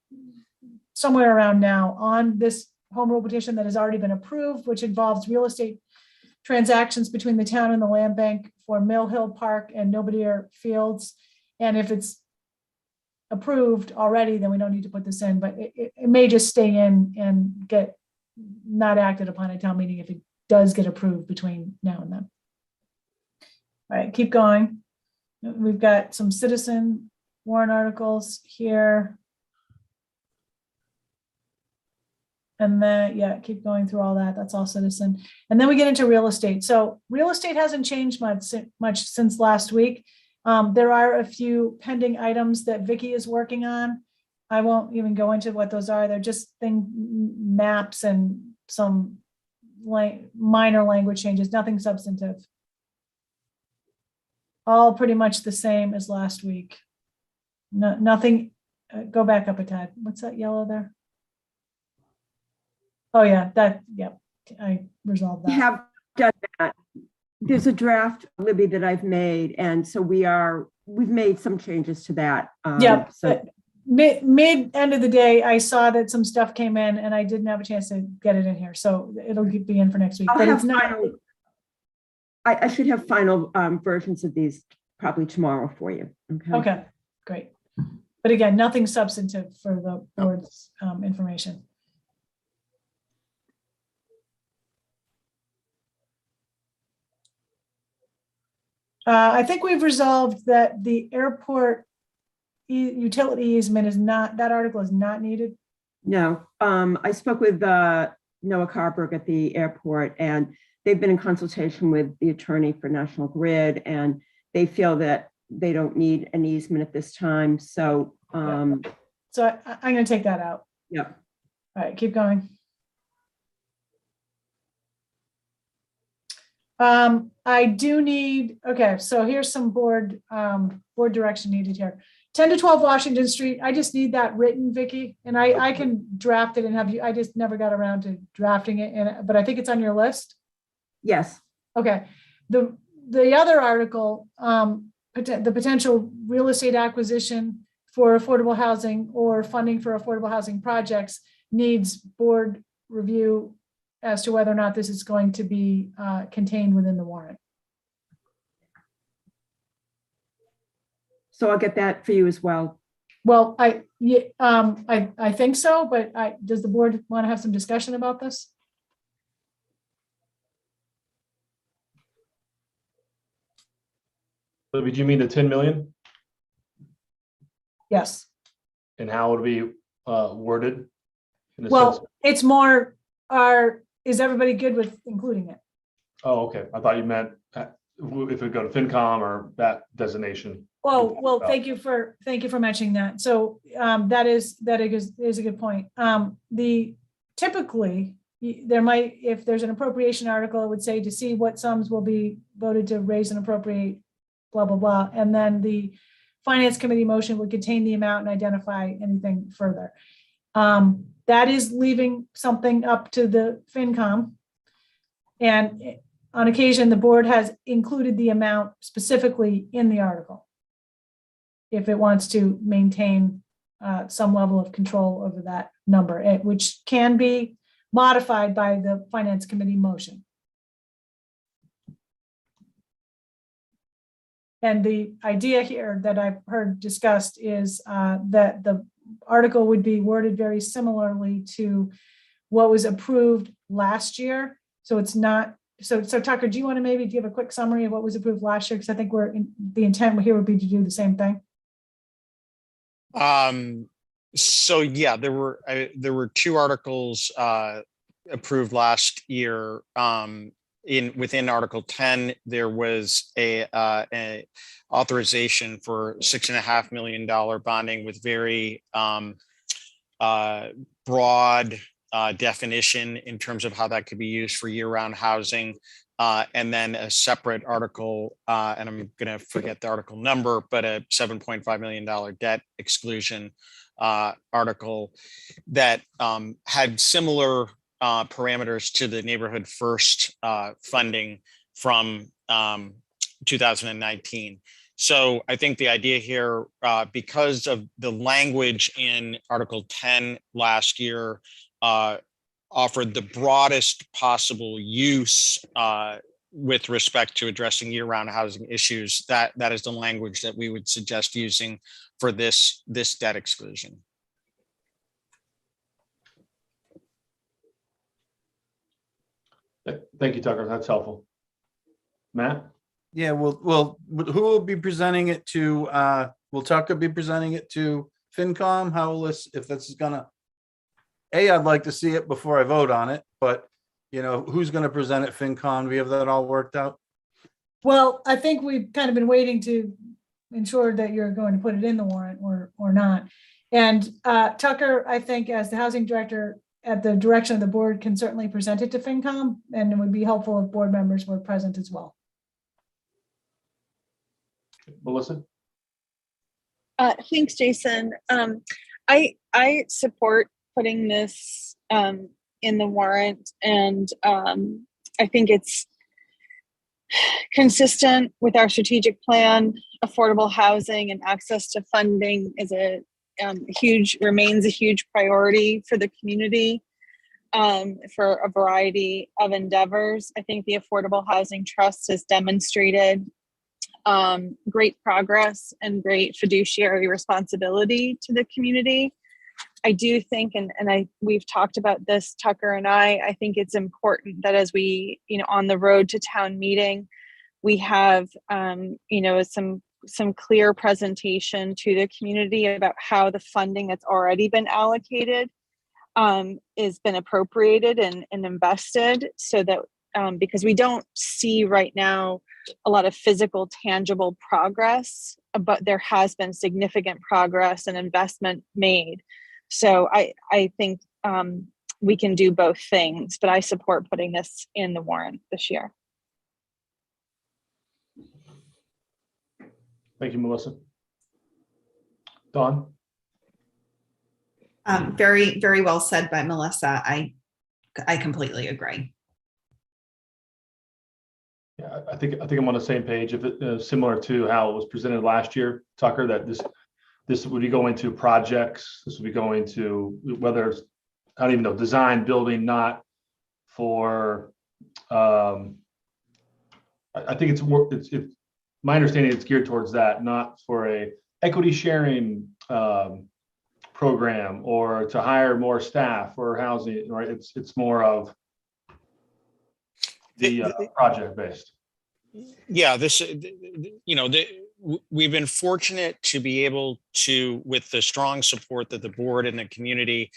somewhere around now on this home rule petition that has already been approved, which involves real estate transactions between the town and the land bank for Mill Hill Park and Nobodier Fields. And if it's approved already, then we don't need to put this in, but it may just stay in and get not acted upon at town meeting if it does get approved between now and then. All right, keep going. We've got some citizen warrant articles here. And then, yeah, keep going through all that. That's all citizen. And then we get into real estate. So real estate hasn't changed much since last week. There are a few pending items that Vicky is working on. I won't even go into what those are. They're just maps and some minor language changes, nothing substantive. All pretty much the same as last week. Nothing, go back up a tad. What's that yellow there? Oh yeah, yep, I resolved that. We have done that. There's a draft, Libby, that I've made, and so we've made some changes to that. Yeah, so mid end of the day, I saw that some stuff came in, and I didn't have a chance to get it in here, so it'll be in for next week. I'll But have it's not. I should have final versions of these probably tomorrow for you. Okay, great. But again, nothing substantive for the board's information. I think we've resolved that the airport utility easement is not, that article is not needed. No, I spoke with Noah Carberg at the airport, and they've been in consultation with the attorney for National Grid, and they feel that they don't need an easement at this time. So, So I'm going to take that out. yeah. All right, keep going. I do need, okay, so here's some board direction needed here. 10 to 12 Washington Street. I just need that written, Vicky, and I can draft it and have you, I just never got around to drafting it, but I think it's on your list. Yes. Okay. The other article, the potential real estate acquisition for affordable housing or funding for affordable housing projects needs board review as to whether or not this is going to be contained within the warrant. So I'll get that for you as well. Well, I think so, but does the board want to have some discussion about this? Libby, do you mean the 10 million Yes. and how it would be worded? In a sense? Well, it's more, is everybody good with including it? Oh, okay. I thought you meant if it go to FinCom or that designation. Well, thank you for mentioning that. So that is a good point. Typically there might, if there's an appropriation article, it would say to see what sums will be voted to raise and appropriate, blah, blah, blah. And then the Finance Committee motion would contain the amount and identify anything further. That is leaving something up to the FinCom. And on occasion, the board has included the amount specifically in the article if it wants to maintain some level of control over that number, which can be modified by the Finance Committee motion. And the idea here that I've heard discussed is that the article would be worded very similarly to what was approved last year. So it's not, so Tucker, do you want to maybe give a quick summary of what was approved last year? Because I think the intent here would be to do the same thing. So yeah, there were two articles approved last year. Within Article 10, there was a authorization for $6.5 million bonding with very broad definition in terms of how that could be used for year-round housing. And then a separate article, and I'm going to forget the article number, but a $7.5 million debt exclusion article that had similar parameters to the Neighborhood First funding from 2019. So I think the idea here, because of the language in Article 10 last year, offered the broadest possible use with respect to addressing year-round housing issues, that is the language that we would suggest using for this debt exclusion. Thank you, Tucker. That's helpful. Matt? Yeah, well, who will be presenting it to, will Tucker be presenting it to FinCom? How will this, if this is gonna, I'd like to see it before I vote on it, but you know, who's gonna present it FinCom? Do we have that all worked out? Well, I think we've kind of been waiting to ensure that you're going to put it in the warrant or not. And Tucker, I think as the housing director, at the direction of the board, can certainly present it to FinCom, and it would be helpful if board members were present as well. Melissa? Thanks, Jason. I support putting this in the warrant, and I think it's consistent with our strategic plan. Affordable housing and access to funding is remains a huge priority for the community for a variety of endeavors. I think the Affordable Housing Trust has demonstrated great progress and great fiduciary responsibility to the community. I do think, and we've talked about this, Tucker and I think it's important that as we, on the road to town meeting, we have, some clear presentation to the community about how the funding that's already been allocated has been appropriated and invested, so that because we don't see right now a lot of physical, tangible progress, but there has been significant progress and investment made. So I think we can do both things, but I support putting this in the warrant this year. Thank you, Melissa. Dawn? Very, very well said by Melissa. I completely agree. Yeah, I think I'm on the same page. If it similar to how it was presented last year, Tucker, that this would be going to projects. This would be going to whether it's, I don't even know, design, building, not for. I think it's more. It's my understanding. It's geared towards that, not for a equity sharing program or to hire more staff or housing. Right? It's more of the project based. Yeah, this, you know, we've been fortunate to be able to, with the strong support that the board and the community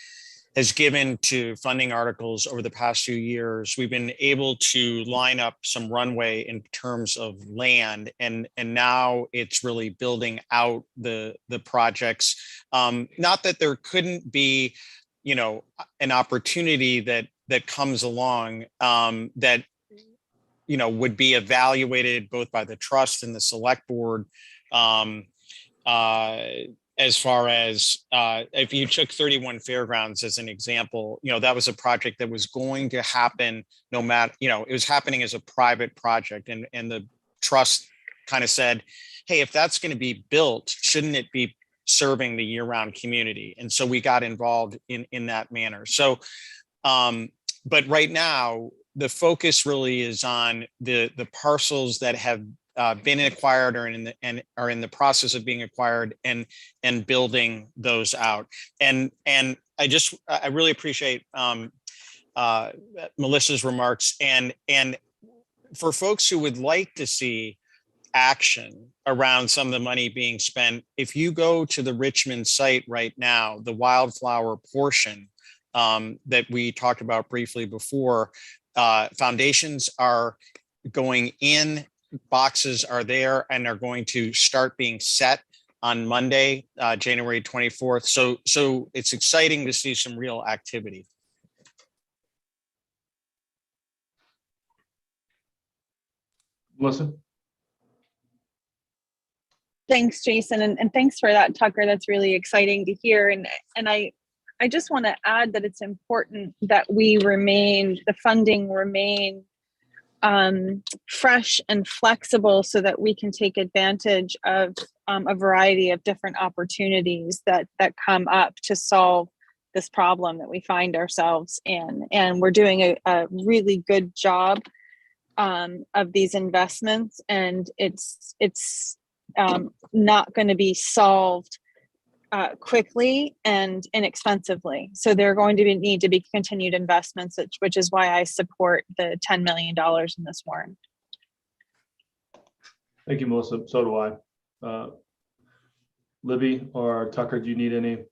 has given to funding articles over the past few years, we've been able to line up some runway in terms of land, and now it's really building out the projects. Not that there couldn't be, you know, an opportunity that comes along that, you know, would be evaluated both by the trust and the select board. As far as if you took 31 Fairgrounds as an example, you know, that was a project that was going to happen no matter, you know, it was happening as a private project, and the trust kind of said, hey, if that's going to be built, shouldn't it be serving the year-round community? And so we got involved in that manner. So, but right now, the focus really is on the parcels that have been acquired or are in the process of being acquired, and building those out. And I really appreciate Melissa's remarks, and for folks who would like to see action around some of the money being spent, if you go to the Richmond site right now, the wildflower portion that we talked about briefly before, foundations are going in, boxes are there, and are going to start being set on Monday, January 24th. So it's exciting to see some real activity. Melissa? Thanks, Jason, and thanks for that, Tucker. That's really exciting to hear. And I just want to add that it's important that the funding remain fresh and flexible, so that we can take advantage of a variety of different opportunities that come up to solve this problem that we find ourselves in. And we're doing a really good job of these investments, and it's not going to be solved quickly and inexpensively. So there are going to need to be continued investments, which is why I support the $10 million in this warrant. Thank you, Melissa. So do I. Libby or Tucker, do you need any?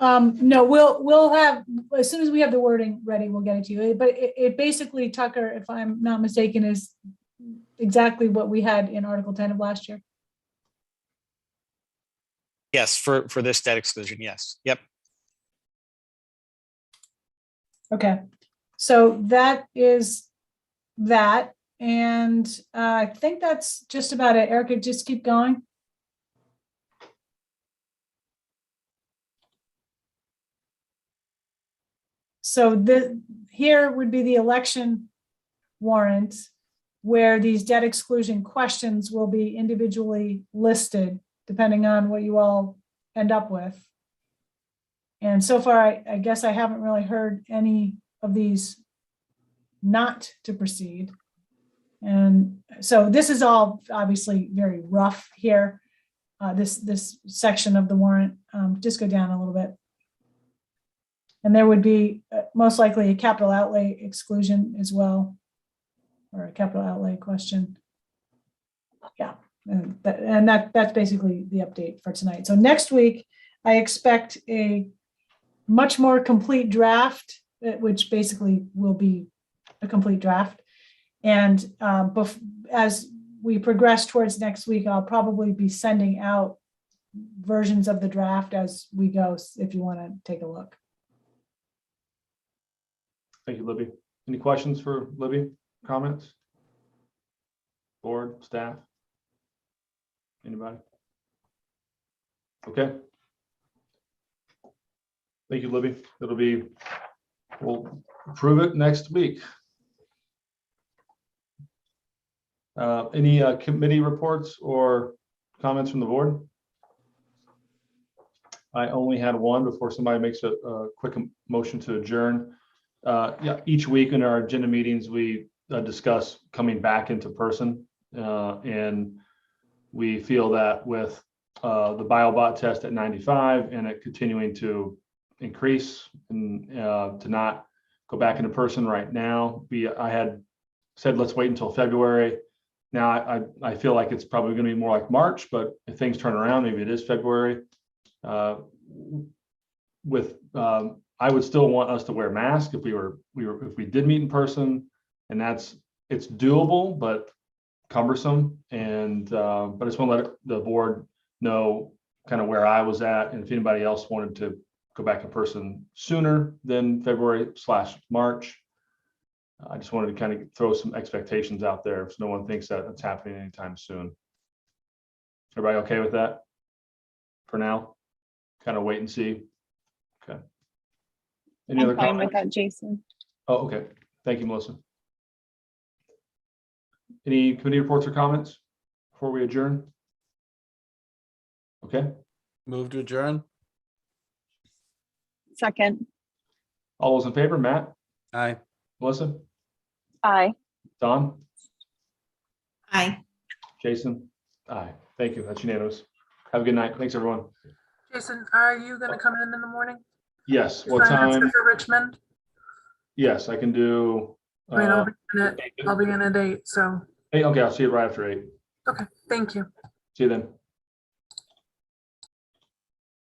No, we'll have, as soon as we have the wording ready, we'll get it to you. But it basically, Tucker, if I'm not mistaken, is exactly what we had in Article 10 of last year. Yes, for this debt exclusion, yes. Yep. Okay, so that is that. And I think that's just about it. Erica, just keep going. So here would be the election warrant, where these debt exclusion questions will be individually listed depending on what you all end up with. And so far, I guess I haven't really heard any of these not to proceed. And so this is all obviously very rough here. This section of the warrant, just go down a little bit. And there would be most likely a capital outlay exclusion as well, or a capital outlay question. Yeah, and that's basically the update for tonight. So next week, I expect a much more complete draft, which basically will be a complete draft. And as we progress towards next week, I'll probably be sending out versions of the draft as we go, if you want to take a look. Thank you, Libby. Any questions for Libby? Comments? Board, staff? Anybody? Okay. Thank you, Libby. We'll approve it next week. Any committee reports or comments from the board? I only had one before somebody makes a quick motion to adjourn. Yeah, each week in our agenda meetings, we discuss coming back into person. And we feel that with the BioBot test at 95 and it continuing to increase and to not go back into person right now. I had said, let's wait until February. Now I feel like it's probably going to be more like March, but if things turn around, maybe it is February. I would still want us to wear masks if we did meet in person, and it's doable, but cumbersome. And but I just want to let the board know kind of where I was at, and if anybody else wanted to go back in person sooner than February/March. I just wanted to kind of throw some expectations out there so no one thinks that it's happening anytime soon. Everybody okay with that for now? Kind of wait and see. Okay. Any other I'm fine comments? with that, Jason. Oh, okay. Thank you, Melissa. Any committee reports or comments before we adjourn? Okay. Move to adjourn. Second. All those in favor, Matt? Aye. Melissa? Aye. Don? Aye. Jason? Aye. Thank you. That's unanimous. Have a good night. Thanks, everyone. Jason, are you going to come in the morning? Yes. What Sign us time? for Richmond? Yes, I can do. I mean, I'll be in at 8, so. Hey, okay, I'll see you right after 8. Okay, thank you. See you then.